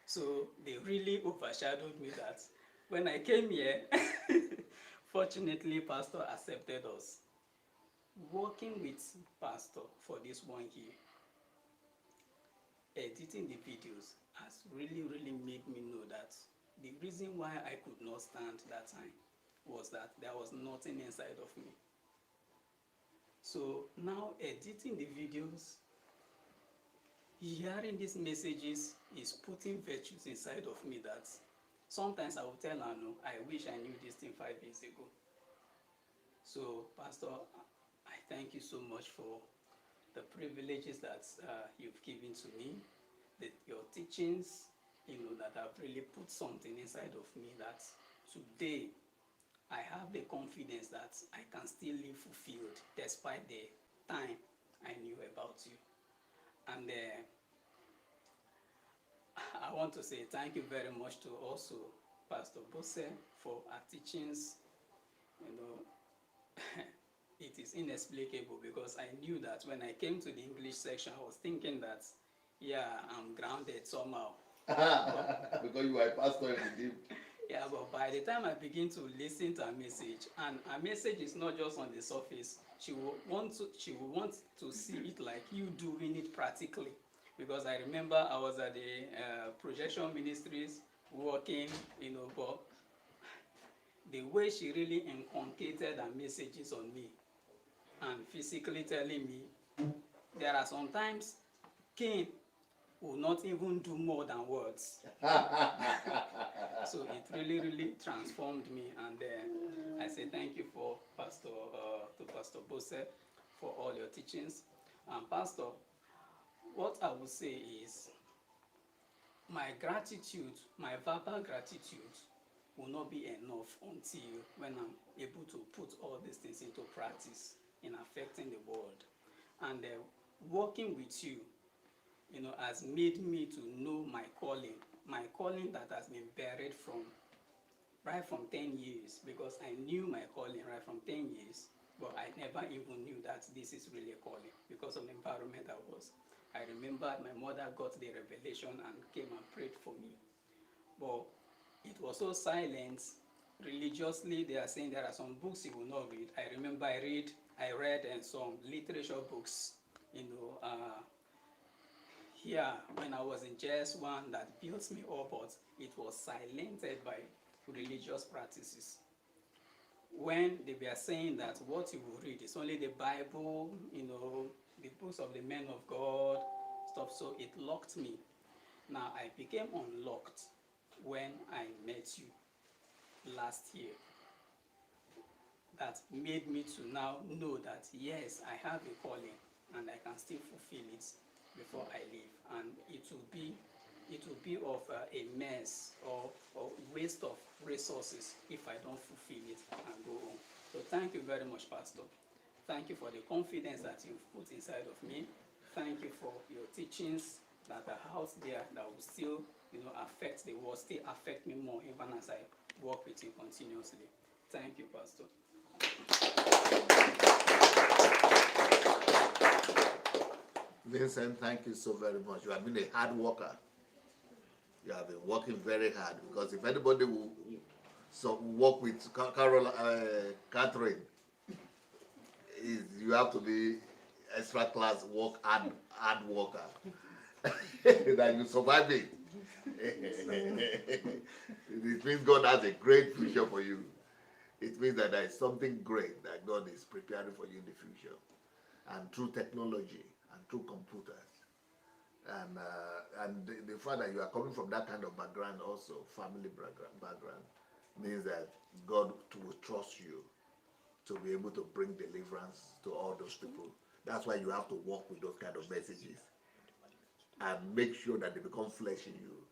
So they really overshadowed me that when I came here, fortunately, Pastor accepted us. Working with Pastor for this 1 year, editing the videos has really, really made me know that the reason why I could not stand that time was that there was nothing inside of me. So now editing the videos, hearing these messages is putting virtues inside of me that sometimes I will tell her, no, I wish I knew this thing 5 years ago. So, Pastor, I thank you so much for the privileges that you've given to me, your teachings, that have really put something inside of me that today I have the confidence that I can still live fulfilled despite the time I knew about you. And I want to say thank you very much to also Pastor Bose for our teachings. It is inexplicable because I knew that when I came to the English section, I was thinking that, yeah, I'm grounded somehow. Because you are a pastor in Redeem. Yeah, but by the time I begin to listen to her message, and her message is not just on the surface, she will want to see it like you doing it practically. Because I remember I was at the projection ministries working, but the way she really inculcated her messages on me and physically telling me, there are sometimes Cain will not even do more than words. So it really, really transformed me, and I say thank you for Pastor Bose for all your teachings. And Pastor, what I would say is my gratitude, my verbal gratitude will not be enough until when I'm able to put all these things into practice in affecting the world. And working with you, has made me to know my calling that has been buried right from 10 years, because I knew my calling right from 10 years, but I never even knew that this is really a calling because of the environment I was. I remember my mother got the revelation and came and prayed for me. But it was so silent. Religiously, they are saying there are some books you will not read. I remember I read some literature books, here when I was in JS1 that built me up, but it was silenced by religious practices. When they were saying that what you will read is only the Bible, the books of the men of God, stuff, so it locked me. Now I became unlocked when I met you last year. That made me to now know that yes, I have a calling and I can still fulfill it before I leave, and it will be of a mess or waste of resources if I don't fulfill it and go home. So thank you very much, Pastor. Thank you for the confidence that you've put inside of me. Thank you for your teachings that are out there that will still affect the world, still affect me more even as I work with you continuously. Thank you, Pastor. Vincent, thank you so very much. You have been a hard worker. You have been working very hard, because if anybody will work with Catherine, you have to be extra class hard worker. That you survive it. It means God has a great future for you. It means that there is something great that God is preparing for you in the future. And through technology and through computers. And the fact that you are coming from that kind of background also, family background, means that God will trust you to be able to bring deliverance to all those people. That's why you have to work with those kind of messages and make sure that they become flesh in you,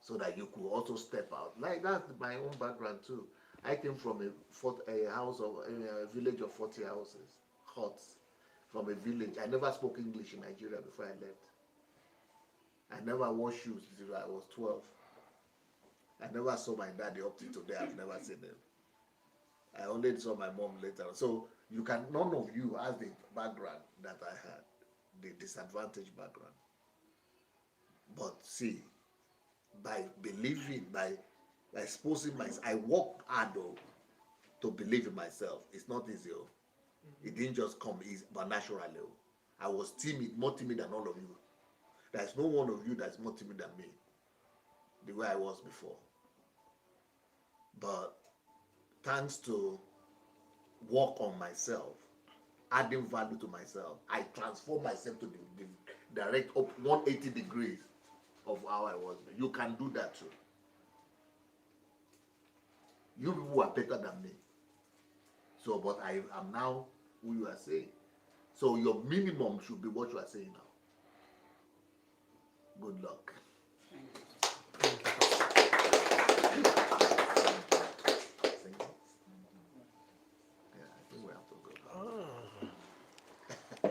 so that you could also step out. Like that's my own background too. I came from a village of 40 houses, huts, from a village. I never spoke English in Nigeria before I left. I never wore shoes until I was 12. I never saw my daddy up to today. I've never seen him. I only saw my mom later. So none of you has the background that I had, the disadvantaged background. But see, by believing, by exposing myself, I worked hard to believe in myself. It's not easy. It didn't just come easy, but naturally. I was timid, more timid than all of you. There's no one of you that's more timid than me, the way I was before. But thanks to work on myself, adding value to myself, I transform myself to the direct up 180 degrees of how I was. You can do that too. You people are better than me. So, but I am now who you are saying. So your minimum should be what you are saying now. Good luck. Yeah, I think we have to go.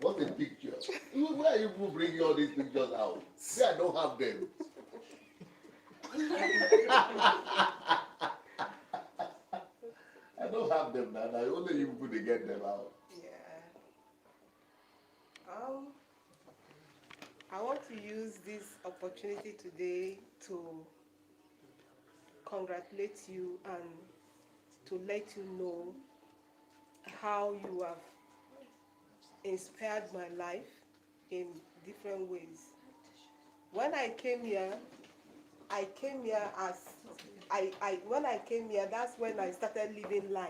What a picture. Where are you people bringing all these pictures out? See, I don't have them. I don't have them now. I only you people to get them out. Yeah. I want to use this opportunity today to congratulate you and to let you know how you have inspired my life in different ways. When I came here as when I came here, that's when I started living life.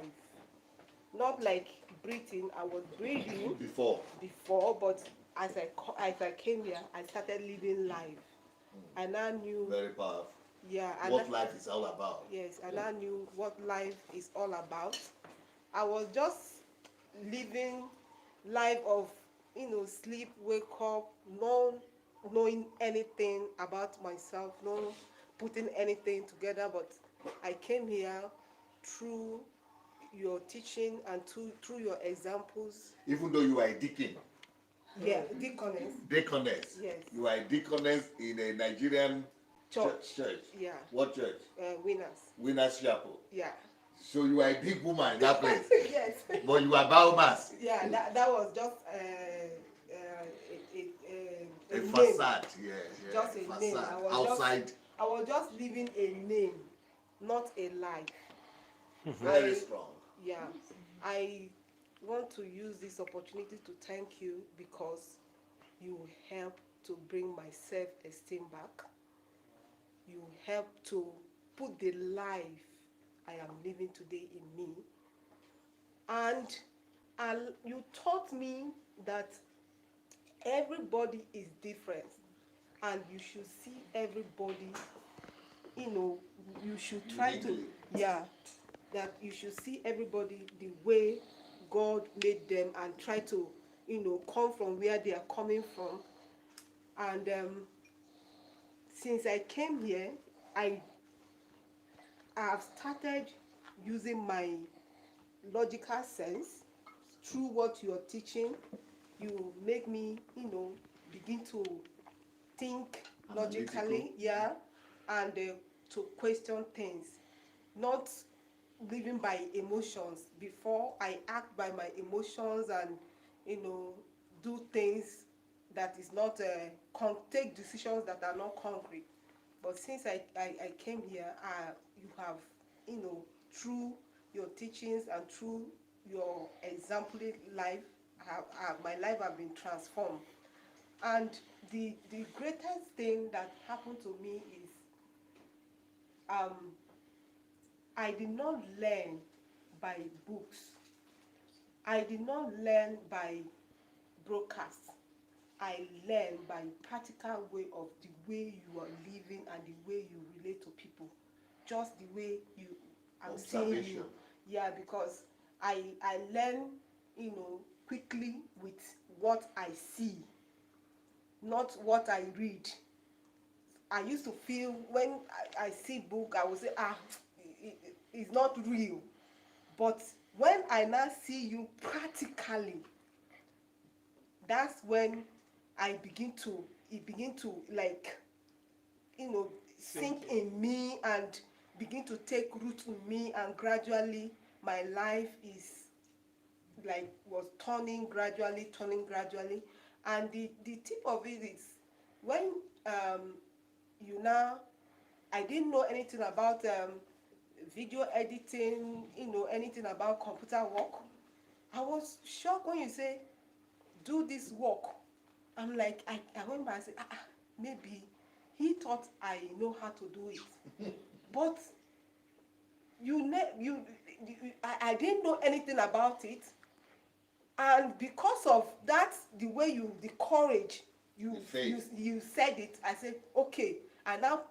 Not like breathing, I was breathing Before, but as I came here, I started living life. And I knew very powerful. yeah, and What life is all about. yes, and I knew what life is all about. I was just living life of, sleep, wake up, no knowing anything about myself, no putting anything together. But I came here through your teaching and through your examples. Even though you are a deacon. Yeah, deaconess. Deaconess. Yes. You are a deaconess in a Nigerian church. Yeah. What church? Winners. Winners Chapel. Yeah. So you are a big woman in that place. Yes. But you are biomass. Yeah, that was just A name. facade. Yeah. Just a facade. name. Outside. I was just living a name, not a life. Very strong. Yeah. I want to use this opportunity to thank you because you help to bring my self-esteem back. You help to put the life I am living today in me. And you taught me that everybody is different and you should see everybody, you should try to, that you should see everybody the way God made them and try to, come from where they are coming from. And since I came here, I have started using my logical sense through what you're teaching. You make me, begin to think logically, and to question things, not living by emotions. Before, I act by my emotions and, do things that is not, take decisions that are not concrete. But since I came here, you have, through your teachings and through your exemplary life, my life has been transformed. And the greatest thing that happened to me is I did not learn by books. I did not learn by broadcasts. I learn by practical way of the way you are living and the way you relate to people. Just the way I'm seeing you. Yeah, because I learn, quickly with what I see, not what I read. I used to feel when I see book, I would say, it's not real. But when I now see you practically, that's when it begin to like, sink in me and begin to take root in me, and gradually my life was turning gradually. And the tip of it is when I didn't know anything about video editing, anything about computer work. I was shocked when you say, do this work. I'm like, I went back and said, maybe he thought I know how to do it. But I didn't know anything about it. And because of that, the way the courage, you said it, I said, okay. I now,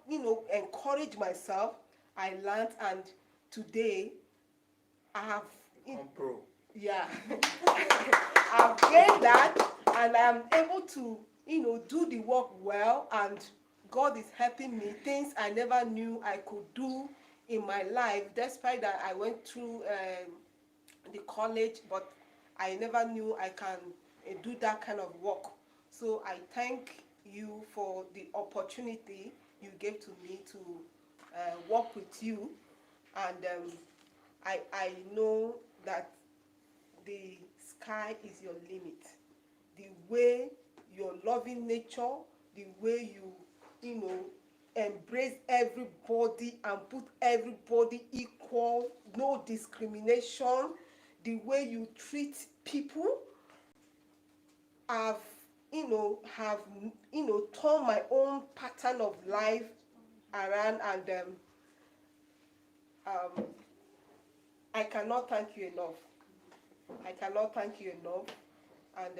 encourage myself. I learned, and today I have pro. Yeah. I've gained that, and I'm able to, do the work well, and God is helping me. Things I never knew I could do in my life, despite that I went through the college, but I never knew I can do that kind of work. So I thank you for the opportunity you gave to me to work with you, and I know that the sky is your limit. The way your loving nature, the way you embrace everybody and put everybody equal, no discrimination, the way you treat people. Have turned my own pattern of life around, and I cannot thank you enough. I cannot thank you enough. And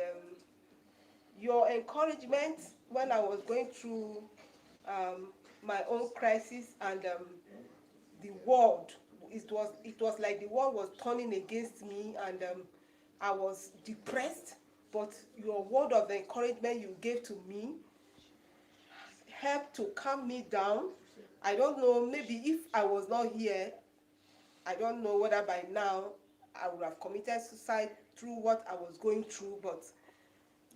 your encouragement when I was going through my own crisis, and the world, it was like the world was turning against me, and I was depressed. But your word of encouragement you gave to me helped to calm me down. I don't know, maybe if I was not here, I don't know whether by now I would have committed suicide through what I was going through, but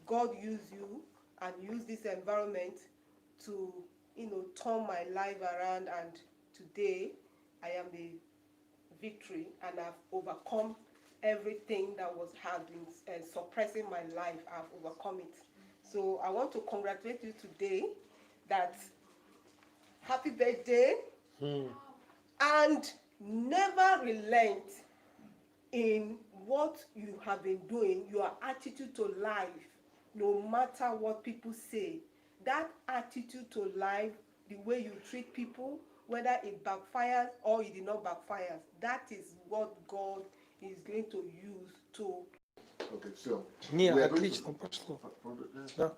God used you and used this environment to, turn my life around, and today I am a victory, and I've overcome everything that had been suppressing my life. I've overcome it. So I want to congratulate you today, that happy birthday, and never relent in what you have been doing, your attitude to life, no matter what people say. That attitude to life, the way you treat people, whether it backfires or it did not backfire, that is what God is going to use to. Okay, so. Не, отлично пошло. Да.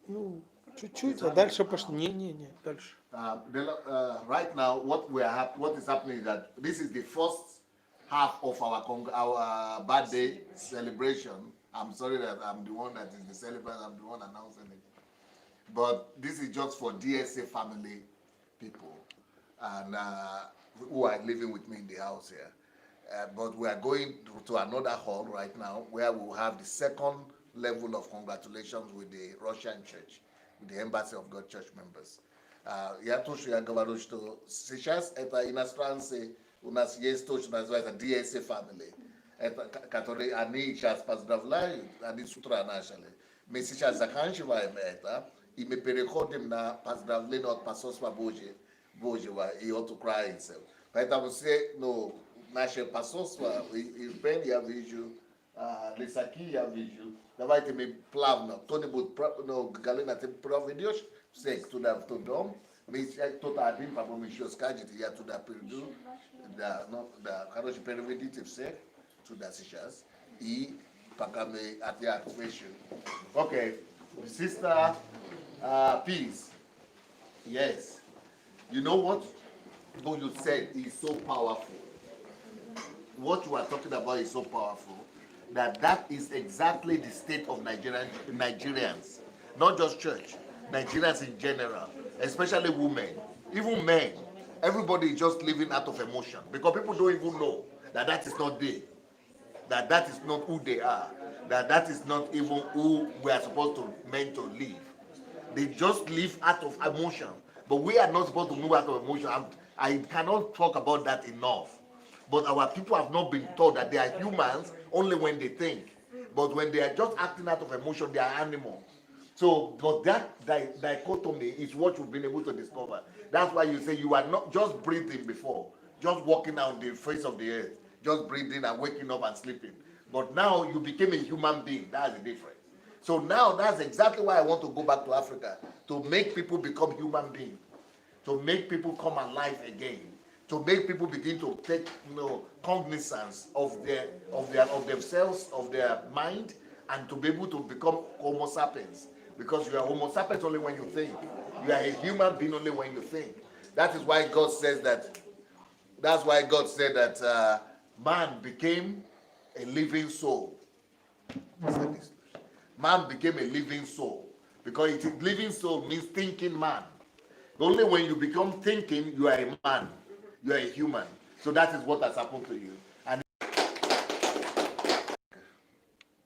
Ну, чуть-чуть, а дальше пошло. Не, дальше. Right now, what is happening is that this is the first half of our birthday celebration. I'm sorry that I'm the one that is the celebrant, I'm the one announcing it. But this is just for DSA family people and who are living with me in the house here. But we are going to another hall right now where we will have the second level of congratulations with the Russian church, with the Embassy of God church members. Я тоже говорю, что сейчас это иностранцы у нас есть то, что называется DSA family, которые они сейчас поздравляют, они с утра начали. Мы сейчас заканчиваем это, и мы переходим на поздравление от посольства Божьего и от украинцев. Поэтому все, наше посольство, и Бен я вижу, Лисаки я вижу. Давайте мы плавно, кто-нибудь, Галина, ты проведешь всех туда, в тот дом. Кто-то один, по-моему, еще скажет, я туда приду. Да, короче, переведите всех туда сейчас. И пока мы отвечу. Okay, Sister Peace. Yes. You know what you said is so powerful. What you are talking about is so powerful that is exactly the state of Nigerians, not just church, Nigerians in general, especially women, even men. Everybody is just living out of emotion because people don't even know that is not they, that is not who they are, that is not even who we are supposed to meant to live. They just live out of emotion, but we are not supposed to move out of emotion. I cannot talk about that enough. But our people have not been taught that they are humans only when they think. But when they are just acting out of emotion, they are animals. So, but that dichotomy is what you've been able to discover. That's why you say you are not just breathing before, just walking on the face of the earth, just breathing and waking up and sleeping. But now you became a human being. That's the difference. So now that's exactly why I want to go back to Africa, to make people become human beings, to make people come alive again, to make people begin to take cognizance of themselves, of their mind, and to be able to become Homo sapiens. Because you are Homo sapiens only when you think. You are a human being only when you think. That is why God says that. That's why God said that man became a living soul. Man became a living soul because living soul means thinking man. Only when you become thinking, you are a man. You are a human. So that is what has happened to you. And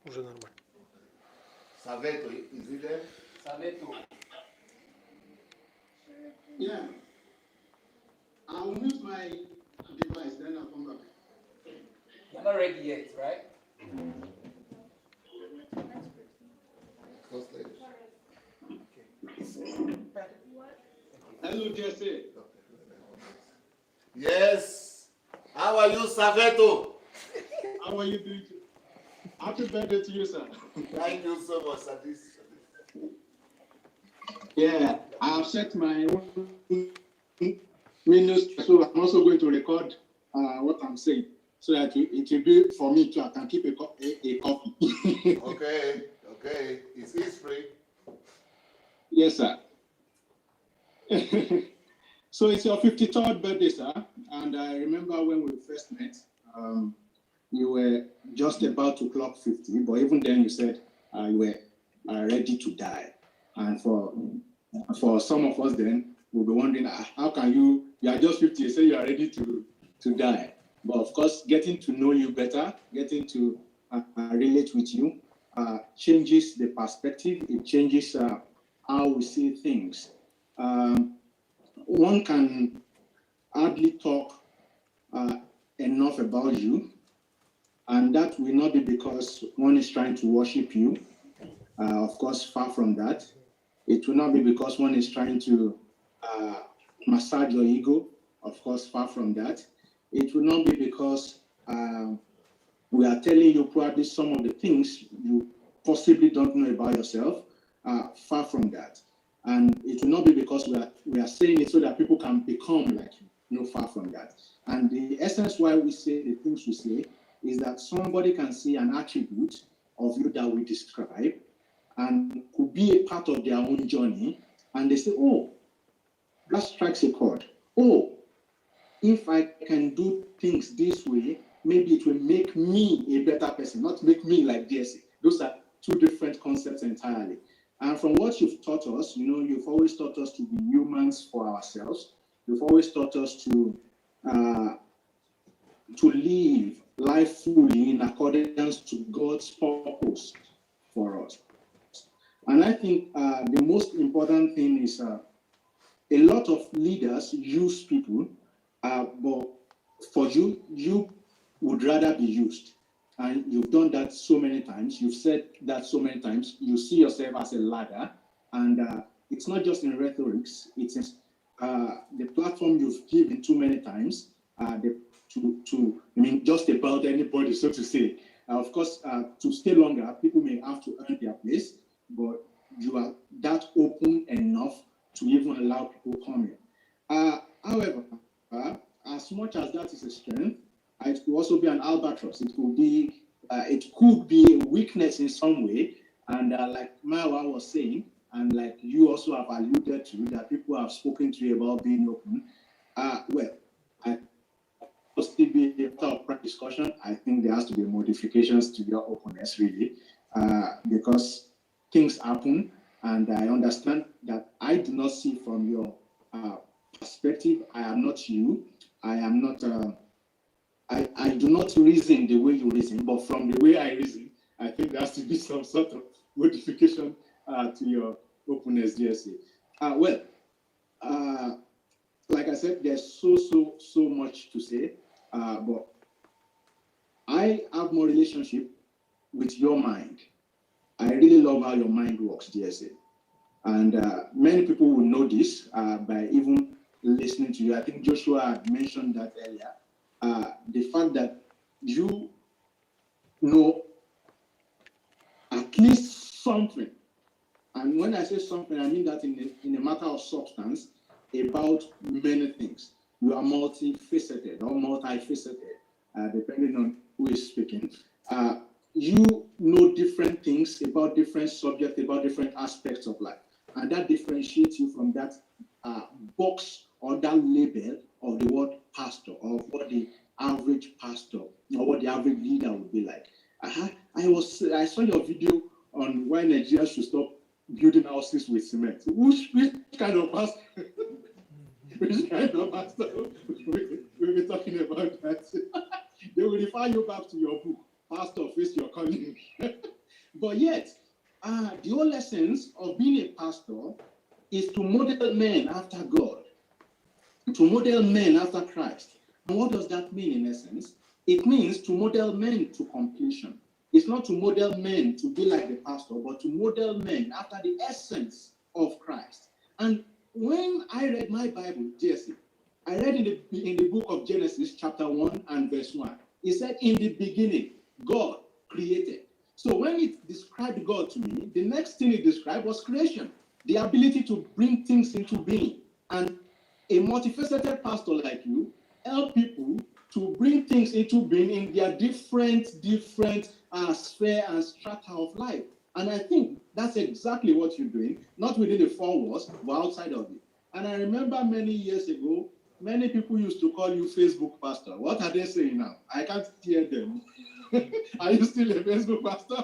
Уже нормально. Saveto, is it there? Saveto. Yeah. I'll mute my device, then I'll come back. You're not ready yet, right? First lady. Okay. Hello, DSA. Yes. How are you, Saveto? How are you doing? Happy birthday to you, sir. Thank you so much, Sadis. Yeah, I have set my own minutes, so I'm also going to record what I'm saying, so that it will be for me too. I can keep a copy. Okay. It's history. Yes, sir. So it's your 53rd birthday, sir. And I remember when we first met, you were just about to clock 50, but even then you said you were ready to die. And for some of us then, we'll be wondering, how can you are just 50, you say you are ready to die. But of course, getting to know you better, getting to relate with you, changes the perspective. It changes how we see things. One can hardly talk enough about you, and that will not be because one is trying to worship you. Of course, far from that. It will not be because one is trying to massage your ego. Of course, far from that. It will not be because we are telling you probably some of the things you possibly don't know about yourself. Far from that. And it will not be because we are saying it so that people can become like you. No, far from that. And the essence why we say the things we say is that somebody can see an attribute of you that we describe and could be a part of their own journey, and they say, oh, that strikes a chord. Oh, if I can do things this way, maybe it will make me a better person, not make me like DSA. Those are two different concepts entirely. And from what you've taught us, you've always taught us to be humans for ourselves. You've always taught us to live life fully in accordance to God's purpose for us. And I think the most important thing is a lot of leaders use people, but for you would rather be used. And you've done that so many times. You've said that so many times. You see yourself as a ladder. And it's not just in rhetorics. It's in the platform you've given too many times just about anybody, so to say. Of course, to stay longer, people may have to earn their place, but you are that open enough to even allow people come in. However, as much as that is a strength, it could also be an albatross. It could be a weakness in some way. And like Maiwa was saying, and like you also have alluded to, that people have spoken to you about being open. I still be after a discussion. I think there has to be modifications to your openness, really, because things happen, and I understand that I do not see from your perspective. I am not you. I am not. I do not reason the way you reason, but from the way I reason, I think there has to be some sort of modification to your openness, DSA. Like I said, there's so much to say, but I have more relationship with your mind. I really love how your mind works, DSA. And many people will know this by even listening to you. I think Joshua had mentioned that earlier. The fact that you know at least something, and when I say something, I mean that in a matter of substance, about many things. You are multifaceted or multifaceted, depending on who is speaking. You know different things about different subjects, about different aspects of life. And that differentiates you from that box or that label of the word pastor, or what the average pastor or what the average leader would be like. I saw your video on why Nigeria should stop building houses with cement. Which kind of pastor? Which kind of pastor we'll be talking about that? They will refer you back to your book, Pastor, Face Your Calling. But yet, the whole essence of being a pastor is to model men after God, to model men after Christ. And what does that mean in essence? It means to model men to completion. It's not to model men to be like the pastor, but to model men after the essence of Christ. And when I read my Bible, JSC, I read in the book of Genesis, chapter 1 and verse 1. It said, in the beginning, God created. So when it described God to me, the next thing it described was creation, the ability to bring things into being. And a multifaceted pastor like you help people to bring things into being in their different sphere and strata of life. And I think that's exactly what you're doing, not within the four walls, but outside of it. And I remember many years ago, many people used to call you Facebook pastor. What are they saying now? I can't hear them. Are you still a Facebook pastor?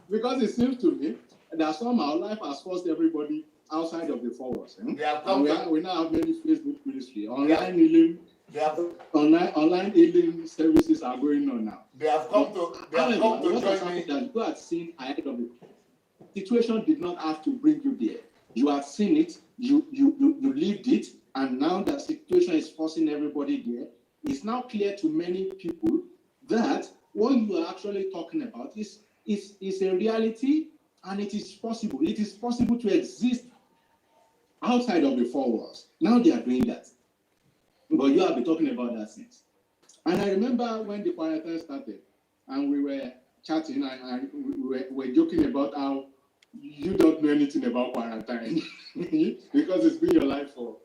Because it seems to me that somehow life has forced everybody outside of the four walls. We now have many Facebook ministry, online healing. Online healing services are going on now. They have come to join me. That you had seen ahead of it. Situation did not have to bring you there. You have seen it, you lived it, and now that situation is forcing everybody there. It's now clear to many people that what you are actually talking about is a reality, and it is possible. It is possible to exist outside of the four walls. Now they are doing that. But you have been talking about that since. And I remember when the quarantine started, and we were chatting, and we were joking about how you don't know anything about quarantine because it's been your life for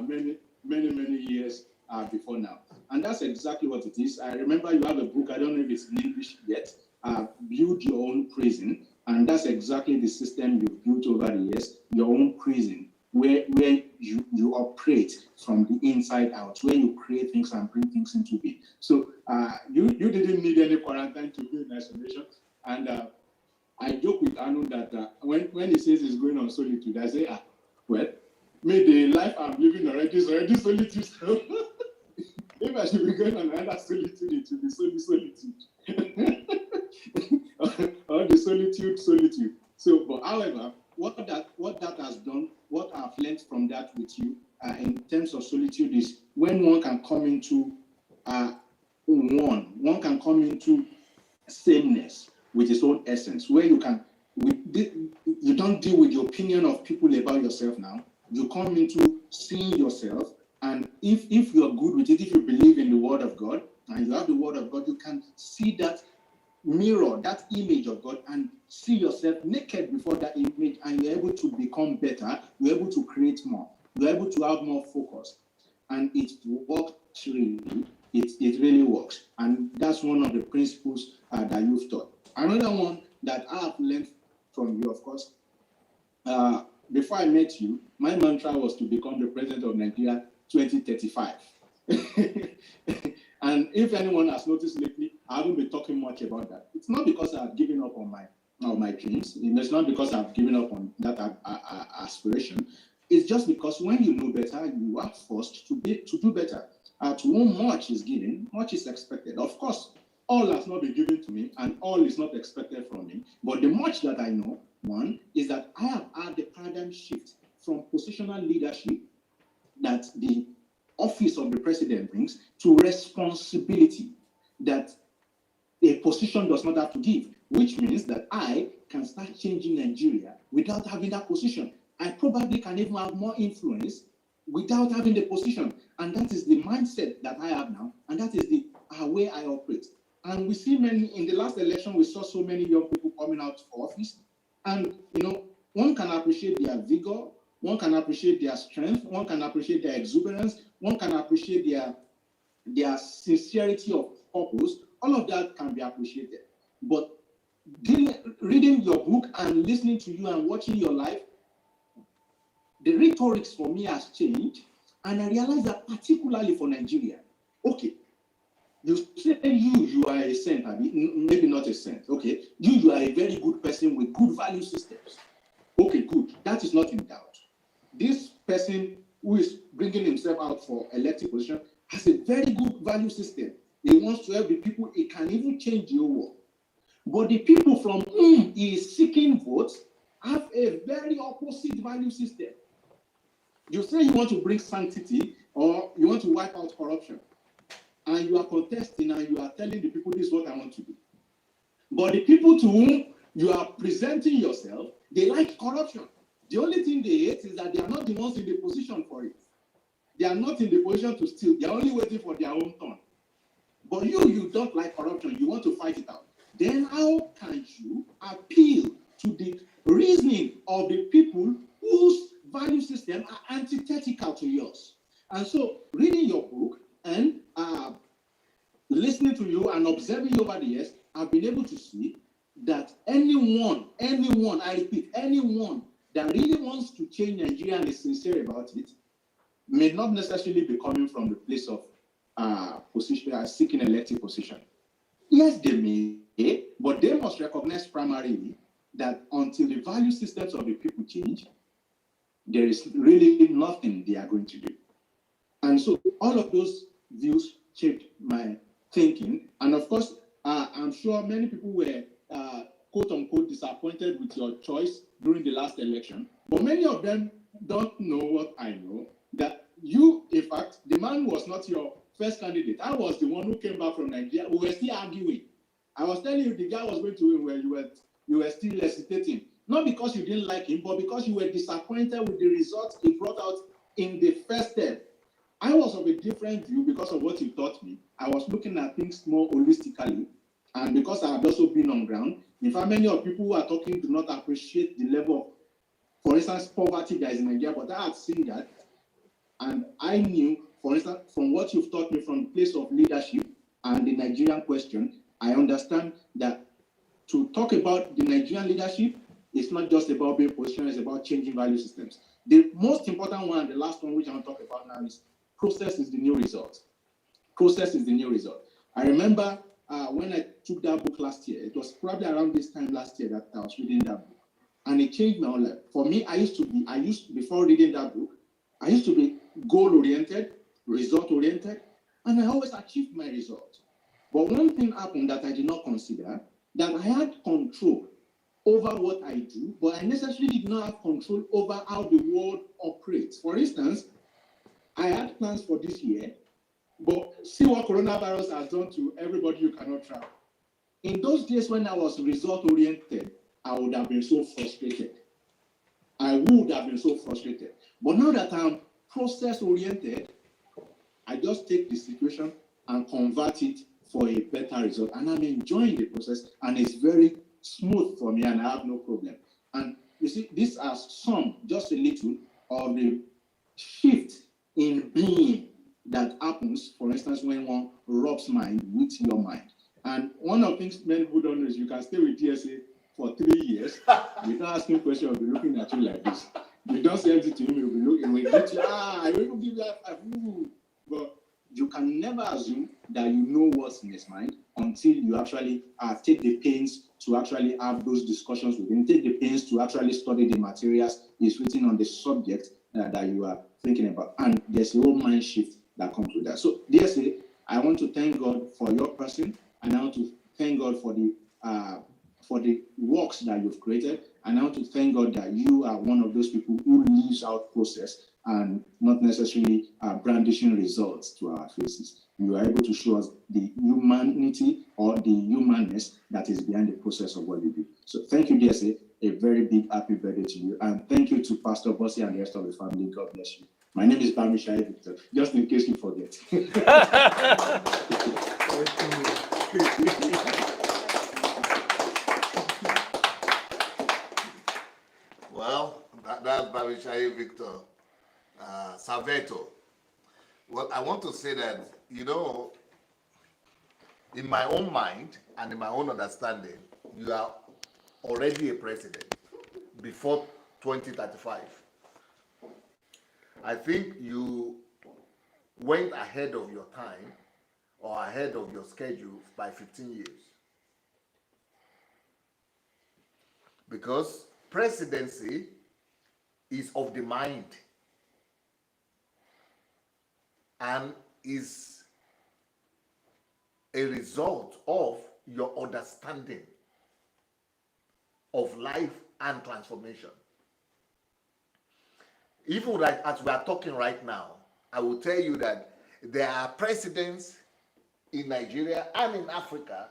many years before now. And that's exactly what it is. I remember you have a book, I don't know if it's in English yet, Build Your Own Prison. And that's exactly the system you've built over the years, your own prison, where you operate from the inside out, where you create things and bring things into being. So you didn't need any quarantine to be in isolation. And I joke with Anu that when he says he's going on solitude, I say, well, maybe the life I'm living already is already solitude. So if I should be going on another solitude, it will be solitude. Or the solitude. So, but however, what that has done, what I've learned from that with you in terms of solitude is when one can come into one can come into sameness with his own essence, where you don't deal with the opinion of people about yourself now. You come into seeing yourself, and if you're good with it, if you believe in the word of God and you have the word of God, you can see that mirror, that image of God, and see yourself naked before that image, and you're able to become better, you're able to create more, you're able to have more focus. And it works really, it really works. And that's one of the principles that you've taught. Another one that I have learned from you, of course, before I met you, my mantra was to become the president of Nigeria 2035. And if anyone has noticed lately, I haven't been talking much about that. It's not because I've given up on my dreams. It's not because I've given up on that aspiration. It's just because when you know better, you are forced to do better. To whom much is given, much is expected. Of course, all has not been given to me, and all is not expected from me. But the much that I know, one, is that I have had the paradigm shift from positional leadership that the office of the president brings to responsibility that a position does not have to give, which means that I can start changing Nigeria without having that position. I probably can even have more influence without having the position. And that is the mindset that I have now, and that is the way I operate. And we see in the last election, we saw so many young people coming out for office. And, one can appreciate their vigor, one can appreciate their strength, one can appreciate their exuberance, one can appreciate their sincerity of purpose. All of that can be appreciated. But reading your book and listening to you and watching your life, the rhetorics for me has changed. And I realized that particularly for Nigeria, okay, you say you are a saint, maybe not a saint, okay? You are a very good person with good value systems. Okay, good. That is not in doubt. This person who is bringing himself out for elected position has a very good value system. He wants to help the people. He can even change the whole world. But the people from whom he is seeking votes have a very opposite value system. You say you want to bring sanctity or you want to wipe out corruption, and you are contesting and you are telling the people this is what I want to do. But the people to whom you are presenting yourself, they like corruption. The only thing they hate is that they are not the ones in the position for it. They are not in the position to steal. They are only waiting for their own turn. But you don't like corruption. You want to fight it out. Then how can you appeal to the reasoning of the people whose value system are antithetical to yours? And so reading your book and listening to you and observing you over the years, I've been able to see that anyone, I repeat, anyone that really wants to change Nigeria and is sincere about it may not necessarily be coming from the place of position, seeking elective position. Yes, they may, but they must recognize primarily that until the value systems of the people change, there is really nothing they are going to do. And so all of those views shaped my thinking. And of course, I'm sure many people were quote unquote disappointed with your choice during the last election. But many of them don't know what I know, that you, in fact, the man was not your first candidate. I was the one who came back from Nigeria. We were still arguing. I was telling you the guy was going to win where you were still hesitating. Not because you didn't like him, but because you were disappointed with the results he brought out in the first step. I was of a different view because of what you taught me. I was looking at things more holistically. And because I had also been on ground, in fact, many of people who are talking do not appreciate the level of, for instance, poverty that is in Nigeria, but I had seen that. And I knew, for instance, from what you've taught me from the place of leadership and the Nigerian question, I understand that to talk about the Nigerian leadership, it's not just about being positioned, it's about changing value systems. The most important one, the last one which I want to talk about now is process is the new result. Process is the new result. I remember when I took that book last year, it was probably around this time last year that I was reading that book. And it changed my whole life. For me, before reading that book, I used to be goal-oriented, result-oriented, and I always achieved my result. But one thing happened that I did not consider, that I had control over what I do, but I necessarily did not have control over how the world operates. For instance, I had plans for this year, but see what coronavirus has done to everybody who cannot travel. In those days when I was result-oriented, I would have been so frustrated. I would have been so frustrated. But now that I'm process-oriented, I just take the situation and convert it for a better result. And I'm enjoying the process, and it's very smooth for me, and I have no problem. And you see, these are some, just a little, of the shift in being that happens, for instance, when one rubs mind with your mind. And one of the things many people don't know is you can stay with DSA for 3 years without asking questions, he'll be looking at you like this. You don't say anything to him, he'll be looking, he'll get you, I will give you a but you can never assume that you know what's in his mind until you actually take the pains to actually have those discussions with him, take the pains to actually study the materials he's written on the subject that you are thinking about. And there's a whole mind shift that comes with that. So, DSA, I want to thank God for your person, and I want to thank God for the works that you've created, and I want to thank God that you are one of those people who lives out process and not necessarily brandishing results to our faces. You are able to show us the humanity or the humanness that is behind the process of what you do. So thank you, DSA. A very big happy birthday to you. And thank you to Pastor Bossy and the rest of the family. God bless you. My name is Bami Shai Victor, just in case you forget. Well, that's Bami Shai Victor. Salveto. Well, I want to say that, you know, in my own mind and in my own understanding, you are already a president before 2035. I think you went ahead of your time or ahead of your schedule by 15 years. Because presidency is of the mind and is a result of your understanding of life and transformation. Even like as we are talking right now, I will tell you that there are presidents in Nigeria and in Africa,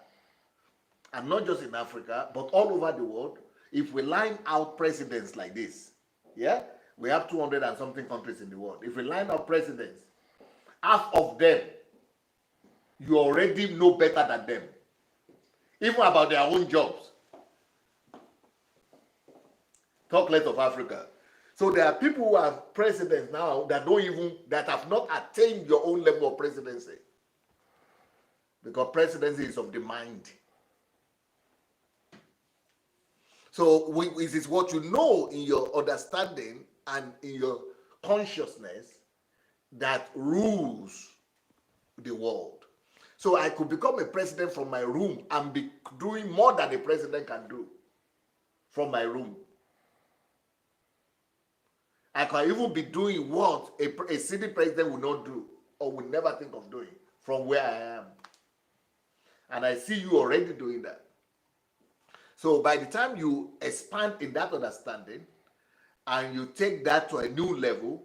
and not just in Africa, but all over the world. If we line out presidents like this, Yeah? We have 200 and something countries in the world. If we line up presidents, half of them, you already know better than them. Even about their own jobs. Talk less of Africa. So there are people who are presidents now that have not attained your own level of presidency. Because presidency is of the mind. So it is what you know in your understanding and in your consciousness that rules the world. So I could become a president from my room and be doing more than a president can do from my room. I can even be doing what a sitting president will not do or will never think of doing from where I am. And I see you already doing that. So by the time you expand in that understanding and you take that to a new level,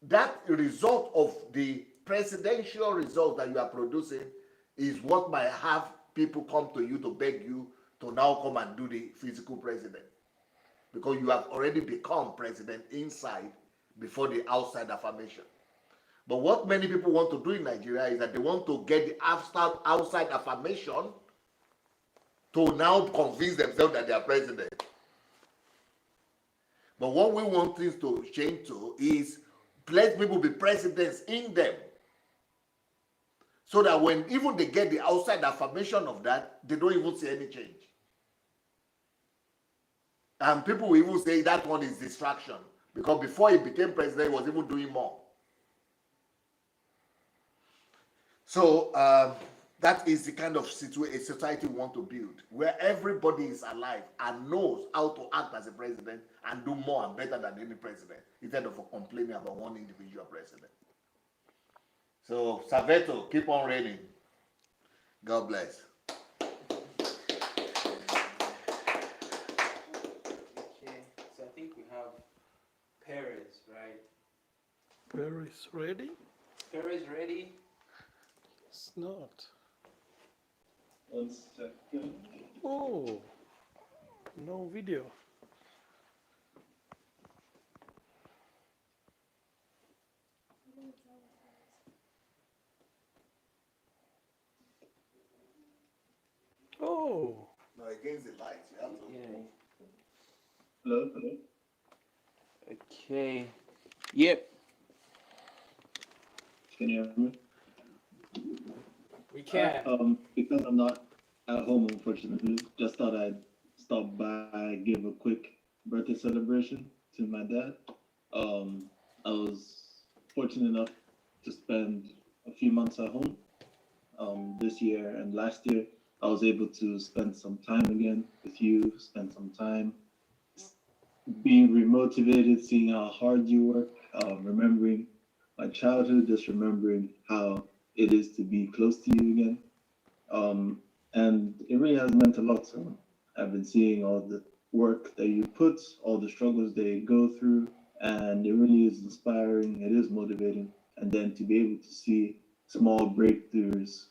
that result of the presidential result that you are producing is what might have people come to you to beg you to now come and do the physical president. Because you have already become president inside before the outside affirmation. But what many people want to do in Nigeria is that they want to get the outside affirmation to now convince themselves that they are president. But what we want things to change to is let people be presidents in them. So that when even they get the outside affirmation of that, they don't even see any change. And people will even say that one is distraction. Because before he became president, he was even doing more. So that is the kind of society we want to build, where everybody is alive and knows how to act as a president and do more and better than any president, instead of complaining about one individual president. So, Saveto, keep on reigning. God bless. Okay, so I think we have Perez, right? Perez ready? Perez ready? It's not. 1 second. Oh, no video. Oh. No, against the lights. You have to. Yeah. Hello, hello. Okay. Yep. Can you hear me? We can. Because I'm not at home, unfortunately, just thought I'd stop by, give a quick birthday celebration to my dad. I was fortunate enough to spend a few months at home this year, and last year I was able to spend some time again with you, spend some time being remotivated, seeing how hard you work, remembering my childhood, just remembering how it is to be close to you again. And it really has meant a lot. So I've been seeing all the work that you put, all the struggles they go through, and it really is inspiring. It is motivating. And then to be able to see small breakthroughs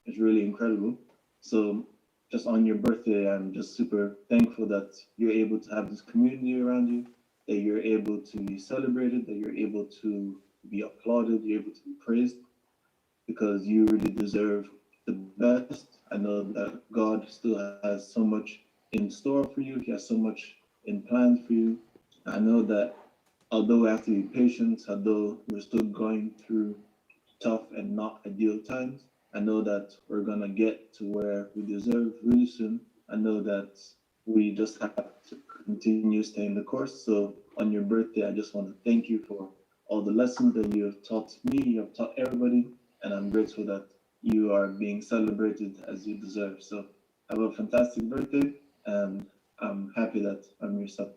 is really incredible. So just on your birthday, I'm just super thankful that you're able to have this community around you, that you're able to be celebrated, that you're able to be applauded, you're able to be praised, because you really deserve the best. I know that God still has so much in store for you. He has so much in plan for you. I know that although we have to be patient, although we're still going through tough and not ideal times, I know that we're gonna get to where we deserve really soon. I know that we just have to continue staying the course. So on your birthday, I just want to thank you for all the lessons that you have taught me, you have taught everybody, and I'm grateful that you are being celebrated as you deserve. So have a fantastic birthday, and I'm happy that I'm your son.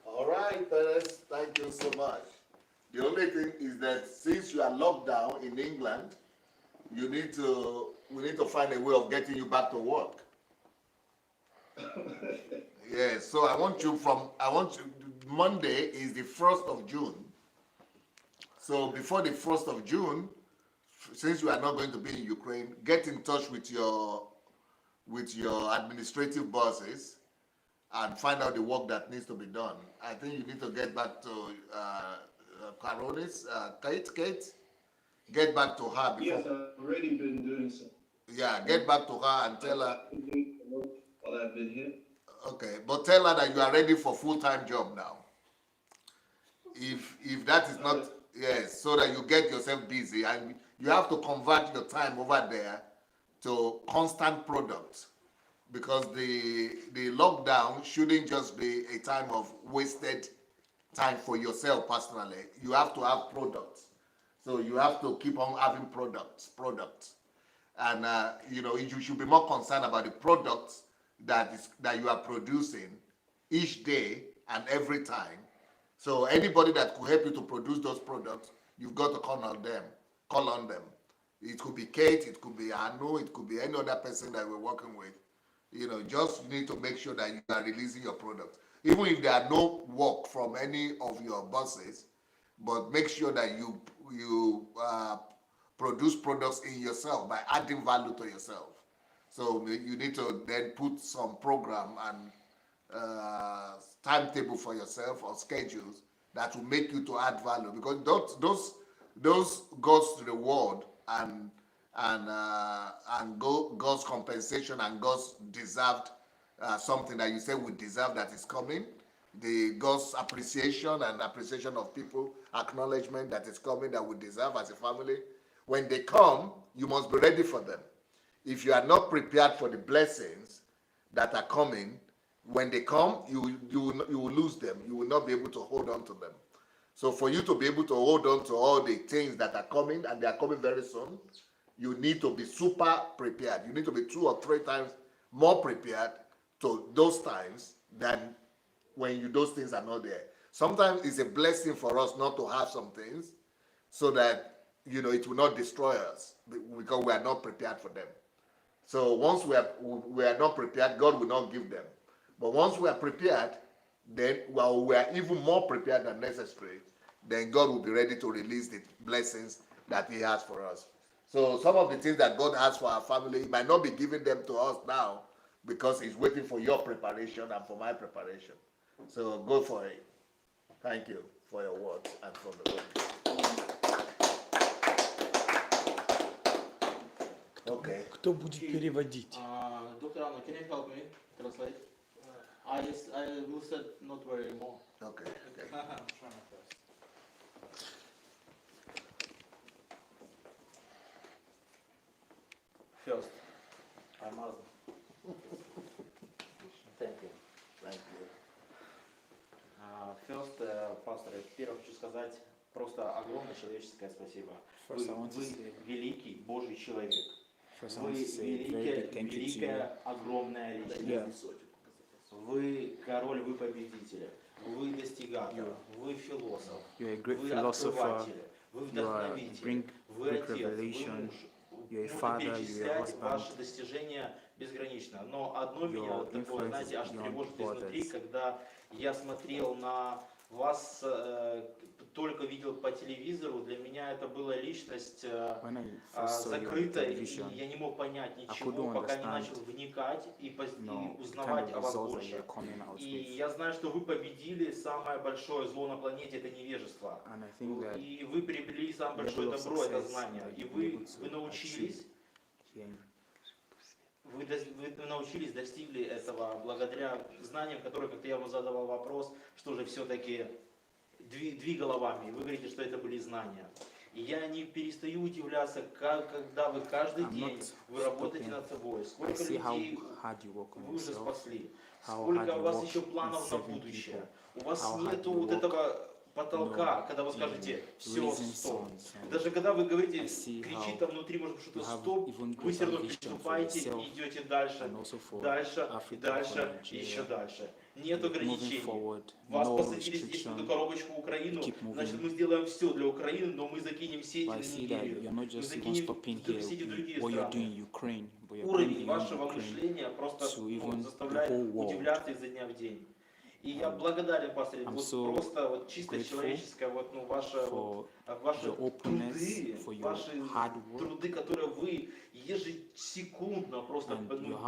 All right, Perez, thank you so much. The only thing is that since you are locked down in England, we need to find a way of getting you back to work. Yes, so Monday is the 1st of June. So before the 1st of June, since you are not going to be in Ukraine, get in touch with your administrative bosses and find out the work that needs to be done. I think you need to get back to Carolis, Kate, get back to her before. Yes, I've already been doing so. Yeah, get back to her and tell her. While I've been here. Okay, but tell her that you are ready for full-time job now. If that is not, yes, so that you get yourself busy and you have to convert your time over there to constant product, because the lockdown shouldn't just be a time of wasted time for yourself personally. You have to have products, so you have to keep on having products, and you should be more concerned about the products that you are producing each day and every time. So anybody that could help you to produce those products, you've got to call on them. It could be Kate, it could be Anu, it could be any other person that we're working with. Just need to make sure that you are releasing your products. Even if there are no work from any of your bosses, but make sure that you produce products in yourself by adding value to yourself. So you need to then put some program and timetable for yourself or schedules that will make you to add value, because those God's reward and God's compensation and God's deserved something that you say we deserve that is coming, the God's appreciation and appreciation of people, acknowledgement that is coming that we deserve as a family. When they come, you must be ready for them. If you are not prepared for the blessings that are coming, when they come, you will lose them. You will not be able to hold on to them. So for you to be able to hold on to all the things that are coming, and they are coming very soon, you need to be super prepared. You need to be 2 or 3 times more prepared to those times than when those things are not there. Sometimes it's a blessing for us not to have some things, so that it will not destroy us, because we are not prepared for them. So once we are not prepared, God will not give them. But once we are prepared, then while we are even more prepared than necessary, then God will be ready to release the blessings that He has for us. So some of the things that God has for our family, He might not be giving them to us now, because He's waiting for your preparation and for my preparation. So go for it. Thank you for your words and for the word. Okay. Кто будет переводить? Dr. Anna, can you help me translate? I will say not very more. Okay. I'm trying my best. First, I'm Muslim. Thank you. Thank you. First, пастор, первое хочу сказать просто огромное человеческое спасибо. Вы великий Божий человек. Вы великая, огромная личность. Вы король, вы победитель. Вы достигатор, вы философ, вы открыватель, вы вдохновитель, вы отец, вы муж. Можно перечислять ваши достижения безгранично. Но одно меня такое, знаете, аж тревожит изнутри, когда я смотрел на вас, только видел по телевизору, для меня это была личность закрытая, и я не мог понять ничего, пока не начал вникать и узнавать о вас больше. И я знаю, что вы победили самое большое зло на планете, это невежество. И вы приобрели самое большое добро, это знание. И вы научились, достигли этого благодаря знаниям, которые, как я вам задавал вопрос, что же все-таки двигало вами. Вы говорите, что это были знания. И я не перестаю удивляться, когда вы каждый день вы работаете над собой, сколько людей вы уже спасли, сколько у вас еще планов на будущее. У вас нету вот этого потолка, когда вы скажете «все, стоп». Даже когда вы говорите, кричит там внутри, может быть, что-то «стоп», вы все равно приступаете и идете дальше, дальше, и дальше, и еще дальше. Нет ограничений. Вас посадили здесь в эту коробочку Украину, значит мы сделаем все для Украины, но мы закинем сети на Нигерию, мы закинем сети в другие страны. Уровень вашего мышления просто заставляет удивляться изо дня в день. И я благодарен, пастор, вот просто вот чисто человеческое, вот, ну, ваши труды, которые вы ежесекундно просто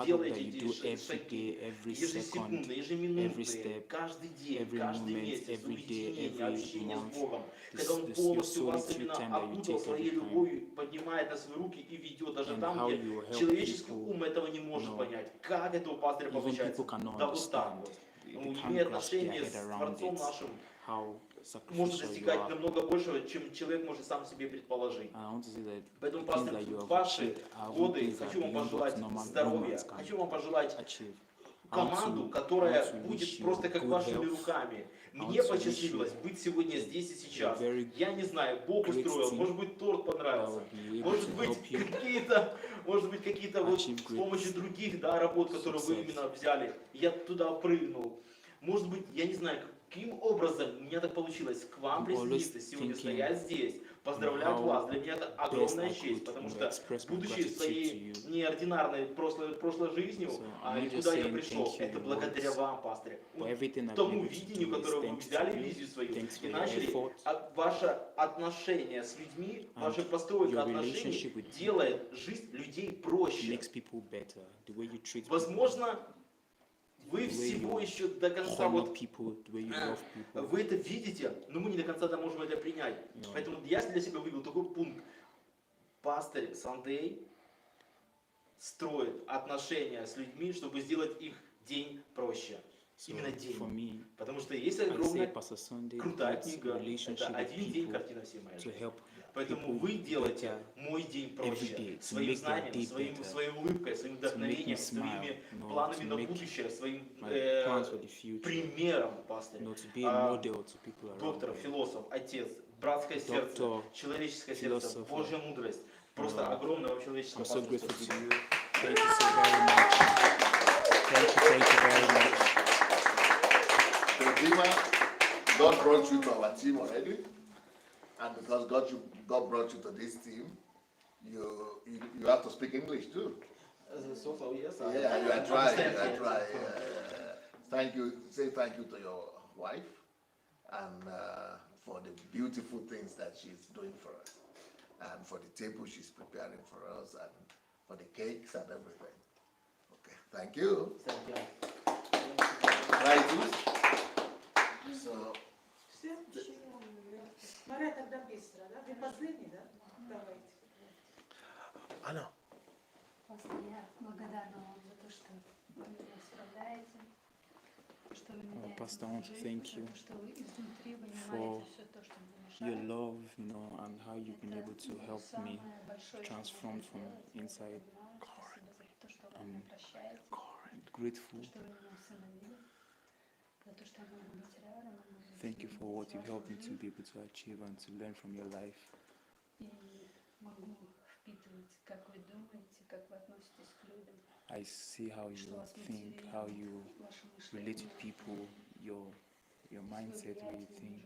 делаете шаги, ежесекундно, ежеминутные, каждый день, каждый месяц, уединение, общение с Богом, когда Он полностью вас именно окутал своей любовью, поднимает на свои руки и ведет даже там, где человеческий ум этого не может понять. Как это у пастыря получается? Да вот так вот. Имея отношение с Творцом нашим, можно достигать намного большего, чем человек может сам себе предположить. Поэтому, пастор, ваши годы, хочу вам пожелать здоровья, хочу вам пожелать команду, которая будет просто как вашими руками. Мне посчастливилось быть сегодня здесь и сейчас. Я не знаю, Бог устроил, может быть, торт понравился, может быть, какие-то вот с помощью других, да, работ, которые вы именно взяли, я туда прыгнул. Может быть, я не знаю, каким образом у меня так получилось к вам присоединиться сегодня, стоять здесь, поздравлять вас. Для меня это огромная честь, потому что, будучи своей неординарной прошлой жизнью, и куда я пришел, это благодаря вам, пастор, тому видению, которое вы взяли, визию свою, и начали, ваше отношение с людьми, ваша постройка отношений делает жизнь людей проще. Возможно, вы всего еще до конца вот, вы это видите, но мы не до конца можем это принять. Поэтому я для себя вывел такой пункт. Пастырь Сандей строит отношения с людьми, чтобы сделать их день проще. Именно день. Потому что есть огромная крутая книга. Это «Один день. Картина всей моей жизни». Поэтому вы делаете мой день проще. Своим знанием, своей улыбкой, своим вдохновением, своими планами на будущее, своим примером, пастырь. Доктор, философ, отец, братское сердце, человеческое сердце, Божья мудрость. Просто огромного человеческого пастыря. God brought you to our team already, and because God brought you to this team, you have to speak English too. So yes, yeah, you are trying. Thank you. Say thank you to your wife, and for the beautiful things that she's doing for us, and for the table she's preparing for us, and for the cakes and everything. Okay, thank you. Thank you. Right. So. Мария, тогда быстро, да? Вы последний, да? Давайте. Анна. Я благодарна вам за то, что вы меня справляете, что вы меняете Pastor, I want to thank you что вы изнутри for вынимаете все то, что мне your мешает. love, and how you've been able to help me transform from inside. I'm grateful. Thank you for what you've helped me to be able to achieve and to learn from your life. I see how you think, how you relate to people, your mindset, how you think.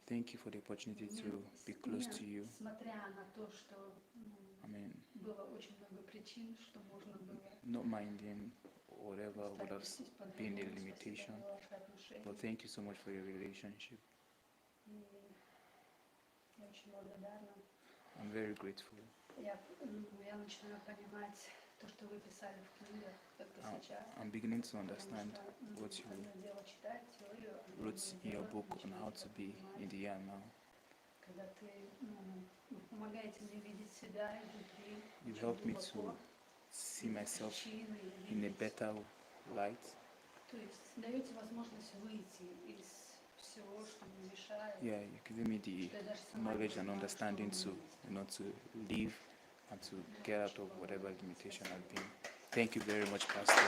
Thank you for the opportunity to be close to you. Amen. Not minding whatever would have been a limitation, but thank you so much for your relationship. I'm very grateful. I'm beginning to understand what you wrote in your book on how to be in the year now. You helped me to see myself in a better light. Yeah, you're giving me the knowledge and understanding to, to live and to get out of whatever limitation I've been. Thank you very much, Pastor.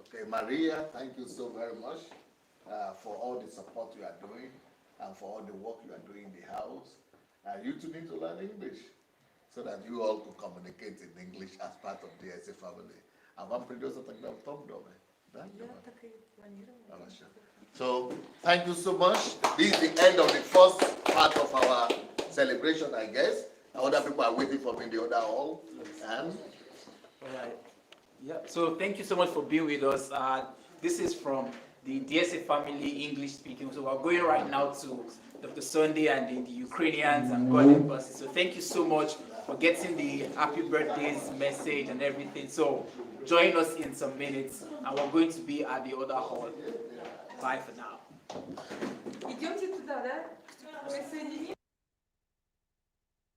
Okay, Maria, thank you so very much for all the support you are doing and for all the work you are doing in the house. You too need to learn English so that you all could communicate in English as part of the DSA family. So, thank you so much. This is the end of the first part of our celebration, I guess. Other people are waiting for me in the other hall. And All right. Yeah. So thank you so much for being with us. This is from the DSA family, English speaking. So we're going right now to Dr. Sunday and the Ukrainians and God embassy. So thank you so much for getting the happy birthdays message and everything. So join us in some minutes, and we're going to be at the other hall. Bye for now. Идемте туда, да? Присоединитесь.